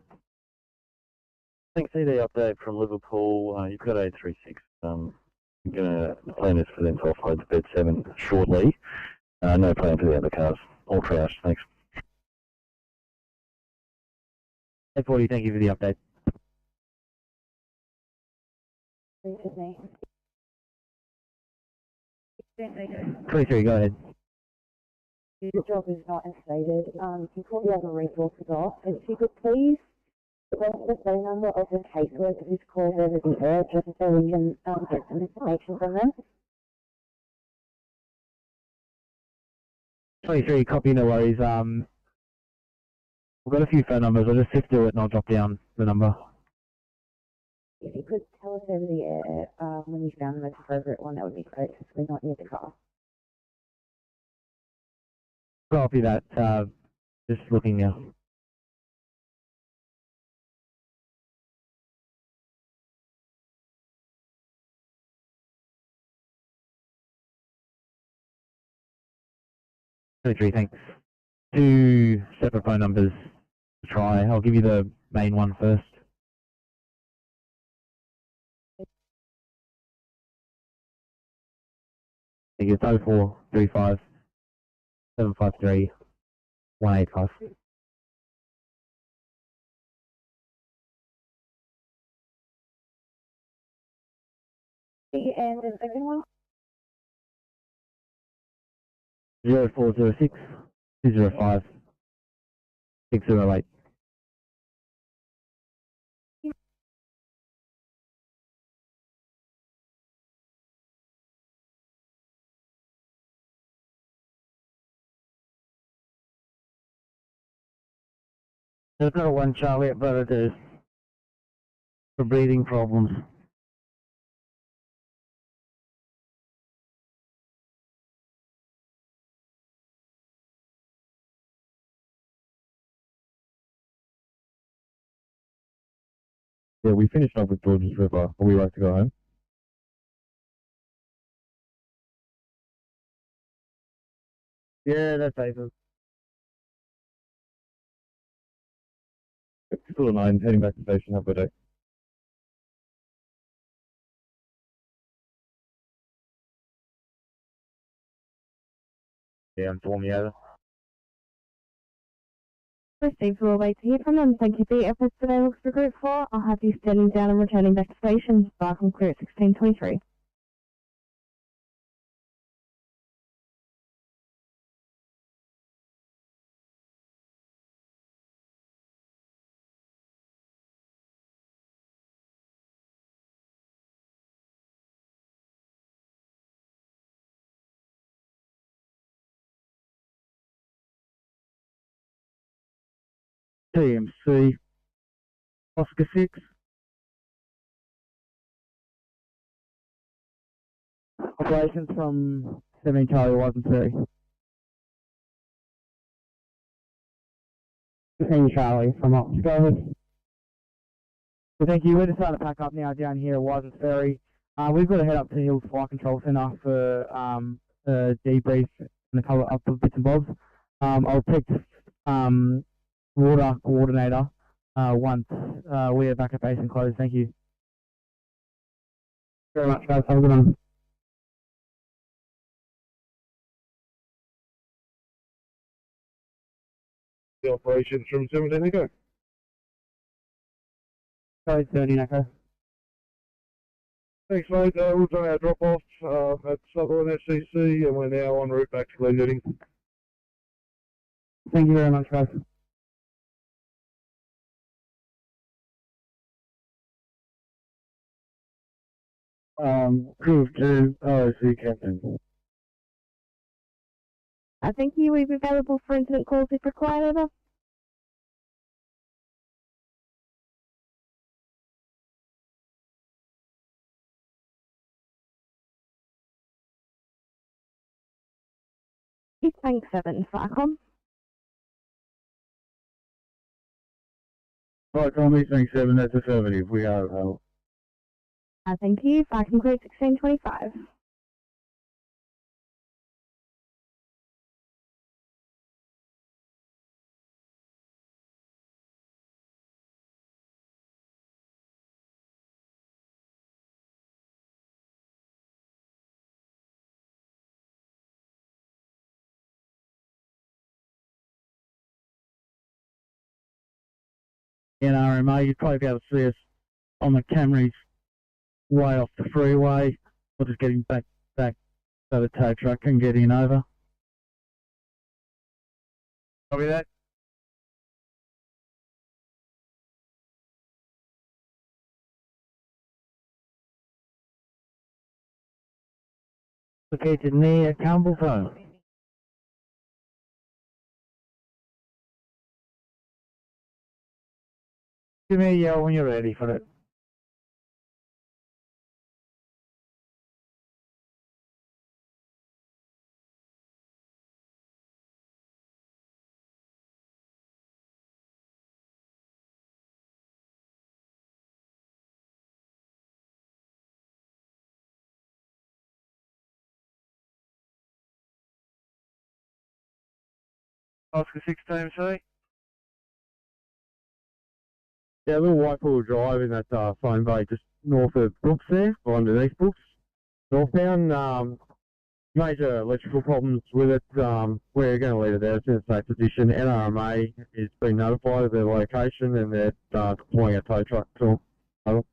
Thanks, CD update from Liverpool. You've got 836. I'm going to plan is for them to offload to bed 7 shortly. No plan for the other cars. All trashed, thanks. Hey, 40, thank you for the update. Sydney. 23, go ahead. Your job is not instated. You can call the other resources off. And if you could please request the phone number of the caseworker who's called over the air just so we can get some information from them. 23, copy, no worries. We've got a few phone numbers. I'll just sift through it and I'll drop down the number. If you could tell us over the air when you found the most appropriate one, that would be great because we're not near the car. Copy that. Just looking now. Thanks. 2 separate phone numbers to try. I'll give you the main one first. I think it's 0435 753 185. And the second one? 0406 205 608. There's no one Charlie, but it is for breathing problems. Yeah, we finished up with George's River. Are we right to go home? Yeah, that's safer. Still 9, heading back to station. Have a good day. Yeah, inform me over. Received, we'll wait to hear from them. Thank you for your efforts today. Looks for Group 4. I'll have you standing down and returning back to station. Spark and clear at 1623. TMC, Oscar 6. Operations from 17 Charlie wasn't 30. 17 Charlie from Ops. Go ahead. So thank you. We're just starting to pack up now down here at Wasn't Ferry. We've got to head up to Hills Flight Control Centre for a debrief and a couple of bits and bobs. I'll text water coordinator once we are back at base and closed. Thank you very much, guys. Have a good one. The operations from 17 Echo. Sorry, 30 Echo. Thanks, mate. We've done our drop-off at Sutherland FCC, and we're now en route back to Glendinning. Thank you very much, guys. Crew of 2, ROC Captain. Thank you. We'll be available for incident calls if required, over. Bank 7, Farcom. Farcom, East Bank 7, that's affirmative. We are available. Thank you. Farcom Crew 1625. RMA, you'd probably be able to see us on the Camrys way off the freeway. We're just getting back so the tow truck can get in over. Copy that. Located near Campbelltown. Give me a yell when you're ready for it. Oscar 6 TMC. Yeah, a little white four-wheel drive in that phone bay just north of Brooks there, or underneath Brooks. Northbound, major electrical problems with it. We're going to leave it there. It's in a safe position. NRMA is being notified of their location and they're deploying a tow truck to them. Over.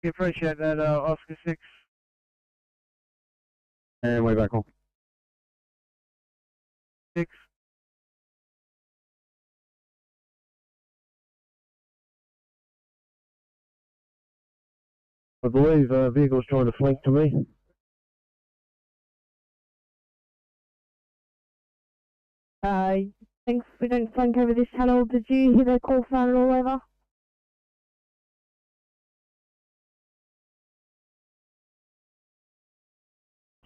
We appreciate that, Oscar 6. And we're back on. 6. I believe a vehicle's trying to flank to me. Thanks, we don't flank over this tunnel. Did you hear the call sign all over?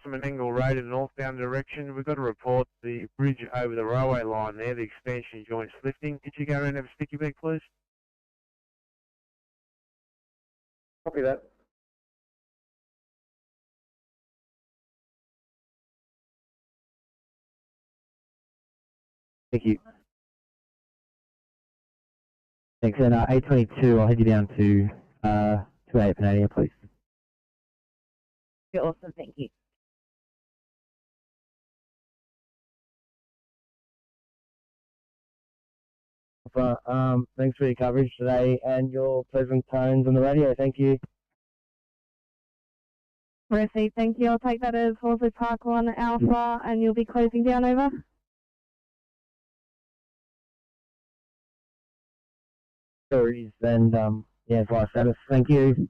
From an angle road in the northbound direction, we've got to report the bridge over the railway line there, the expansion joint's lifting. Could you go around and have a sticky back, please? Copy that. Thank you. Thanks, and 822, I'll head you down to 28 Panadia, please. You're awesome, thank you. Thanks for your coverage today and your pleasant tones on the radio. Thank you. Received, thank you. I'll take that as Horsley Park 1 Alpha, and you'll be closing down, over. Stories and yeah, vice status. Thank you.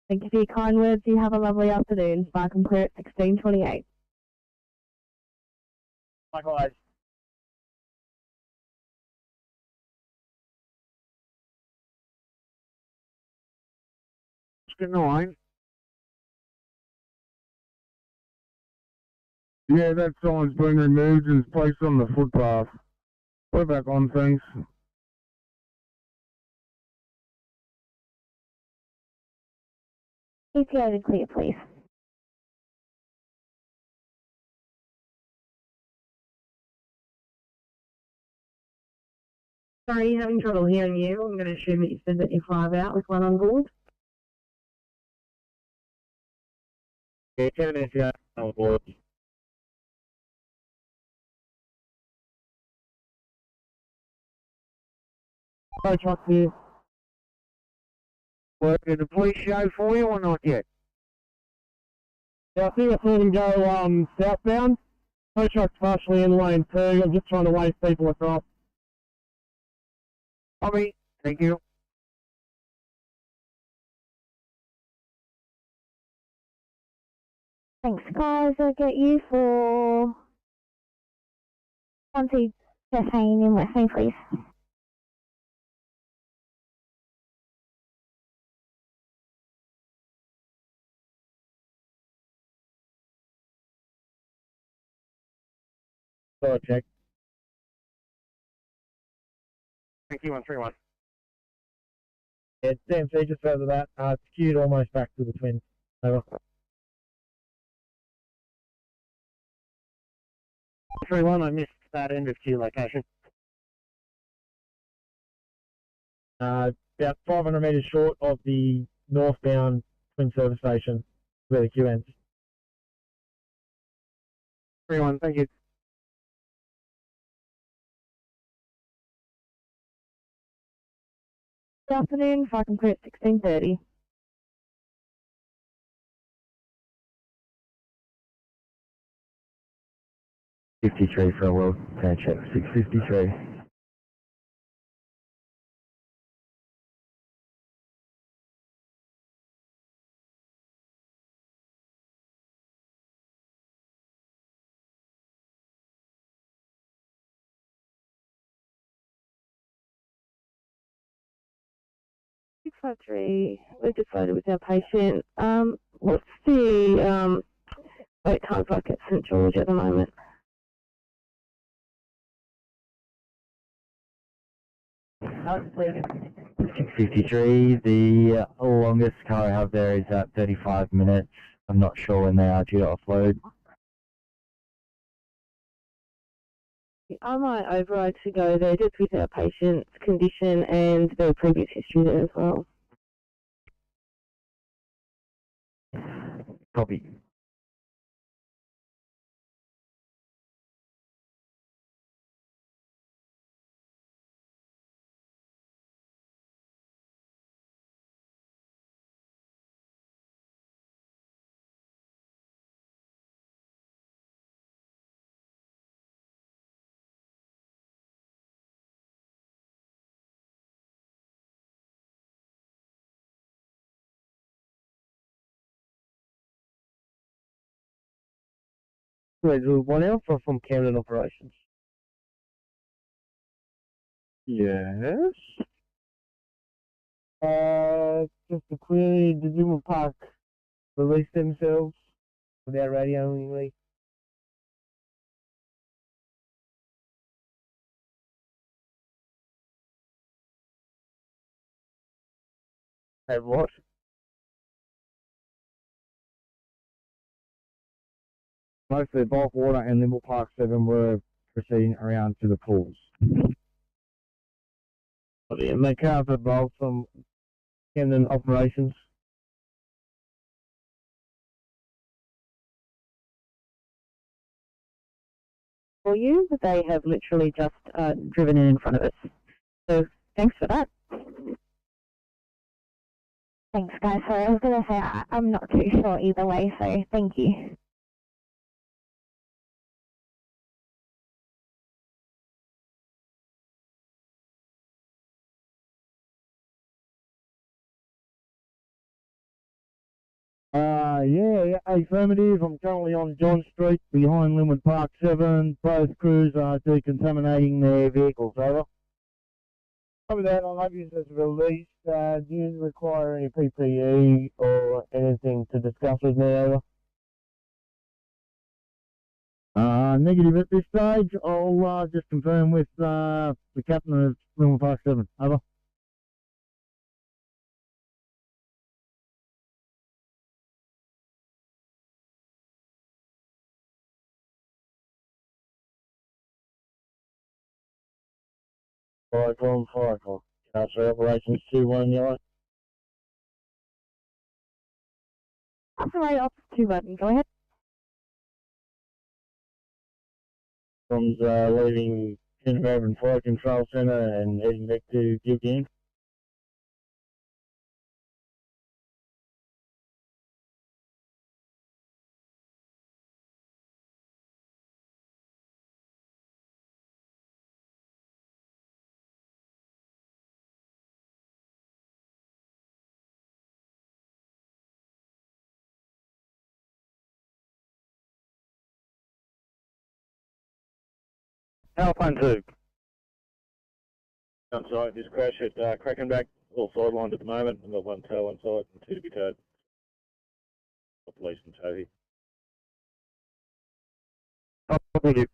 Thank you for your kind words. You have a lovely afternoon. Farcom Clear at 1628. Likewise. Oscar 9. Yeah, that sign's been removed and it's placed on the footpath. We're back on things. ETA to clear, please. Sorry, having trouble hearing you. I'm going to assume that you said that you're 5 out with 1 on board. Yeah, 10 SEO on board. Tow truck here. Working the police show for you or not yet? Yeah, I think I saw them go southbound. Tow truck's partially in lane 2. I'm just trying to wave people across. Copy. Thank you. Thanks, guys. I'll get you for 1-2 Cheshane in West Main, please. So check. Thank you, 131. Yeah, DMC just further that. It's skewed almost back to the twins. Over. 31, I missed that end of queue location. About 500 metres short of the northbound twin service station where the queue ends. 31, thank you. Good afternoon, if I can clear at 16:30. $53 for a world town check, 653. We're just loaded with our patient. What's the wait times like at St George at the moment? Please. 653, the longest car I have there is at 35 minutes. I'm not sure when they are due to offload. I might override to go there just with our patient's condition and their previous history there as well. Copy. Wait, one Alpha from Camden Operations. Yes. Just to query, did Newman Park release themselves without radioing me? Have what? Most of the bulk water and Nimble Park 7 were proceeding around to the pools. And they covered both from Camden Operations. For you, they have literally just driven in front of us. So thanks for that. Thanks, guys. Sorry, I was going to say I'm not too sure either way, so thank you. Yeah, affirmative. I'm currently on John Street behind Linwood Park 7. Both crews are decontaminating their vehicles. Over. Over that, I'll have you as released. Do you require any PPE or anything to discuss with me? Over. Negative at this stage. I'll just confirm with the captain of Linwood Park 7. Over. Fire call. Council Operations 2-1 yellow. That's all right, Officer 2 button, go ahead. From leaving Urban Fire Control Centre and heading back to Gilgam. Alpine 2. On site, this crash at Krakenback, all sidelines at the moment. I've got one tow on site and two to be towed. Got police and tow here. Oh, thank you.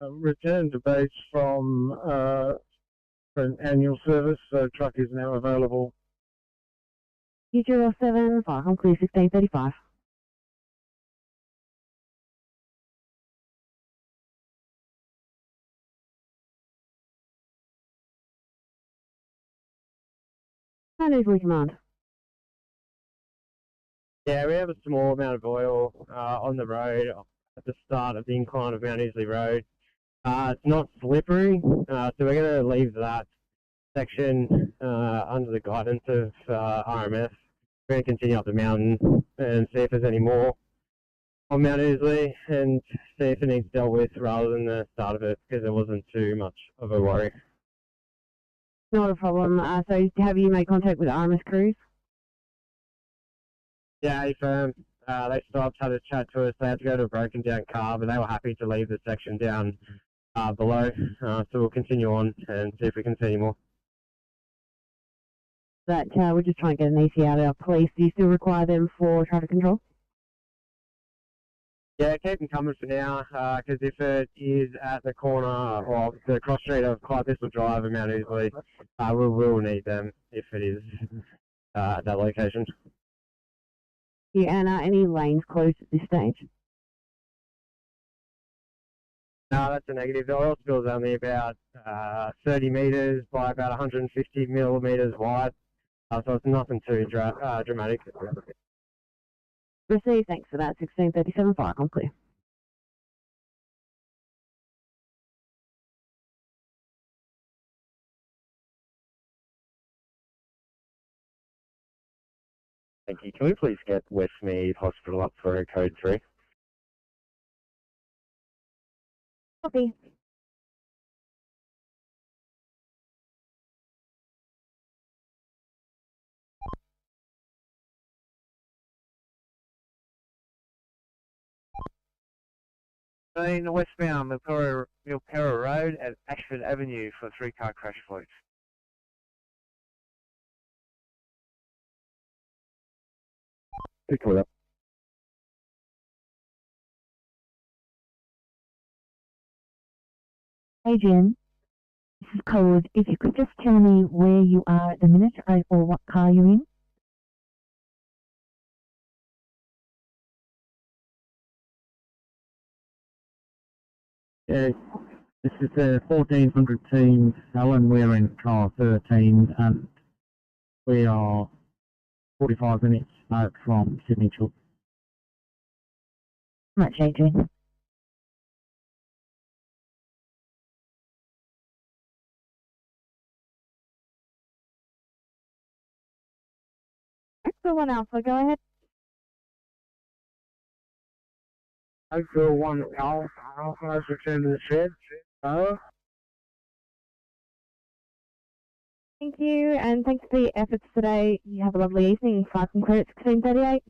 Return to base from for an annual service, so truck is now available. U07, fire on clear 1635. Mount Easley Command. Yeah, we have a small amount of oil on the road at the start of the incline of Mount Easley Road. It's not slippery, so we're going to leave that section under the guidance of RMS. We're going to continue up the mountain and see if there's any more on Mount Easley and see if it needs dealt with rather than the start of it, because it wasn't too much of a worry. Not a problem. So have you made contact with RMS crews? Yeah, they stopped, had a chat to us. They had to go to a broken down car, but they were happy to leave the section down below. So we'll continue on and see if we can see any more. That we're just trying to get an EC out of our police. Do you still require them for traffic control? Yeah, keep them coming for now, because if it is at the corner or the cross street of Clyde Thistle Drive and Mount Easley, we will need them if it is at that location. Yeah, and any lanes closed at this stage? No, that's a negative. The oil spill is only about 30 metres by about 150 millimetres wide, so it's nothing too dramatic. Received, thanks for that. 1637 fire on clear. Thank you. Can we please get Westmead Hospital up for code 3? Copy. Westbound Milpera Road at Ashford Avenue for 3-car crash float. Pick it up. Hey Jim, this is Code. If you could just tell me where you are at the minute or what car you're in. Yeah, this is the 1400 team, Alan. We're in car 13 and we are 45 minutes out from Sydney Children. Much, Adrian. Someone else, so go ahead. I feel one Alpha return to the shed. Thank you, and thanks for your efforts today. You have a lovely evening. Fast and clear at 1638.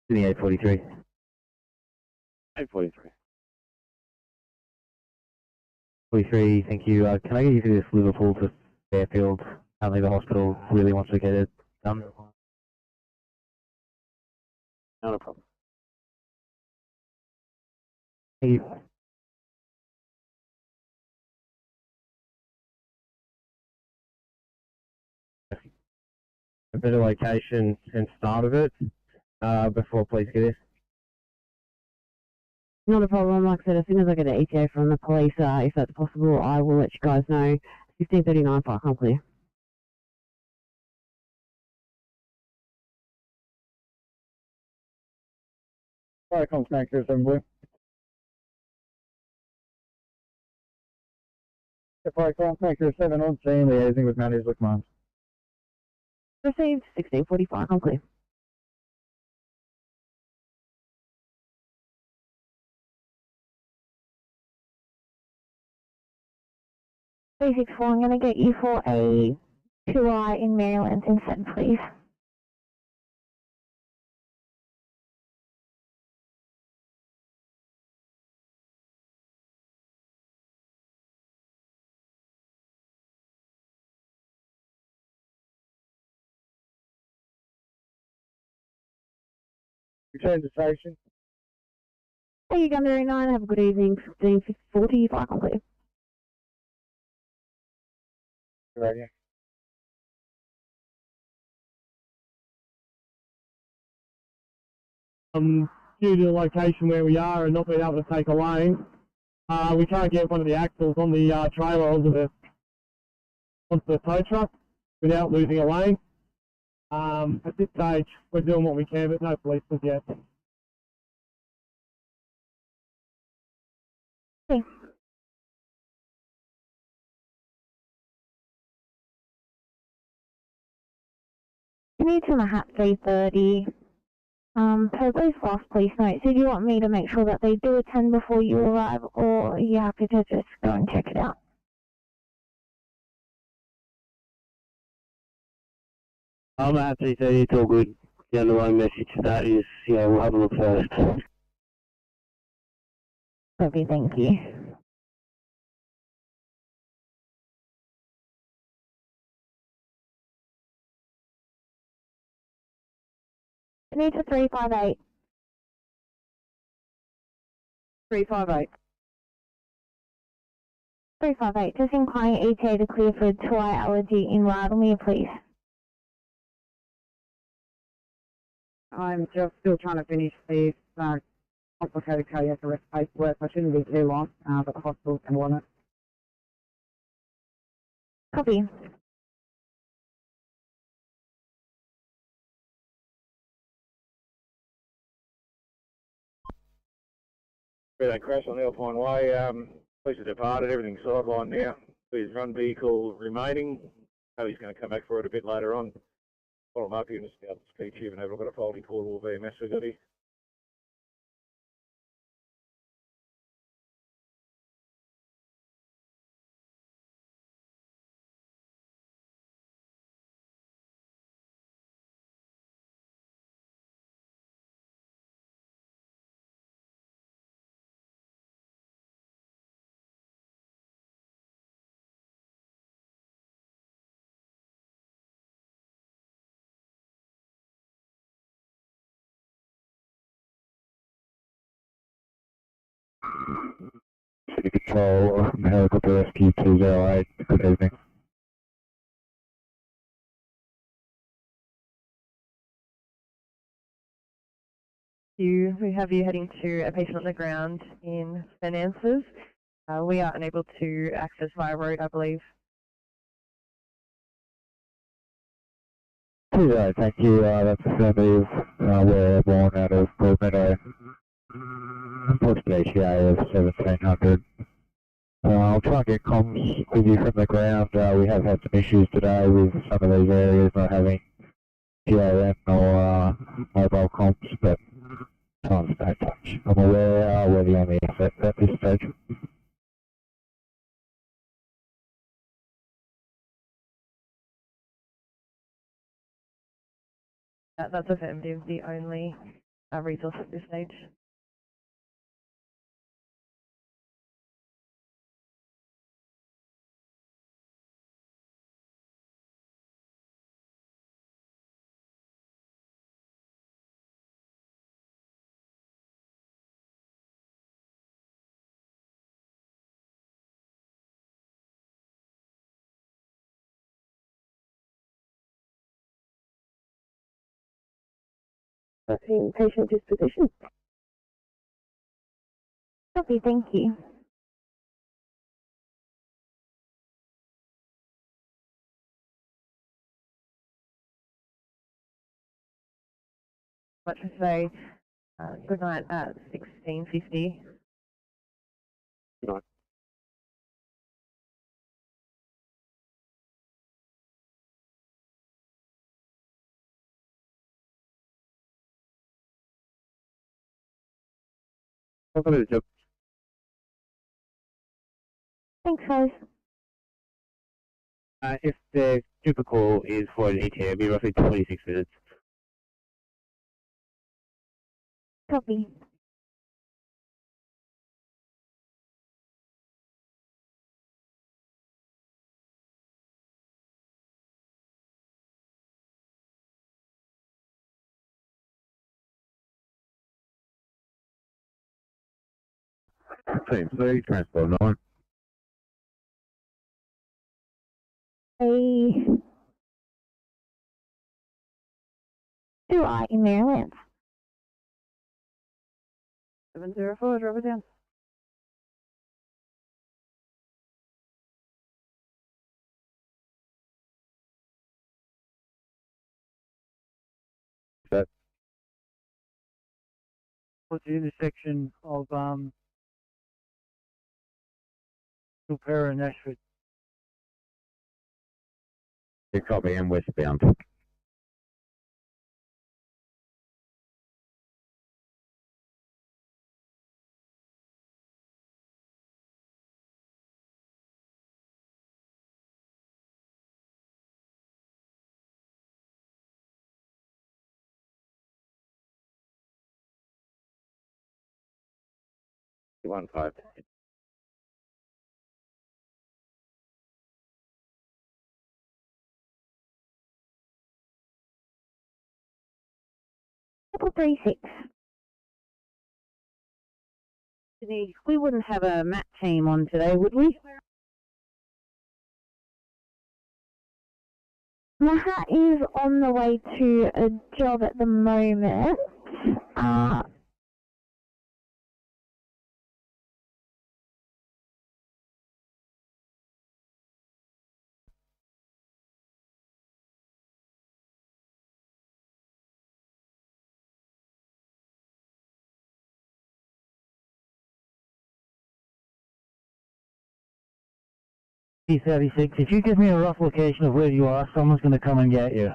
Sydney 843. 843. 43, thank you. Can I get you to this Liverpool to Fairfield? Apparently the hospital really wants to get it done. Not a problem. Thank you. A better location and start of it before police get here. Not a problem. Like I said, as soon as I get an ETA from the police, if that's possible, I will let you guys know. 1539 fire on clear. Fire contact here, Assembly. Fire contact here, 7 on scene, liaising with Mount Easley Command. Received 1645 on clear. 364, I'm going to get you for a 2I in Maryland instead, please. Return to station. There you go, Mary 9. Have a good evening. 15:40, if I can clear. Radio. Due to the location where we are and not being able to take a lane, we can't get one of the axles on the trailer onto the tow truck without losing a lane. At this stage, we're doing what we can, but no police as yet. Okay. You need to at 3:30. Per those last police notes, did you want me to make sure that they do attend before you arrive, or are you happy to just go and check it out? I'm happy to say it's all good. The underlying message to that is, yeah, we'll have a look first. Okay, thank you. You need to 358. 358. 358, just inquiring ETA to clear for a 2I allergy in Rydalmere, please. I'm just still trying to finish this complicated cardiac arrest paperwork. I shouldn't be too long, but the hospital can want it. Copy. Where they crashed on Alpine Way, police have departed, everything's sidelined now. There's one vehicle remaining. I know he's going to come back for it a bit later on. Follow him up here and just out the speed tube and have a look at a folding portable VMS we've got here. City Control, Helicopter Rescue 208, good evening. We have you heading to a patient on the ground in Finances. We are unable to access via road, I believe. 208, thank you, that's affirmative, we're airborne out of Broadmeadow. Reported HCA of 1700. I'll try and get comms with you from the ground. We have had some issues today with some of these areas not having GOM or mobile comms, but try and stay in touch. I'm aware we're the only asset at this stage. That's affirmative, the only resource at this stage. Patient disposition. Copy, thank you. Much to say, good night at 16:50. Good night. Thanks, guys. If the typical is for an ETA, it'll be roughly 26 minutes. Copy. Team C, Transport 9. A 2I in Maryland. 704, drop it down. That What's the intersection of Pilpera and Ashford? You copy and westbound. One five. Triple 36. We wouldn't have a map team on today, would we? Maha is on the way to a job at the moment. P36, if you give me a rough location of where you are, someone's going to come and get you.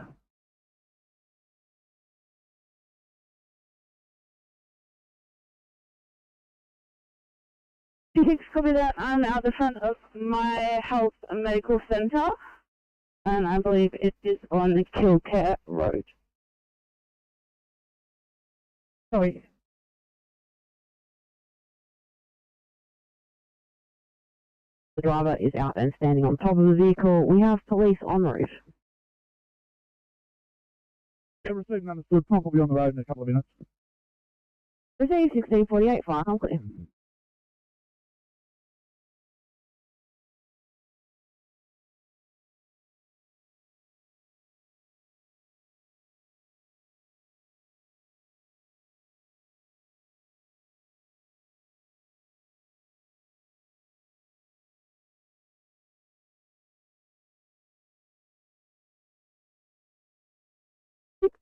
Copy that. I'm out the front of my health and medical centre, and I believe it is on the Kilcare Road. Sorry. The driver is out and standing on top of the vehicle. We have police en route. Received and understood. Pump will be on the road in a couple of minutes. Receive 1648, fire, I'm clear.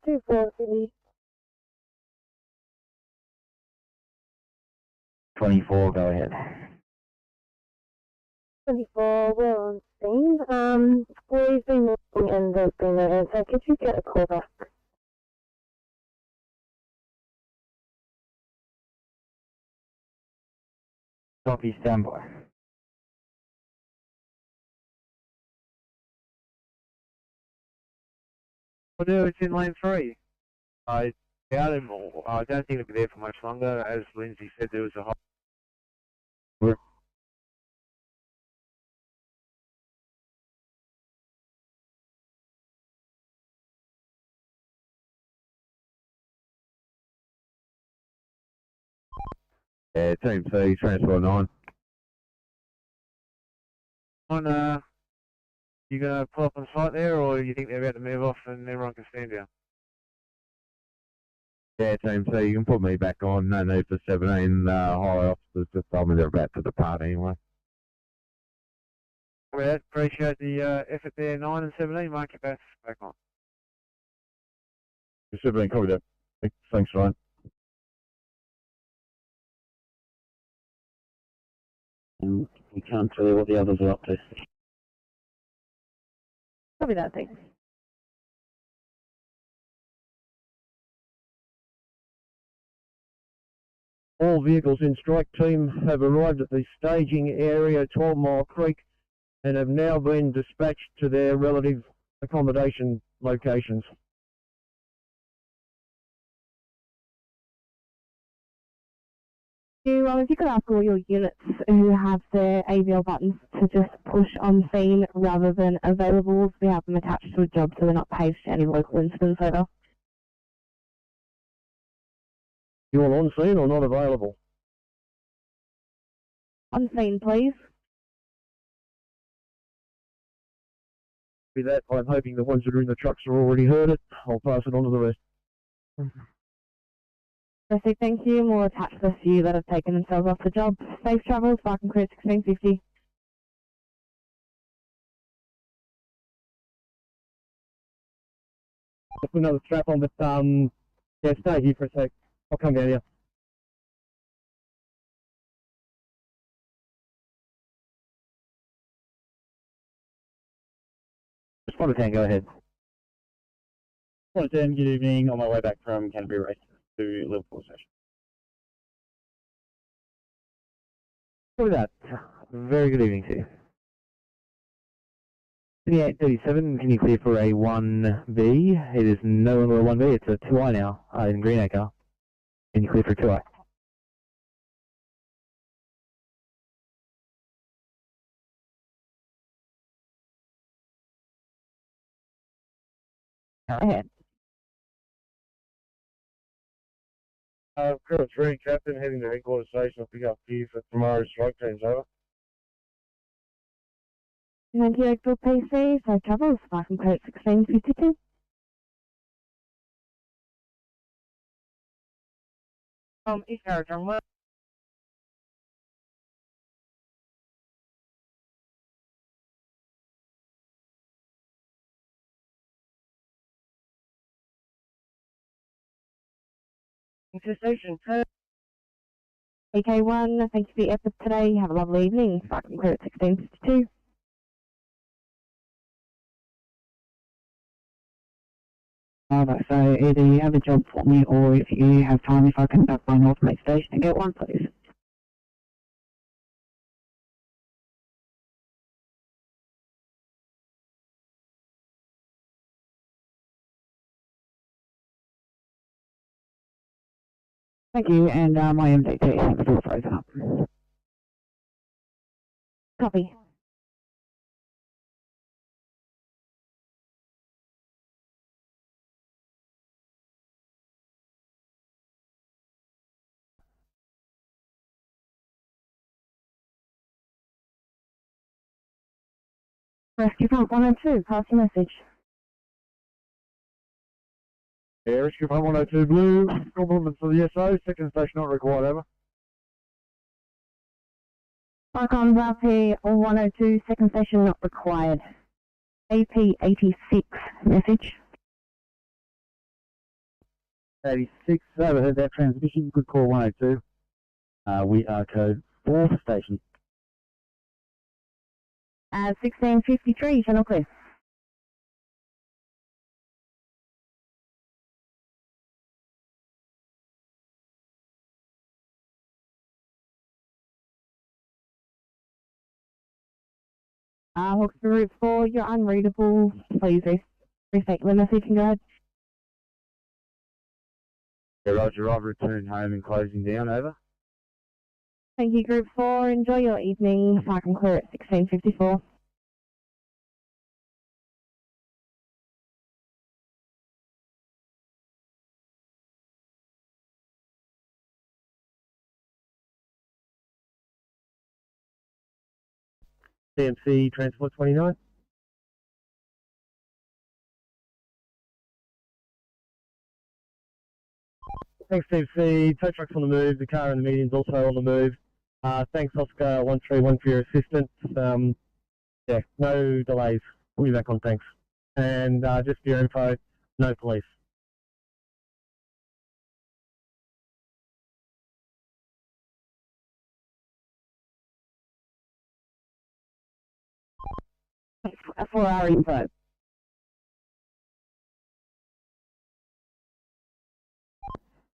Two four Sydney. 24, go ahead. 24, we're on scene. We've been looking and there's been no answer. Could you get a call back? Copy, standby. Well, no, it's in lane 3. I doubt him, or I don't think it'll be there for much longer. As Lindsay said, there was a hot. Yeah, Team C, Transport 9. You gonna pull up on site there, or you think they're about to move off and everyone can stand down? Yeah, Team C, you can put me back on. No need for 17 high officers. Just told me they're about to depart anyway. Well, appreciate the effort there, 9 and 17. Mark your back on. 17, copy that. Thanks, Ryan. We can't tell you what the others are up to. Copy that, thanks. All vehicles in strike team have arrived at the staging area, 12 Mile Creek. and have now been dispatched to their relative accommodation locations. If you could ask all your units who have their AVL buttons to just push on scene rather than availables, we have them attached to a job so they're not paged to any local incidents, over. You all on scene or not available? On scene, please. With that, I'm hoping the ones that are in the trucks have already heard it. I'll pass it on to the rest. Perfect, thank you, and we'll attach the few that have taken themselves off the job. Safe travels, Barking Crew 1650. Just another strap on, but yeah, stay here for a sec. I'll come down here. Responder 10, go ahead. Responder 10, good evening. On my way back from Canterbury Race to Liverpool Station. With that, very good evening to you. 3837, can you clear for a 1B? It is no longer a 1B, it's a 2I now, in Greenacre. Can you clear for 2I? Go ahead. Crew 3, Captain, heading to headquarters station. I'll pick up gear for tomorrow's strike teams, over. Thank you, April PC, safe travels, Barking Crew 1652. East Harris, turn left. To station 10. AK1, thank you for your efforts today. Have a lovely evening. Barking Crew 1652. So either you have a job for me, or if you have time, if I can back my Northmate station and get one, please. Thank you, and my MDT, thanks for frozen up. Copy. Rescue Front 102, pass your message. Yeah, Rescue Front 102 Blue, compliments for the SO, second station not required, over. Icons RP 102, second station not required. AP 86, message. 86, overheard that transmission, good call 102. We are code 4 station. 1653, channel clear. Hawks to route 4, you're unreadable. Please restate the message and go ahead. Yeah, Roger, I've returned home and closing down, over. Thank you, Group 4. Enjoy your evening. Barking Clear at 1654. CMC Transport 29. Thanks, CMC. Tow truck's on the move. The car in the median's also on the move. Thanks, Oscar 131 for your assistance. Yeah, no delays. We'll be back on, thanks. And just for your info, no police. For our info.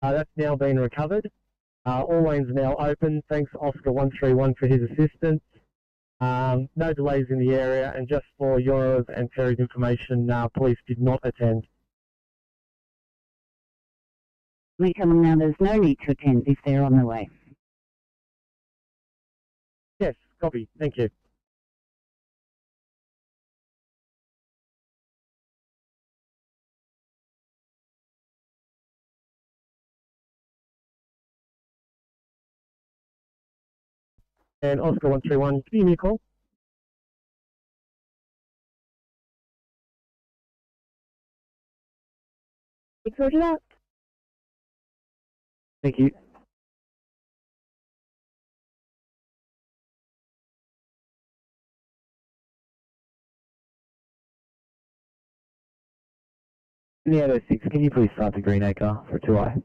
That's now been recovered. All lanes are now open. Thanks, Oscar 131 for his assistance. No delays in the area, and just for yours and Terry's information, police did not attend. We tell them now there's no need to attend if they're on their way. Yes, copy. Thank you. And Oscar 131, give me a call. Roger that. Thank you. Yeah, 806, can you please start the Greenacre for 2I?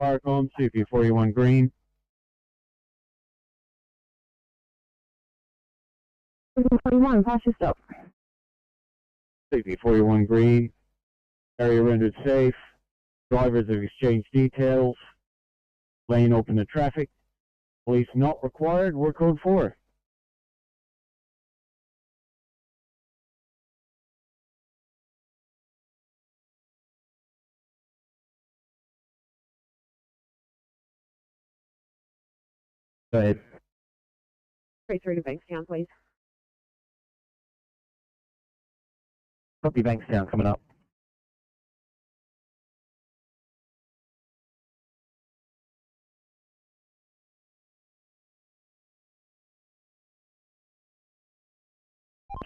Firecom, CP41 green. 41, flash your stop. CP41 green. Area rendered safe. Drivers have exchanged details. Lane open to traffic. Police not required. Work code 4. Go ahead. Straight through to Bankstown, please. Copy Bankstown coming up.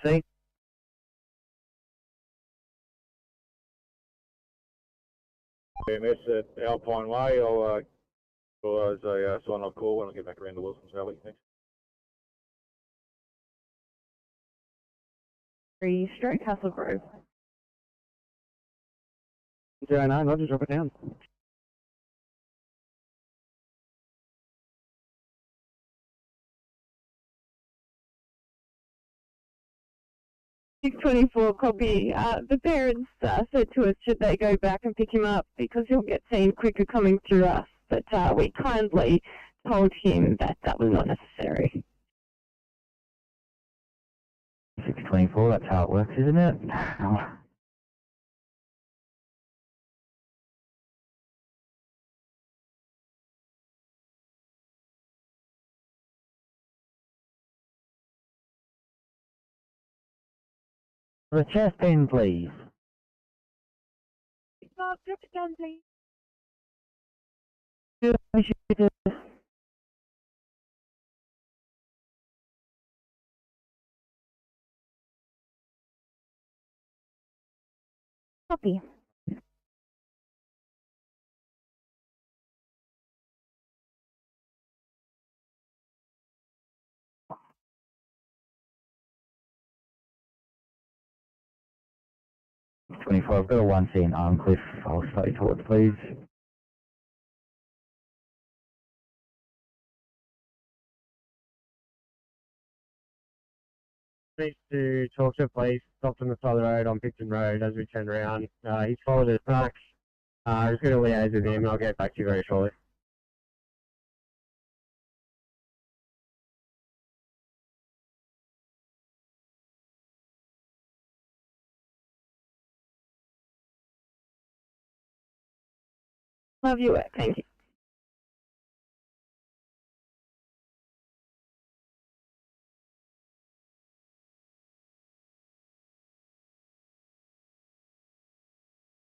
See? MS at Alpine Way. I'll as a sign-off call when I get back around to Wilson's Valley. Thanks. 3 Straight Castle Grove. 09, I'll just drop it down. Copy. The parents said to us, should they go back and pick him up because he'll get seen quicker coming through us. But we kindly told him that that was not necessary. 624, that's how it works, isn't it? The chest in, please. Drop it down, please. Copy. I've got a 1 C in Armcliff. I'll start you towards, please. Needs to talk to police, stopped on the side of the road on Picton Road as we turn around. He's followed us back. I'm just going to liaise with him. I'll get back to you very shortly. Love you, thank you.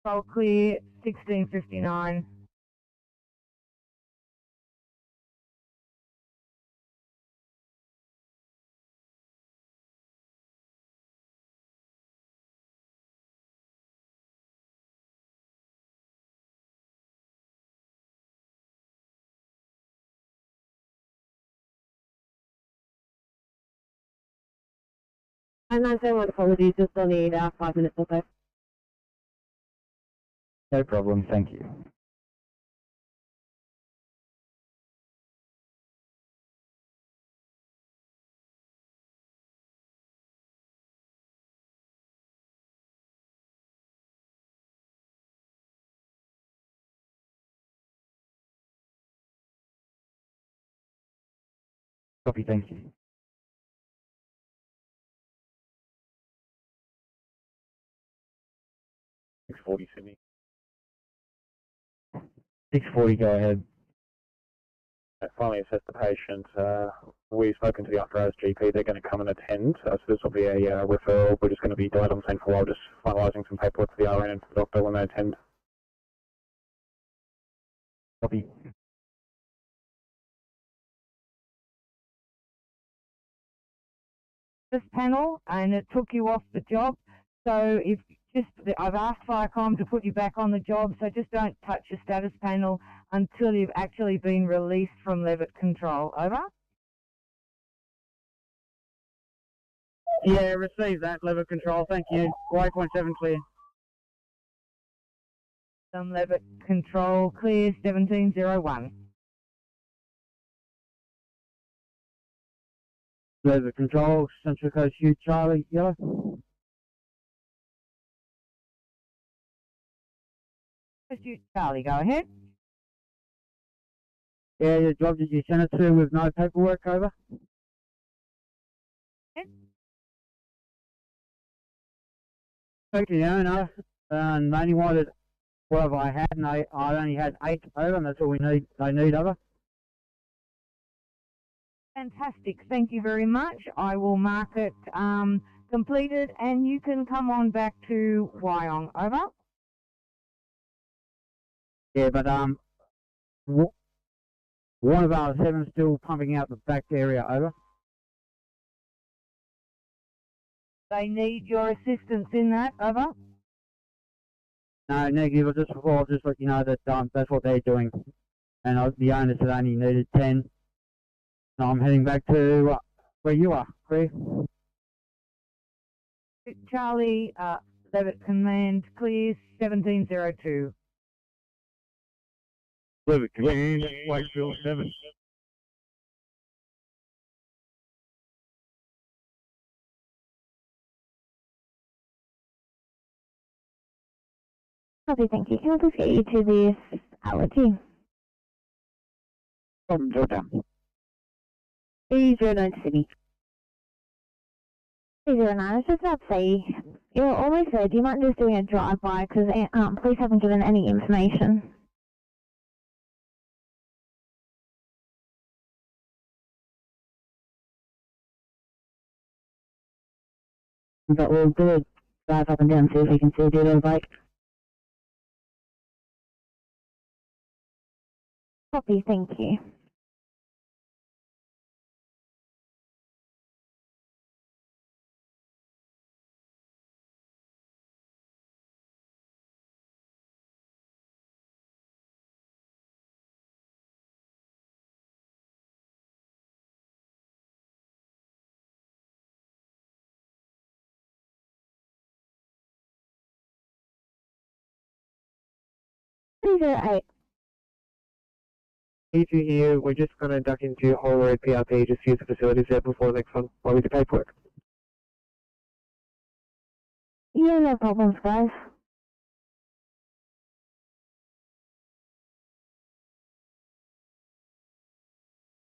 All clear, 1659. And I say what apologies, just on need 5 minutes or so. No problem, thank you. Copy, thank you. 640 Sydney. 640, go ahead. Finally assess the patient. We've spoken to the authorised GP. They're going to come and attend. So this will be a referral. We're just going to be delayed on the scene for a while, just finalising some paperwork for the RN and for the doctor when they attend. Copy. This panel, and it took you off the job. So if I've asked Firecom to put you back on the job, so just don't touch your status panel until you've actually been released from Levitt control. Over. Yeah, receive that, Levitt control, thank you. Waypoint 7 clear. Some Levitt control clear 1701. Levitt control, Central Coast U, Charlie, yellow. Charlie, go ahead. Yeah, your job did you send it to with no paperwork, over? Spoke to the owner, and they only wanted whatever I had, and I only had 8 over, and that's all they need over. Fantastic, thank you very much. I will mark it completed, and you can come on back to Wyong. Over. Yeah, but one of our 7's still pumping out the back area, over. They need your assistance in that, over. No, negative. I'll just let you know that that's what they're doing. And the owner said only needed 10. So I'm heading back to where you are, Craig. Charlie, Levitt Command, clear 1702. Levitt Command, Wakefield 7. Copy, thank you. Can I please get you to this allergy? From Georgia. 309 Sydney. 309, I was just about to say, you're almost there. Do you mind just doing a drive-by? Because police haven't given any information. But we'll do a drive up and down, see if we can still do the bike. Copy, thank you. These are 8. Easy here, we're just going to duck into Whole Road PRP, just use the facilities there before the next one, while we do paperwork. Yeah, no problems, guys.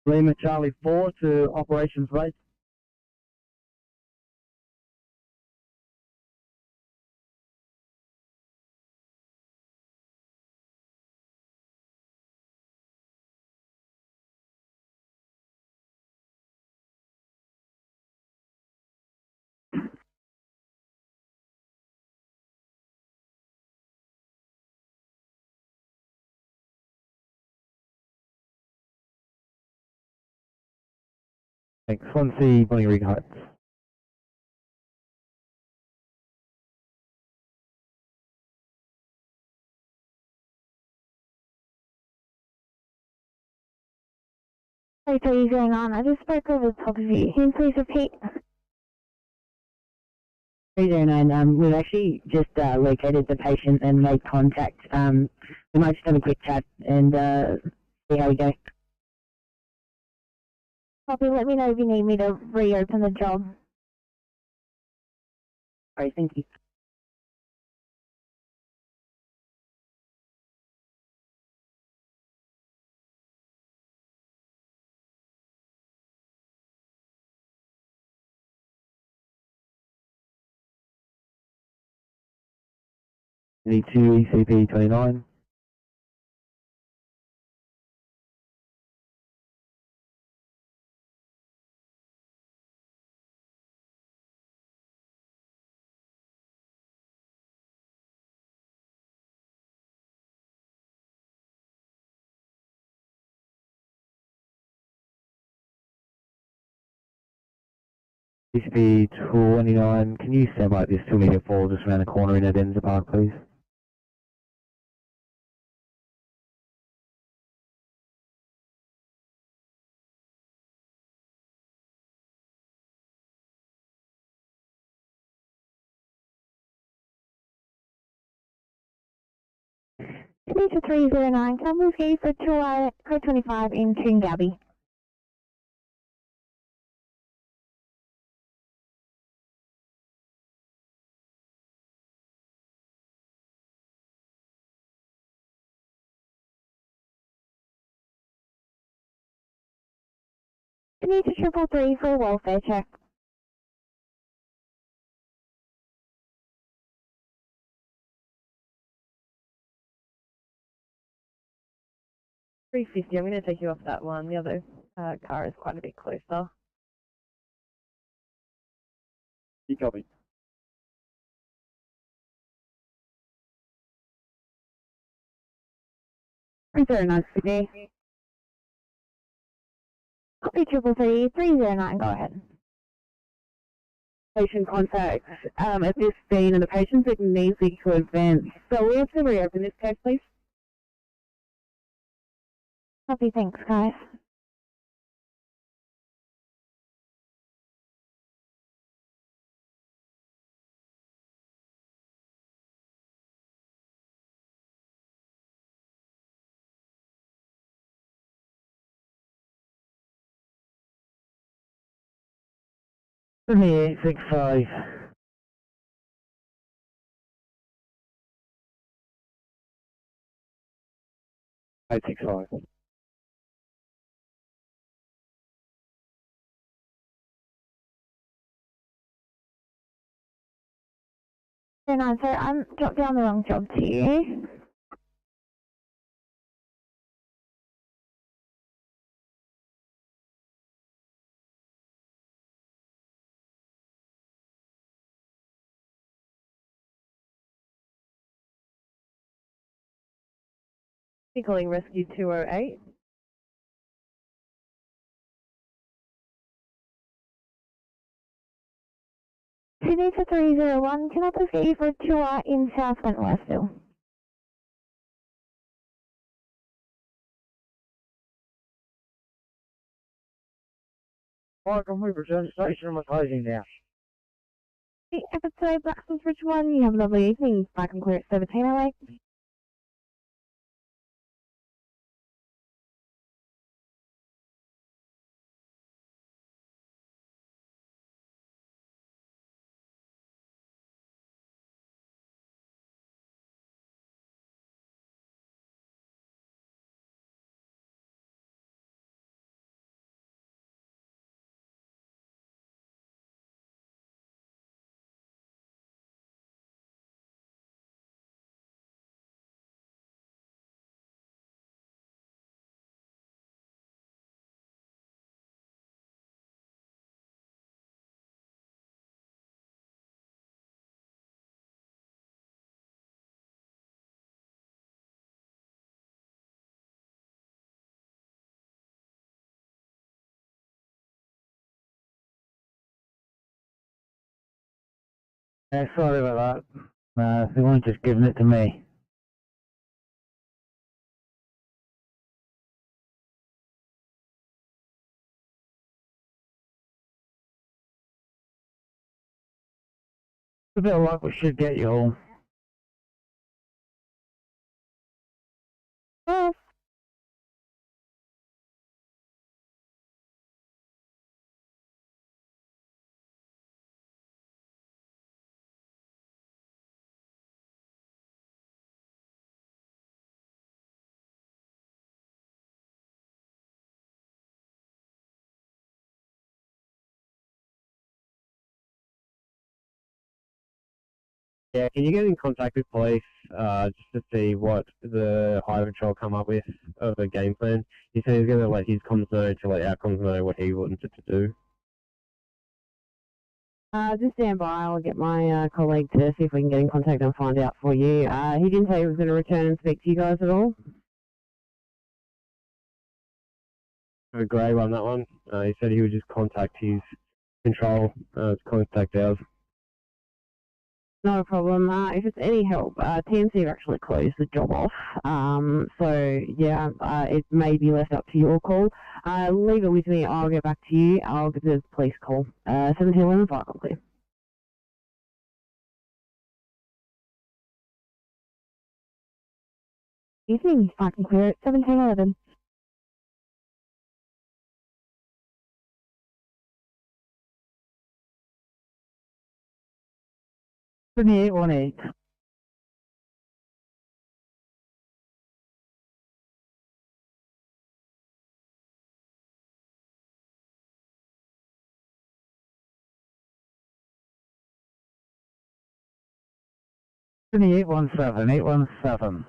Lima Charlie 4 to operations base. Thanks, Swansea, Bunny Heights. Wait, what are you going on? I just spoke over the top of you. Can you please repeat? 309, we've actually just located the patient and made contact. We might just have a quick chat and see how we go. Copy, let me know if you need me to reopen the job. Alright, thank you. NSW ECP 29. ECP 29, can you stand by this 2 metre fall just around the corner in Adenza Park, please? Sydney 309, can I move you for tour code 25 in Toongabbie? Sydney 333 for a welfare check. $350. I'm going to take you off that one. The other car is quite a bit closer. You copy. Very nice, Sydney. Copy 333, go ahead. Patient contacts at this scene and the patient's amnesia to advance. So we have to reopen this case, please. Copy, thanks, guys. Sydney 865. Eight 6-5. Very nice, sir. I'm dropped down the wrong job to you. Calling Rescue 208. Sydney 301, can I please get you for a tour in South Wentworthville? Welcome, we return to station. We're closing now. Episode Blacksmith Bridge 1, you have a lovely evening. Back and clear at 1708. Yeah, sorry about that. They weren't just giving it to me. A bit of luck, we should get you home. Oh. Yeah, can you get in contact with police just to see what the Highway Patrol come up with of a game plan? He said he's going to let his comms know to let our comms know what he wanted to do. Just stand by. I'll get my colleague to see if we can get in contact and find out for you. He didn't say he was going to return and speak to you guys at all. A grey one, that one. He said he would just contact his control, contact ours. Not a problem. If it's any help, TMC have actually closed the job off. So yeah, it may be left up to your call. Leave it with me. I'll get back to you. I'll get the police call. 1711 5 on clear. Evening, I can clear it. 1711. Sydney 818. Sydney 817, 817.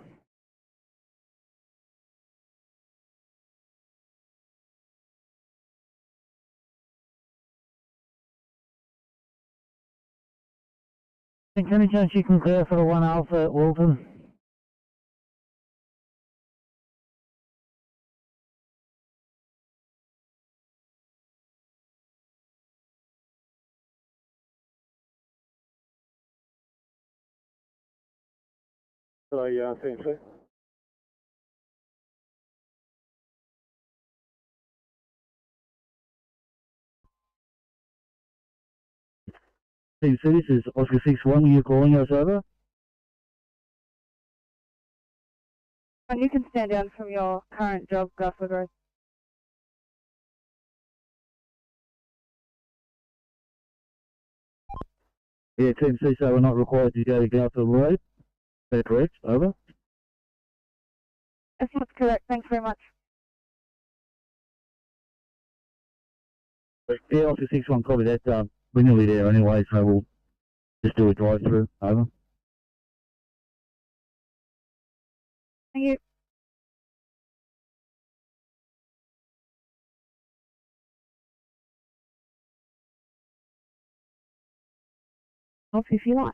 Think any chance you can clear for the 1 Alpha at Wilton? Hello, yeah, CMC. Team C, this is Oscar 61, you're calling us over? And you can stand down from your current job, Gosford Road. Yeah, Team C, so we're not required to go to Garfield Road. Is that correct? Over. Yes, that's correct. Thanks very much. Yeah, Oscar 61, copy that. We're nearly there anyway, so we'll just do a drive-through. Over. Thank you. Off if you like.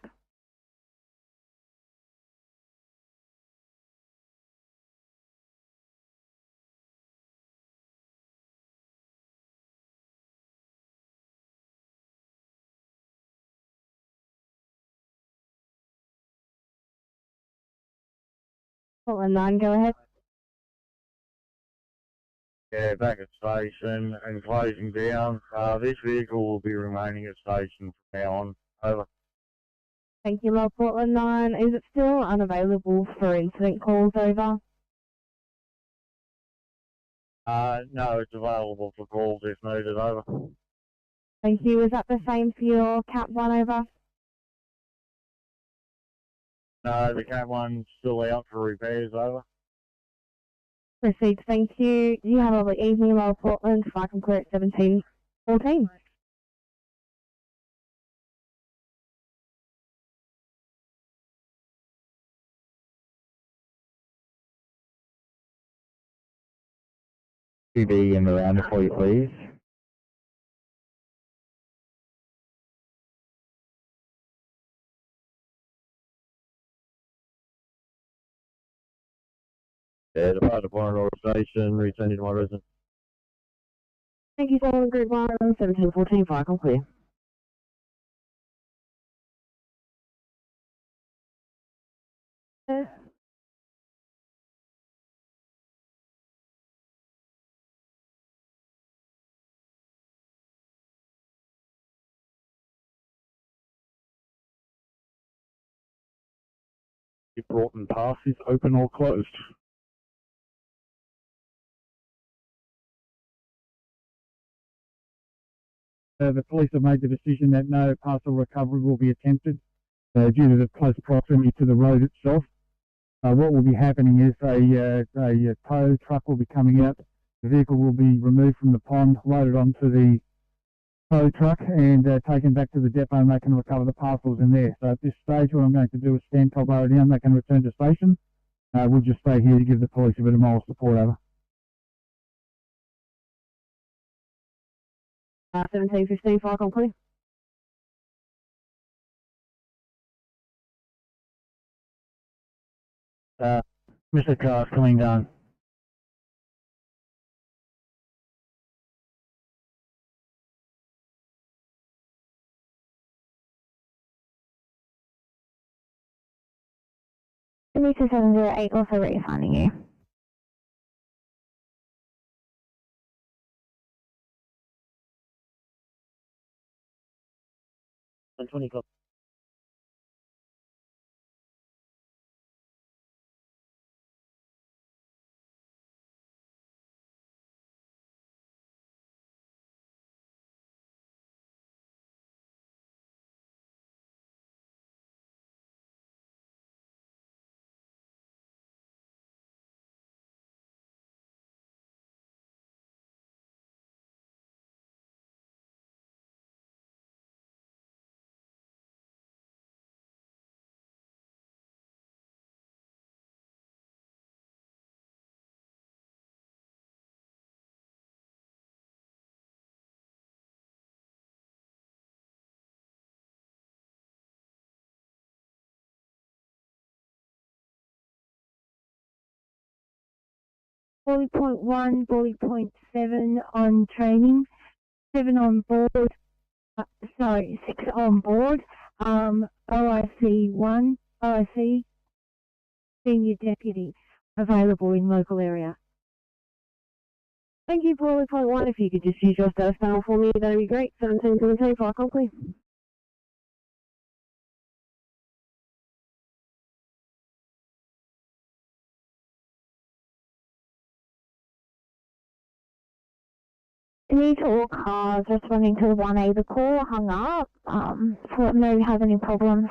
Portland 9, go ahead. Yeah, back at station and closing down. This vehicle will be remaining at station from now on. Over. Thank you, Lord Portland 9. Is it still unavailable for incident calls? Over. No, it's available for calls if needed. Over. Thank you. Is that the same for your Cat 1? Over. No, the Cat 1's still out for repairs. Over. Proceed. Thank you. You have a lovely evening, Lord Portland. If I can clear at 1714. QB and around for you, please. Yeah, the fire department or station, returning to my residence. Thank you, Solomon Group 1, 1714. If I can clear. If Broughton Pass is open or closed. The police have made the decision that no parcel recovery will be attempted due to the close proximity to the road itself. What will be happening is a tow truck will be coming out. The vehicle will be removed from the pond, loaded onto the tow truck and taken back to the depot, and they can recover the parcels in there. So at this stage, what I'm going to do is stand top over down. They can return to station. We'll just stay here to give the police a bit of moral support over. 1715, fire complete. Mr. Car's coming down. Sydney 2708, also reassigning you. On 20 o'clock. Bully .1, bully .7 on training, 7 on board, 6 on board, OIC 1, OIC, senior deputy, available in local area. Thank you, bully .1. If you could just use your status panel for me, that'd be great. 1717, fire complete. These all cars responding to 1A, the call hung up, so let me know if you have any problems.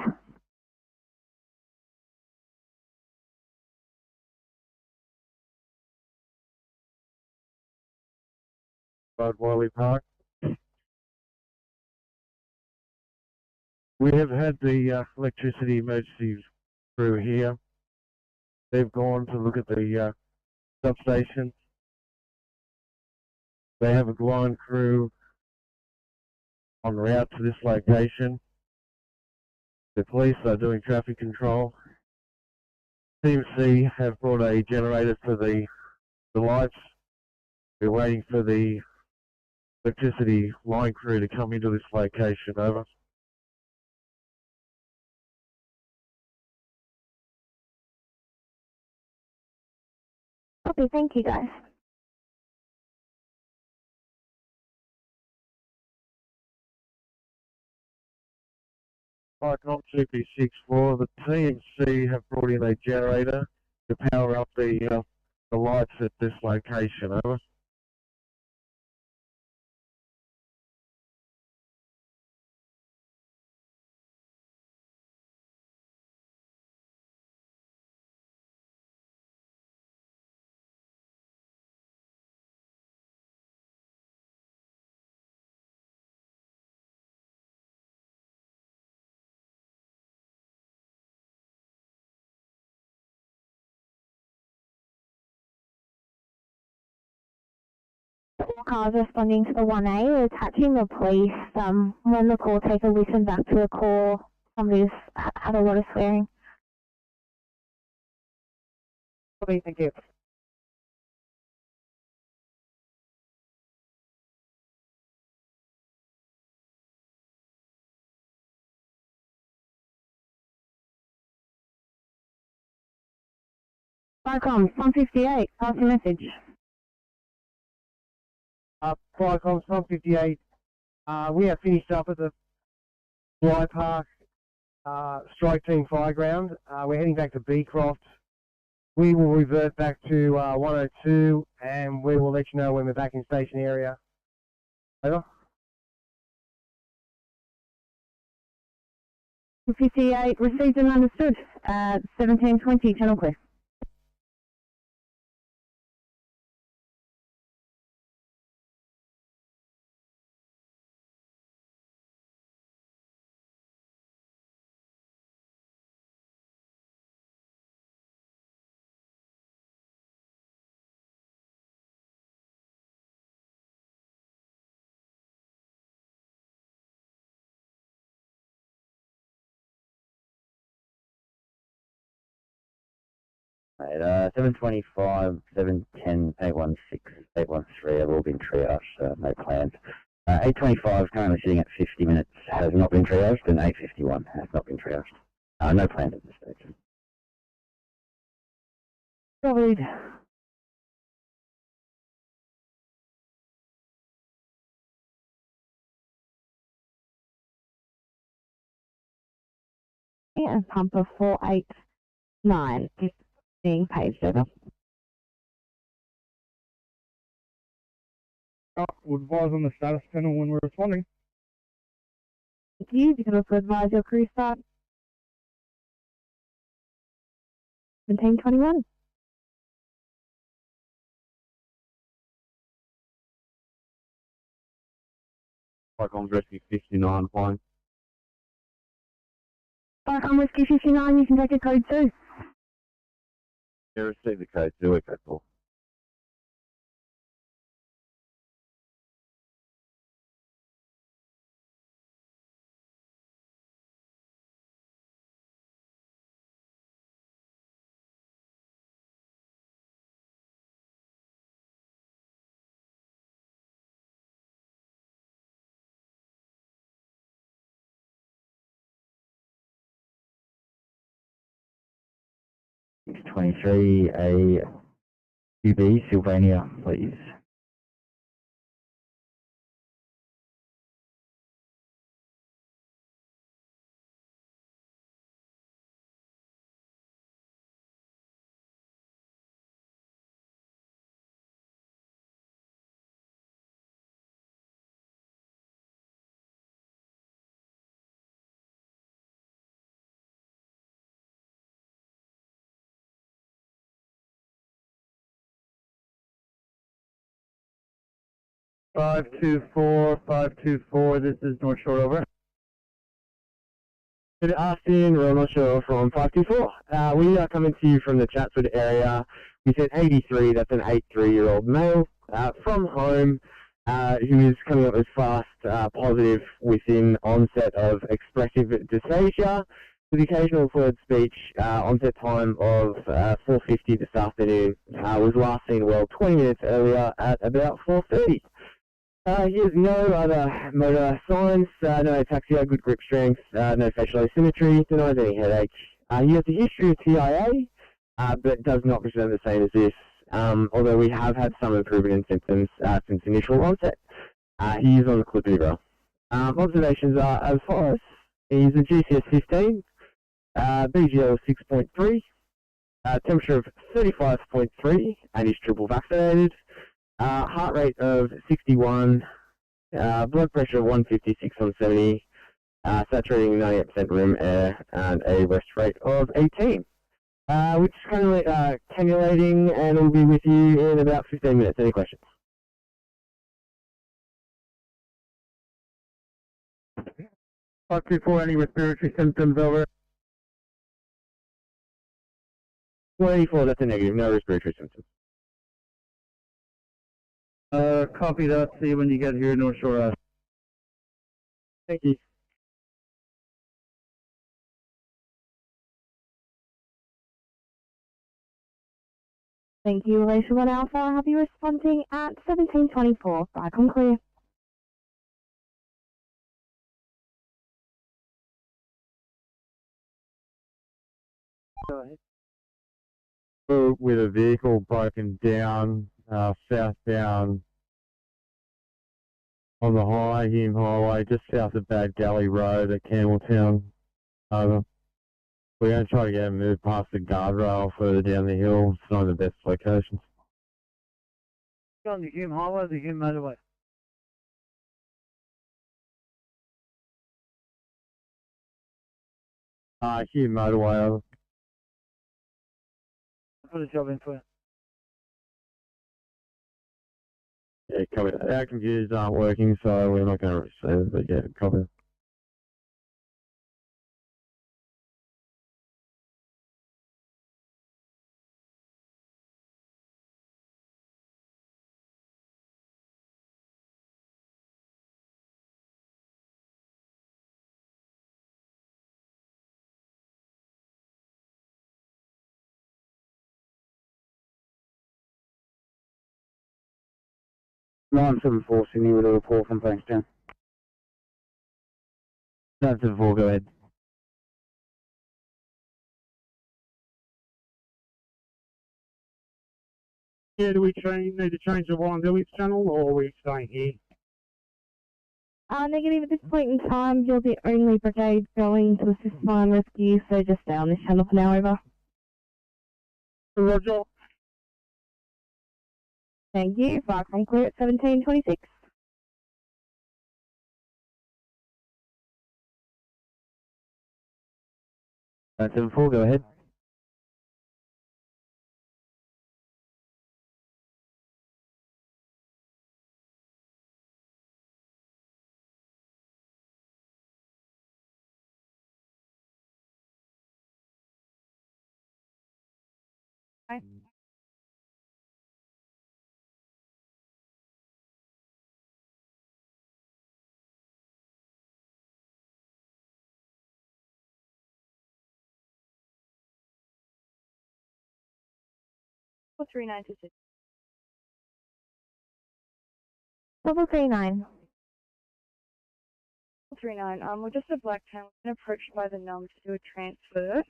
Road Wiley Park. We have had the electricity emergency crew here. They've gone to look at the substation. They have a line crew en route to this location. The police are doing traffic control. Team C have brought a generator for the lights. We're waiting for the electricity line crew to come into this location. Over. Okay, thank you guys. Icon 2P64, the TMC have brought in a generator to power up the lights at this location. Over. All cars responding to the 1A, attaching the police. When the call taker listened back to the call, somebody's had a lot of swearing. Okay, thank you. Vicom 158, pass your message. Flycom 158. We have finished up at the fly park strike team Fireground. We're heading back to Beecroft. We will revert back to 102 and we will let you know when we're back in station area. Over. 58 received and understood. 1720, channel clear. Right, 725, 710, 816, 813 have all been triaged, no plans. 825 is currently sitting at 50 minutes, has not been triaged, and 851 has not been triaged. No plans at this stage. Covered. And pumper 489 is being paged over. Would advise on the status panel when we're responding. Thank you. You can also advise your crew start. 1721. Firecom's Rescue 59, fine. Firecom Rescue 59, you can take a code 2. Yeah, receive the code 2, echo 4. Twenty-three, a QB, Sylvania, please. Five two four. This is North Shore over. Good afternoon, Royal North Shore from 524. We are coming to you from the Chatswood area. We said 83. That's an 83-year-old male from home who is coming up as fast positive within onset of expressive dysphagia. With occasional slurred speech, onset time of 4:50 this afternoon. Was last seen well 20 minutes earlier at about 4:30. He has no other motor signs, no ataxia, good grip strength, no facial asymmetry, denies any headache. He has a history of TIA, but does not present the same as this, although we have had some improvement in symptoms since initial onset. He is on the Clippiver. Observations are as follows. He's a GCS 15, BGL 6.3, temperature of 35.3, and he's triple vaccinated. Heart rate of 61, blood pressure of 156 on 70, saturating 98% room air, and a rest rate of 18. Which is currently cannulating, and will be with you in about 15 minutes. Any questions? Before any respiratory symptoms over. 184, that's a negative, no respiratory symptoms. Copy that. See you when you get here, North Shore. Thank you. Thank you, Relation 1 Alpha. I'll have you responding at 1724. Firecom clear. Go ahead. With a vehicle broken down southbound on the Hume Highway, just south of Bad Galley Road at Campbelltown. Over. We're going to try to get him moved past the guardrail further down the hill. It's not the best locations. On the Hume Highway or the Hume Motorway? Hume motorway. Over. Put a job in for you. Yeah, copy. Our computers aren't working, so we're not going to receive it, but yeah, copy. Nine 7-4 Sydney with a report from Bankstown. 974, go ahead. Yeah, do we need to change the Wallenbilly's channel, or are we staying here? Negative. At this point in time, you're the only brigade going to assist fire and rescue, so just stay on this channel for now, over. Roger. Thank you. Fire from clear at 1726. Nine 7-4, go ahead. Hi. Double 3926. 39. 39. We're just at Blacktown. We've been approached by the NUM to do a transfer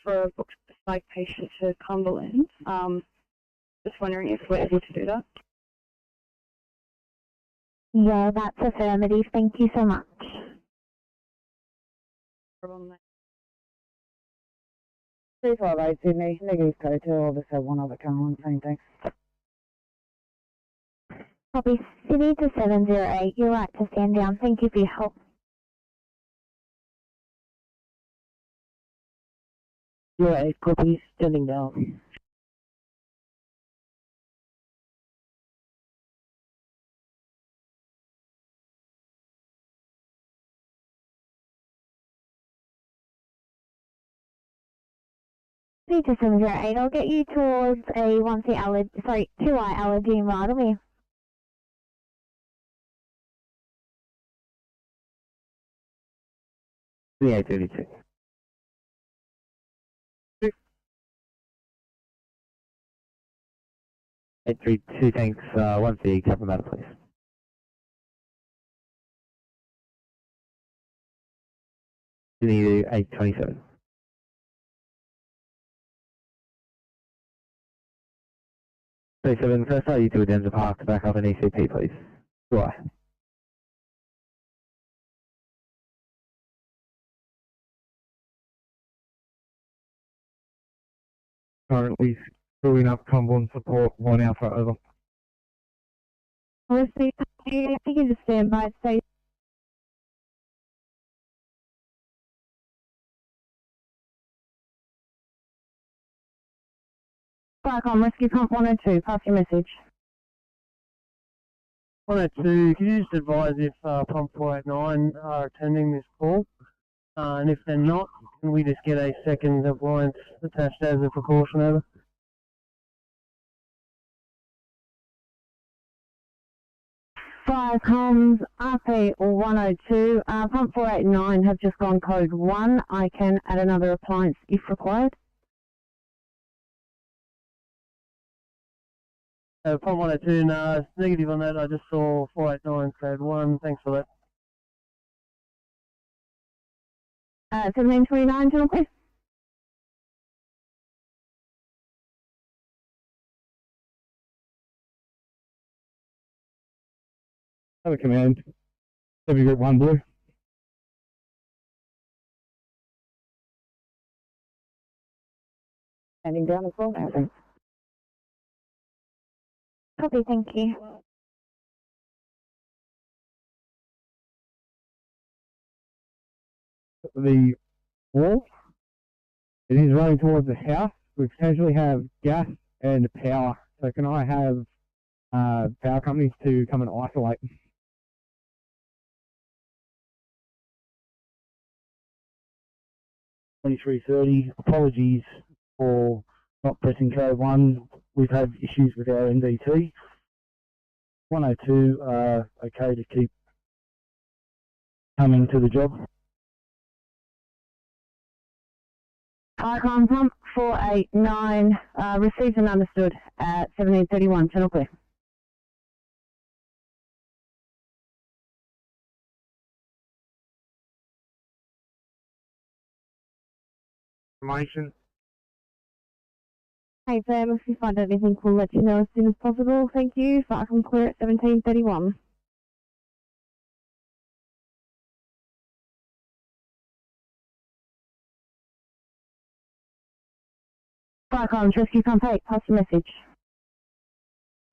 for a booked psych patient to Cumberland. Just wondering if we're able to do that. Yeah, that's affirmative. Thank you so much. Problem there. 358 Sydney, negative code 2, I'll just have one other car on the same thing. Copy. City to 708. You're right to stand down. Thank you for your help. You're right, copy, standing down. City to 708. I'll get you towards a 1C allergy, sorry, 2I allergy right away. Yeah, 32. 832, thanks. 1C, cover matter, please. Sydney 827. 37, first you to Denver Park to back up an ECP, please. Why? Currently screwing up Cumberland support, 1 Alpha, over. Honestly, if you can just stand by, stay. Flycom Rescue Pump 102, pass your message. 102, can you just advise if Pump 489 are attending this call? And if they're not, can we just get a second appliance attached as a precaution, over? Flycoms RP 102, Pump 489 have just gone code 1. I can add another appliance if required. Pump 102, no, negative on that. I just saw 489 code 1. Thanks for that. 1729, channel clear. Have a command. Heavy group 1 blue. Standing down as well now, thanks. Copy, thank you. The wall, it is running towards the house. We potentially have gas and power. So can I have power companies to come and isolate? 2330, apologies for not pressing code 1. We've had issues with our NDT. 102, okay to keep coming to the job. Icon pump 489, received and understood at 1731, channel clear. Information. Hey Sam, if you find anything, we'll let you know as soon as possible. Thank you. Icon clear at 1731. Icons, rescue pump 8, pass the message.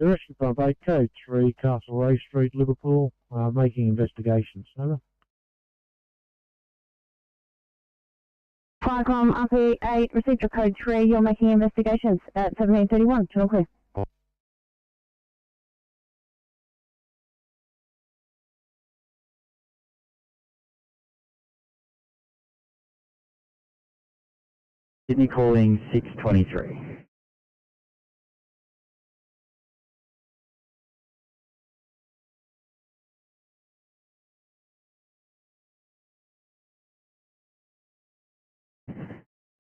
Direction pump 8, code 3, Castle Ray Street, Liverpool, making investigations. Over. Icon RP8, received your code 3, you're making investigations at 1731, channel clear. Sydney calling 623.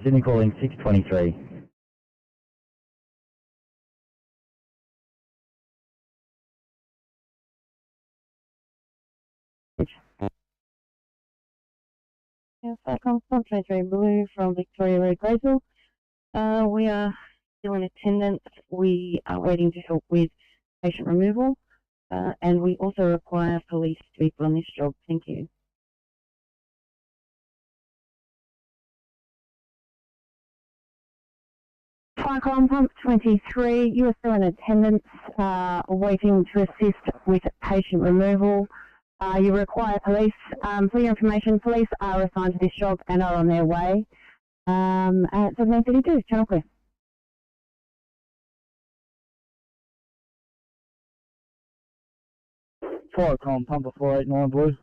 Sydney calling 623. Yes, Icon 123 Blue from Victoria Road, Graceville. We are still in attendance. We are waiting to help with patient removal, and we also require police to be put on this job. Thank you. Icon Pump 23, you are still in attendance, waiting to assist with patient removal. You require police. For your information, police are assigned to this job and are on their way. At 1732, channel clear. Firecom, pumper 489 Blue.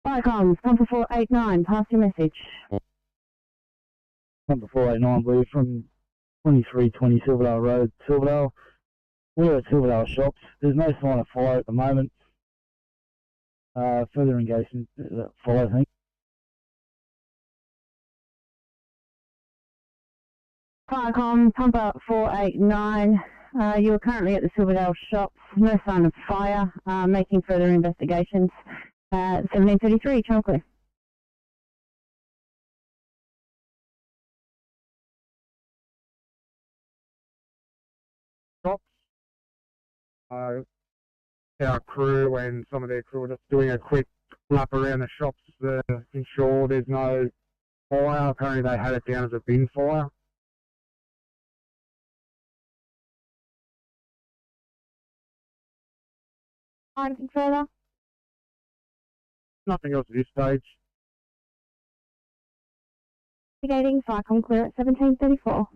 Firecom, pumper 489, pass your message. Pumper 489 Blue from 2320 Silverdale Road, Silverdale. We're at Silverdale Shops. There's no sign of fire at the moment. Further engagement follows, I think. Firecom, pumper 489, you are currently at the Silverdale Shops. No sign of fire, making further investigations. 1733, channel clear. Shops. Our crew and some of their crew are just doing a quick lap around the shops to ensure there's no fire. Apparently they had it down as a bin fire. Anything further? Nothing else at this stage. Investigating, Firecom clear at 1734.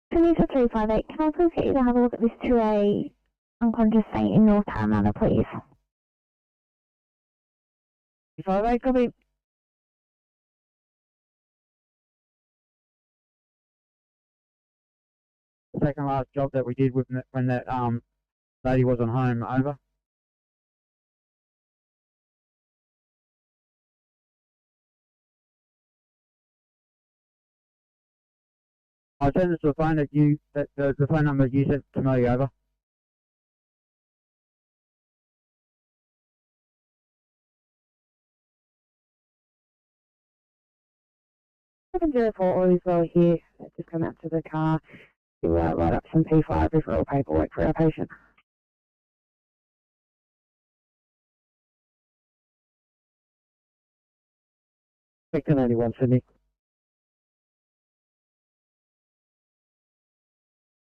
Tunisia 358, can I please get you to have a look at this 2A unconscious saint in North Parramatta, please? 358, copy. The second last job that we did with when that lady wasn't home, over. I'll send it to the phone that you, the phone number that you sent to me, over. 704 all is well here. Let's just come out to the car to write up some P5 referral paperwork for our patient. Victor 91, Sydney.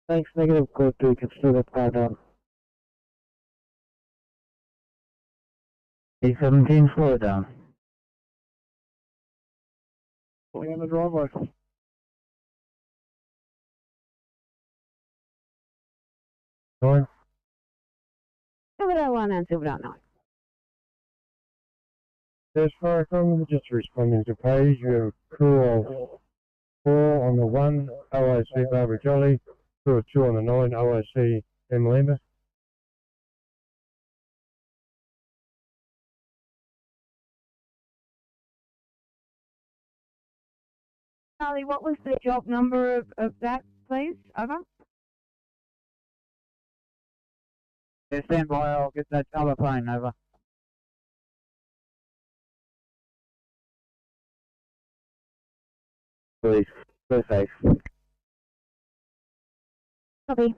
Thanks, negative code 2, you can still get power down. E17, slow it down. Pulling in the driveway. Nine. 701 and 709. There's Farrakhan, just responding to page, you have a crew of 4 on the 1, OIC Barbara Jolly, crew of 2 on the 9, OIC M. Lambert. Charlie, what was the job number of that, please? Over. Yeah, stand by, I'll get that other plane, over. Police, go safe. Copy.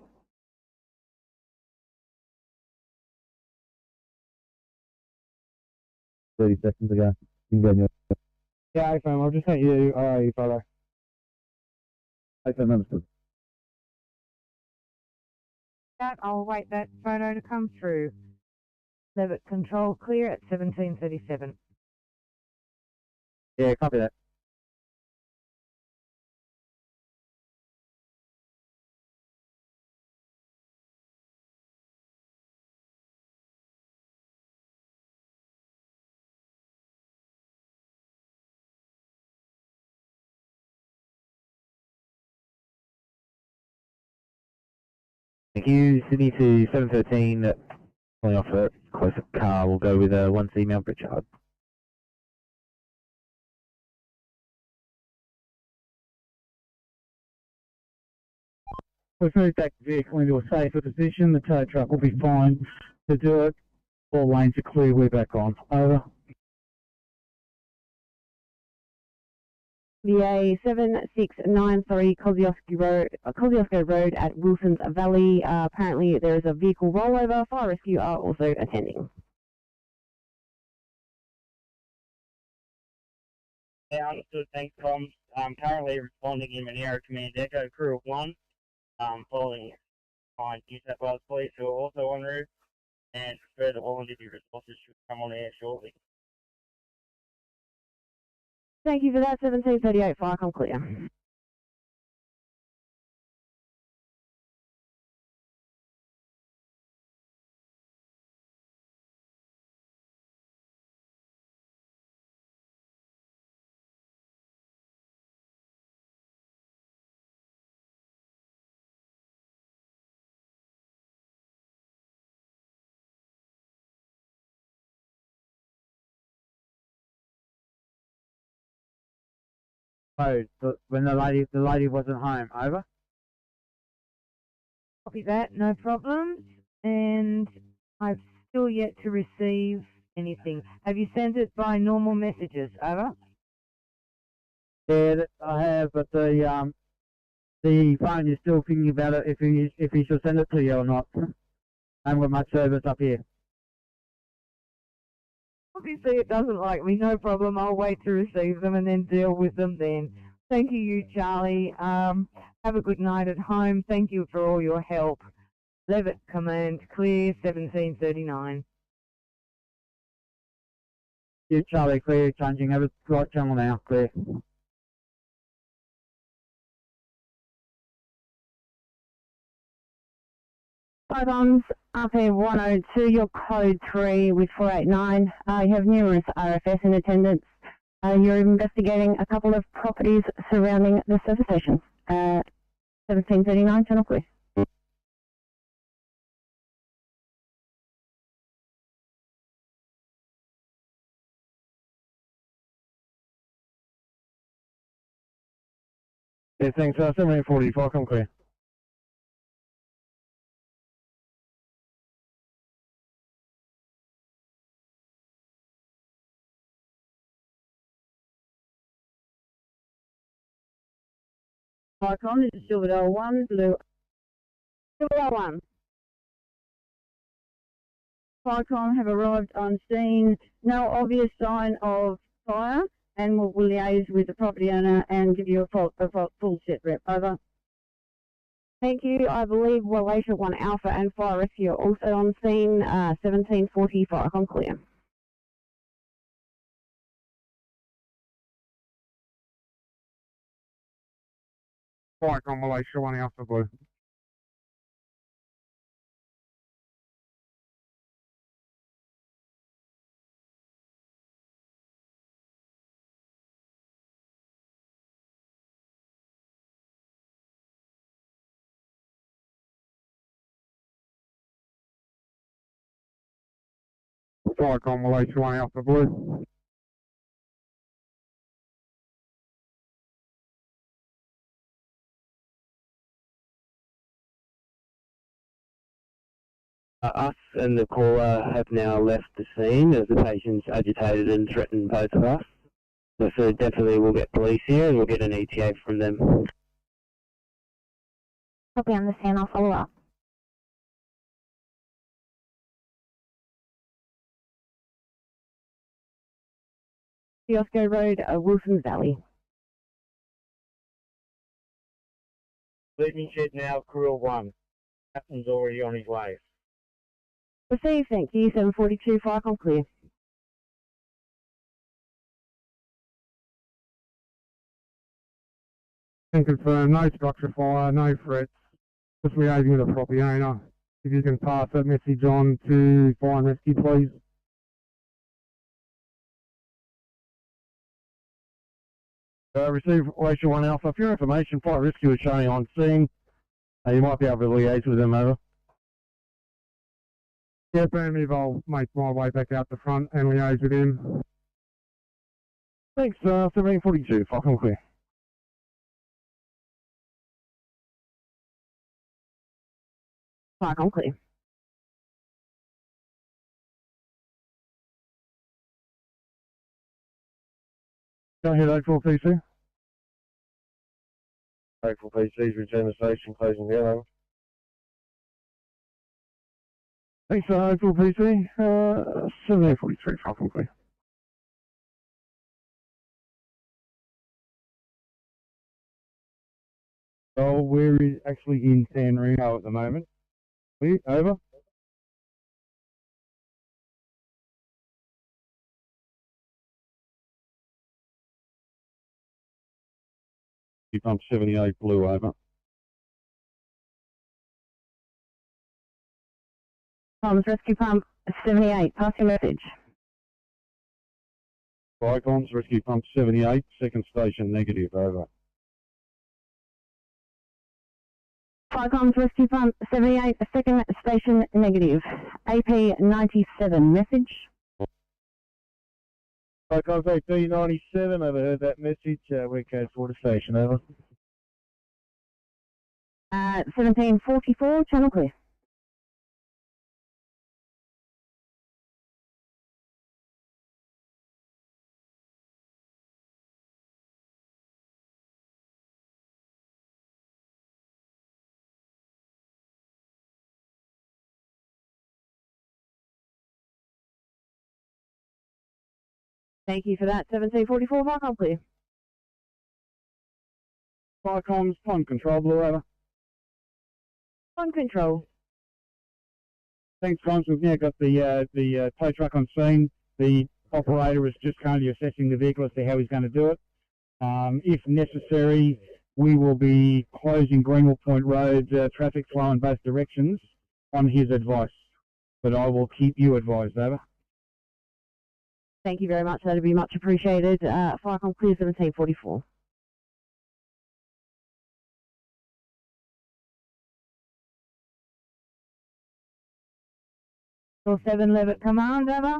Seconds ago. You can go now. Yeah, iPhone, I'll just sent you your photo. iPhone understood. That I'll wait that photo to come through. Levitt control clear at 1737. Yeah, copy that. Thank you, Sydney to 713, pulling off a closer car, we'll go with 1C Mount Pritchard. We've moved back the vehicle into a safer position. The tow truck will be fine to do it. All lanes are clear, we're back on. Over. VA 7693 Kosciuszko Road at Wilson's Valley. Apparently there is a vehicle rollover. Fire rescue are also attending. Yeah, understood. Thanks, Tom. Currently responding in Monero Command Echo, crew of 1, following behind New South Wales Police, who are also en route, and further volunteer resources should come on air shortly. Thank you for that. 1738 Firecom clear. Oh, when the lady wasn't home, over? Copy that, no problem. And I've still yet to receive anything. Have you sent it by normal messages? Over. Yeah, I have, but the phone is still thinking about it if he should send it to you or not. I haven't got much service up here. Obviously it doesn't like me, no problem. I'll wait to receive them and then deal with them then. Thank you, Charlie. Have a good night at home. Thank you for all your help. Levitt command clear 1739. Yeah, Charlie, clear, changing over right channel now, clear. Photons, RP 102, your code 3 with 489. You have numerous RFS in attendance. You're investigating a couple of properties surrounding the service station. 1739, channel clear. Yeah, thanks. 1745, I'm clear. Icon, this is Silverdale 1, Blue. Silverdale 1. Icon have arrived on scene. No obvious sign of fire, and we'll liaise with the property owner and give you a full set rep. Over. Thank you. I believe Wallacia 1 Alpha and Fire Rescue are also on scene. 1745, I'm clear. Icon Malaysia 1 Alpha Blue. Icon Malaysia 1 Alpha Blue. Us and the caller have now left the scene as the patient's agitated and threatened both of us. So definitely we'll get police here and we'll get an ETA from them. Copy, understand. I'll follow up. Fiasco Road, Wilson Valley. Leaving shed now, crew 1. Captain's already on his way. Receive, thank you. 742, fire con clear. Can confirm, no structure fire, no threats. Just liaising with the property owner. If you can pass that message on to Fire and Rescue, please. Receive Wallacia 1 Alpha. For your information, Fire Rescue is showing on scene. You might be able to liaise with them, over. Yeah, Burnley, I'll make my way back out the front and liaise with him. Thanks, 1742, fucking clear. Fire con clear. Go ahead, 84 PC. 84 PC's return to station, closing down, over. Thanks, 84 PC. 1743, fucking clear. So we're actually in San Remo at the moment. We over. Pump 78 Blue, over. Tom's Rescue Pump 78, pass your message. Icons, Rescue Pump 78, second station negative, over. Icons Rescue Pump 78, second station negative. AP 97, message. Icons AP 97, overheard that message. We're code 4 to station, over. 1744, channel clear. Thank you for that. 1744, Icon clear. Icons, pond control, Blue, over. On control. Thanks, Cons. We've now got the tow truck on scene. The operator is just currently assessing the vehicle as to how he's going to do it. If necessary, we will be closing Greenwell Point Road traffic flow in both directions on his advice. But I will keep you advised, over. Thank you very much. That would be much appreciated. Icon clear 1744. Or 7 Levitt Command, over.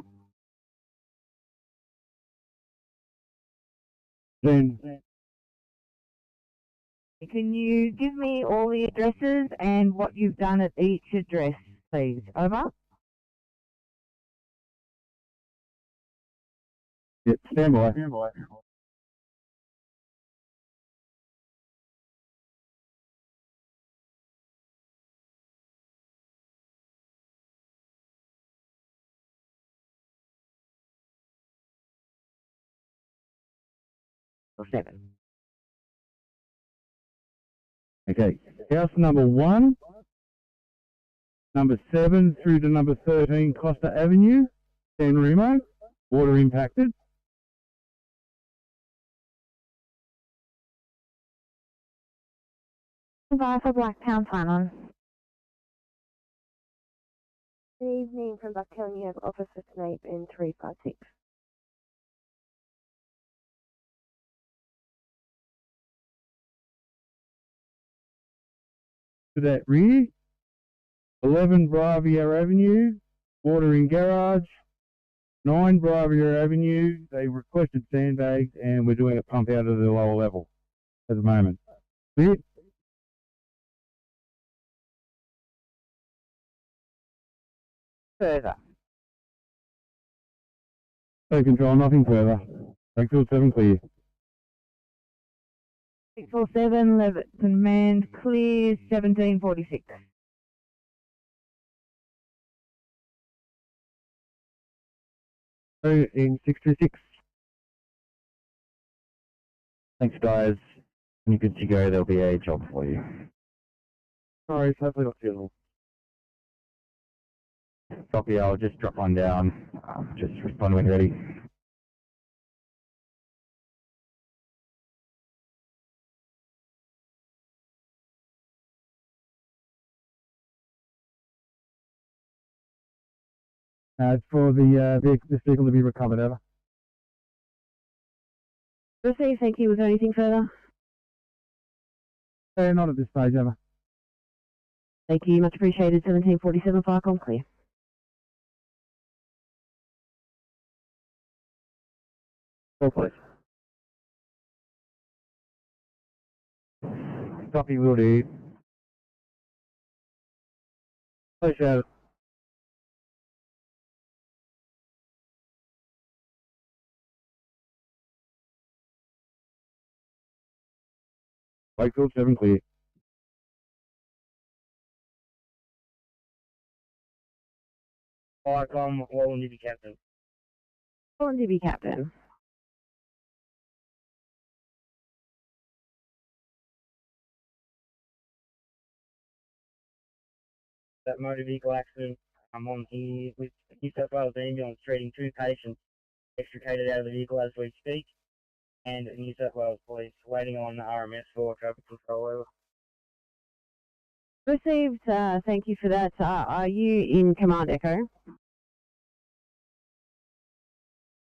Then Can you give me all the addresses and what you've done at each address, please? Over. Yep, stand by. Stand by. Or 7. Okay, house number 1, number 7 through to number 13 Costa Avenue, San Remo, water impacted. Goodbye for Blacktown Sign-On. Good evening from Blacktown. You have Officer Snape in 356. To that rear, 11 Bravia Avenue, water in garage, 9 Bravia Avenue, they requested sandbags and we're doing a pump out of the lower level at the moment. It, Further. so control, nothing further. Backfield 7 clear. 647, Levitt Command clear, 1746. In 636. Thanks, guys. When you're good to go, there'll be a job for you. Sorry, hopefully not too long. Copy, I'll just drop one down. Just respond when ready. For this vehicle to be recovered, over. Received, thank you. Was there anything further? Not at this stage, over. Thank you, much appreciated. 1747, Firecom clear. Call, please. Copy, will do. Appreciate it. Wakefield 7 clear. Firecom, Wallen Navy Captain. Wallen Navy Captain. That motor vehicle accident, I'm on here with New South Wales ambulance treating 2 patients extricated out of the vehicle as we speak, and New South Wales Police waiting on the RMS for traffic control. Over. Received, thank you for that. Are you in Command Echo?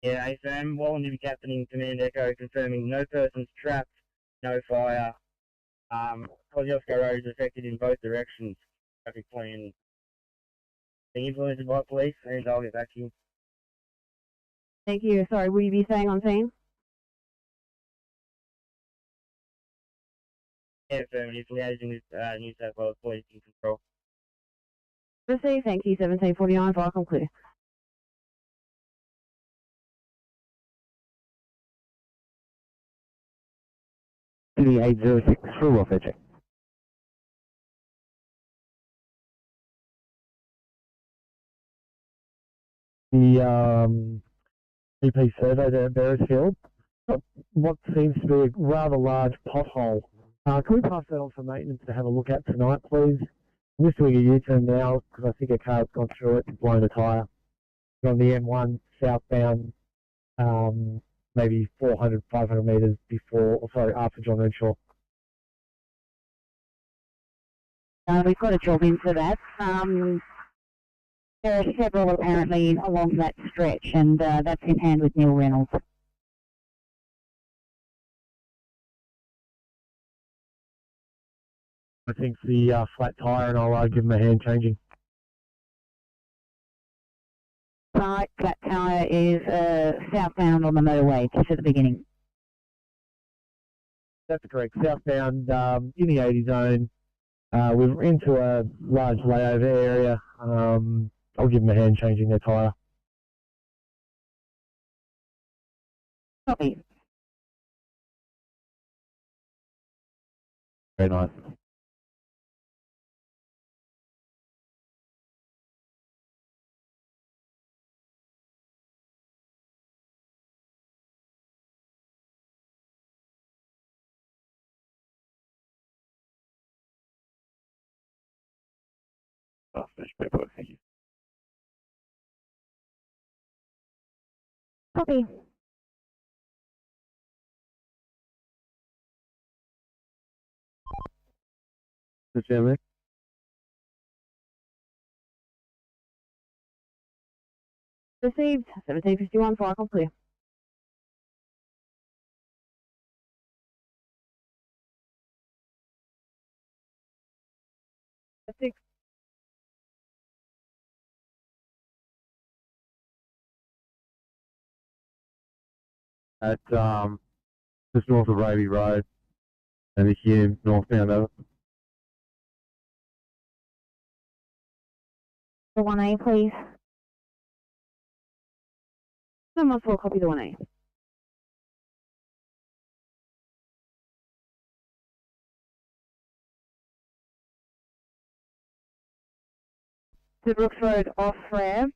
Yeah, ASAM, Wallen Navy Captain in Command Echo confirming no persons trapped, no fire. Kosciuszko Road is affected in both directions. Traffic plan being implemented by police, and I'll get back to you. Thank you. Sorry, will you be staying on scene? Yeah, affirmative, liaising with New South Wales Police in control. Received, thank you. 1749, Firecom clear. Sydney 806, full welfare check. The EP survey there at Beresfield, what seems to be a rather large pothole. Can we pass that on for maintenance to have a look at tonight, please? I'm just doing a U-turn now because I think a car's gone through it and blown a tyre. On the M1 southbound, maybe 400, 500 metres before, or sorry, after John Renshaw. We've got a job in for that. There are several apparently along that stretch, and that's in hand with Neil Reynolds. I think the flat tyre, and I'll give him a hand changing. Right, flat tyre is southbound on the motorway, just at the beginning. That's correct. Southbound in the 80 zone. We're into a large layover area. I'll give them a hand changing their tyre. Copy. Very nice. Oh, finish paperwork, thank you. Copy. Good job, Nick. Received. 1751, fire call clear. Six. At just north of Raby Road and here northbound over. The 1A, please. Someone will copy the 1A. To Brooks Road off ramp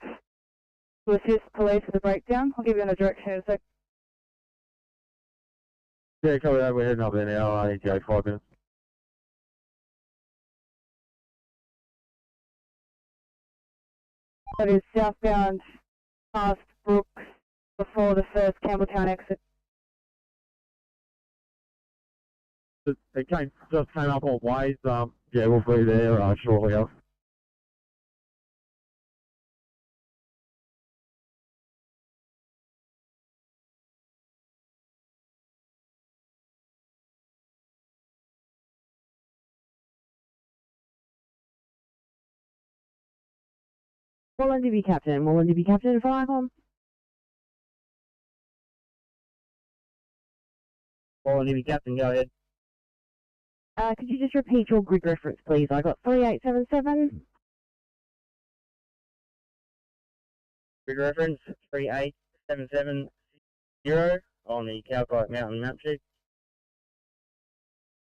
to assist police with the breakdown. I'll give you a direction in a sec. Yeah, cover that. We're heading up there now. I need to go 5 minutes. That is southbound past Brooks before the first Campbelltown exit. It just came up all ways. Yeah, we'll be there shortly else. Wallen DB Captain. Wallen DB Captain, fire call. Wallen DB Captain, go ahead. Could you just repeat your grid reference, please? I got 3877. Grid reference 38770 on the Cowkite Mountain map sheet.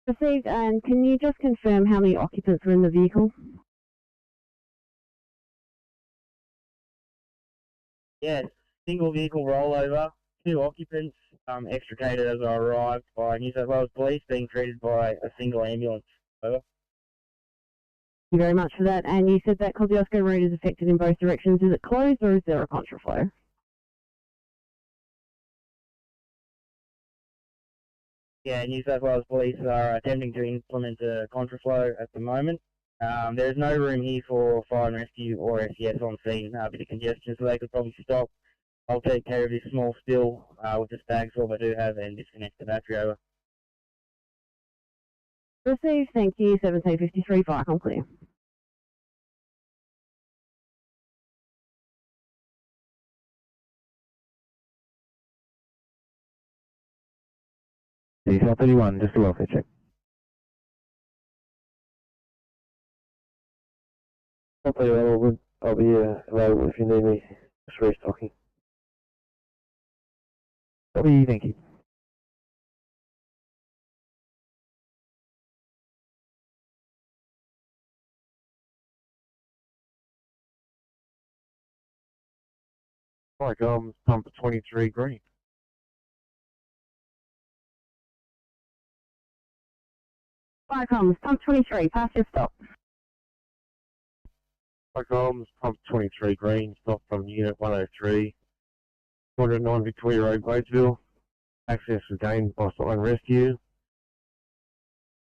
Received, and can you just confirm how many occupants were in the vehicle? Yes, single vehicle rollover, 2 occupants extricated as I arrived by New South Wales Police, being treated by a single ambulance. Over. Thank you very much for that. And you said that Kosciuszko Road is affected in both directions. Is it closed or is there a contraflow? Yeah, New South Wales Police are attempting to implement a contraflow at the moment. There is no room here for fire and rescue or SES on scene. A bit of congestion, so they could probably stop. I'll take care of this small spill with the stag swab I do have and disconnect the battery over. Received, thank you. 1753, fire call clear. South 31, just a welfare check. I'll be available if you need me. Just restocking. Thank you. Alright, pump 23 green. Fire comms, pump 23, pass your stop. Pump 23 green, stop from unit 103, 209 Victoria Road, Bladesville. Access regained by fire and rescue.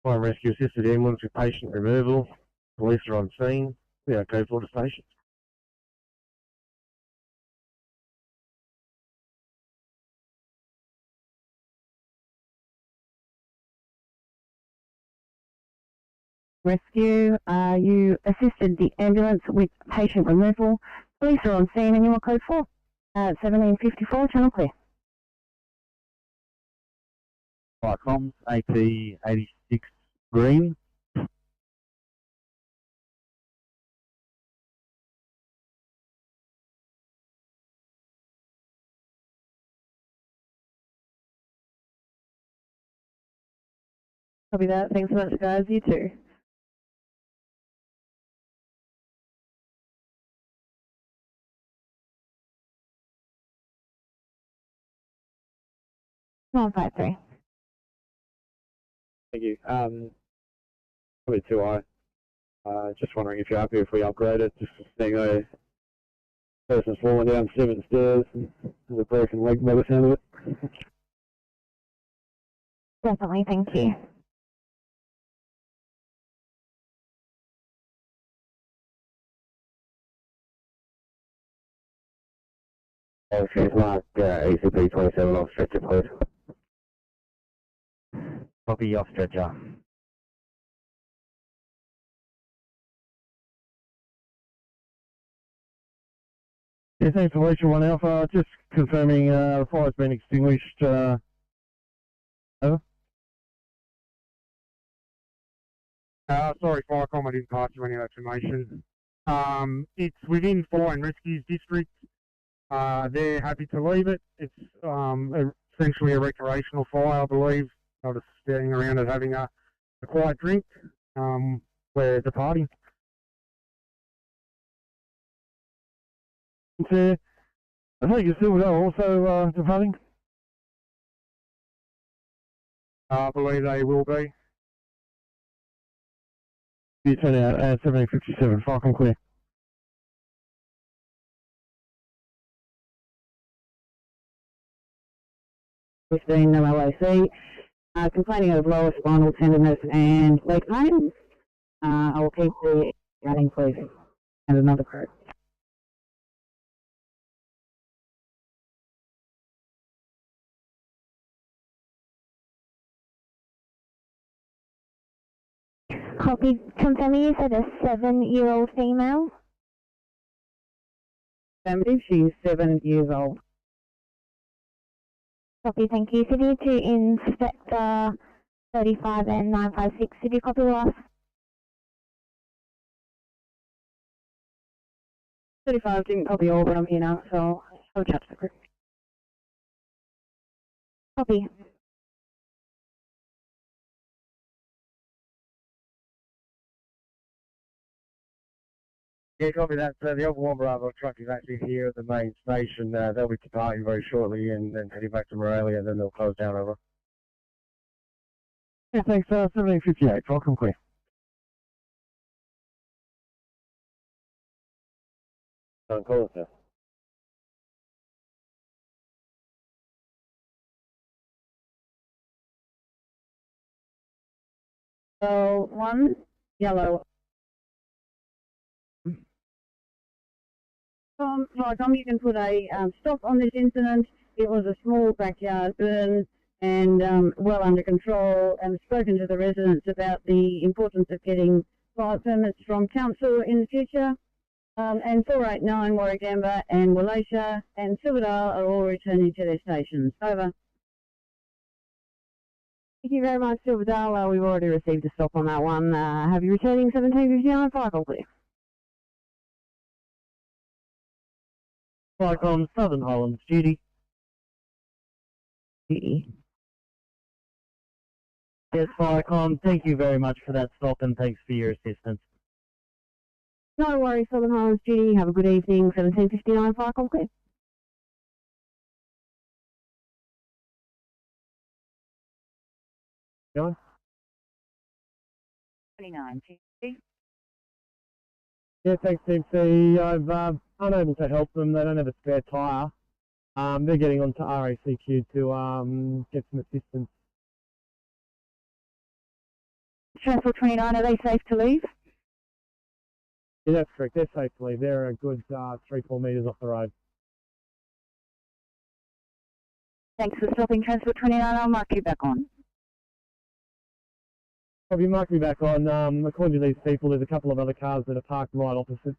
Fire and rescue assisted ambulance with patient removal. Police are on scene. We are code for the station. Rescue, you assisted the ambulance with patient removal. Police are on scene and you are code 4. 1754, channel clear. Fire comms, AP 86 green. Copy that. Thanks so much, guys. You too. Come on, 5-3. Thank you. Probably too high. Just wondering if you're happy if we upgrade it. Just seeing a person's falling down 7 stairs and has a broken leg by the sound of it. Definitely, thank you. Okay, mark ACP 27 off stretcher, please. Copy off stretcher. Yeah, thanks for Alicia 1 Alpha. Just confirming the fire's been extinguished. Over. Sorry, Firecom, I didn't pass you any of that information. It's within Fire and Rescue's district. They're happy to leave it. It's essentially a recreational fire, I believe. They're just standing around and having a quiet drink. We're departing. I think you're still also departing. I believe they will be. You turn out at 1757, Falcon clear. No LAC. Complaining of lower spinal tenderness and leg pain. I will keep the running, please. And another crew. Copy. Confirming you said a 7-year-old female. Affirmative, she's 7 years old. Copy, thank you. City to Inspector 35 and 956. City, copy last. 35 didn't copy all, but I'm here now, so I'll chat to the crew. Copy. Yeah, copy that. So the Alpha 1 Bravo truck is actually here at the main station. They'll be departing very shortly and then heading back to Morelia, then they'll close down over. Yeah, thanks. 1758, Falcon clear. Don't call us now. So, 1, yellow. Tom, you can put a stop on this incident. It was a small backyard burn and well under control, and spoken to the residents about the importance of getting fire permits from council in the future. And 489, Warragamba and Wallachia and Silverdale are all returning to their stations. Over. Thank you very much, Silverdale. We've already received a stop on that one. Have you returning 1759, Falcon clear? Firecom, Southern Highlands, duty. Duty. Yes, Firecom, thank you very much for that stop and thanks for your assistance. No worries, Southern Highlands duty. Have a good evening. 1759, Falcon clear. Going? 29, GC. Yeah, thanks, Team C. I'm unable to help them. They don't have a spare tyre. They're getting onto RACQ to get some assistance. Transport 29, are they safe to leave? Yeah, that's correct. They're safe to leave. They're a good 3-4 metres off the road. Thanks for stopping Transport 29. I'll mark you back on. Have you marked me back on? According to these people, there's a couple of other cars that are parked right opposite the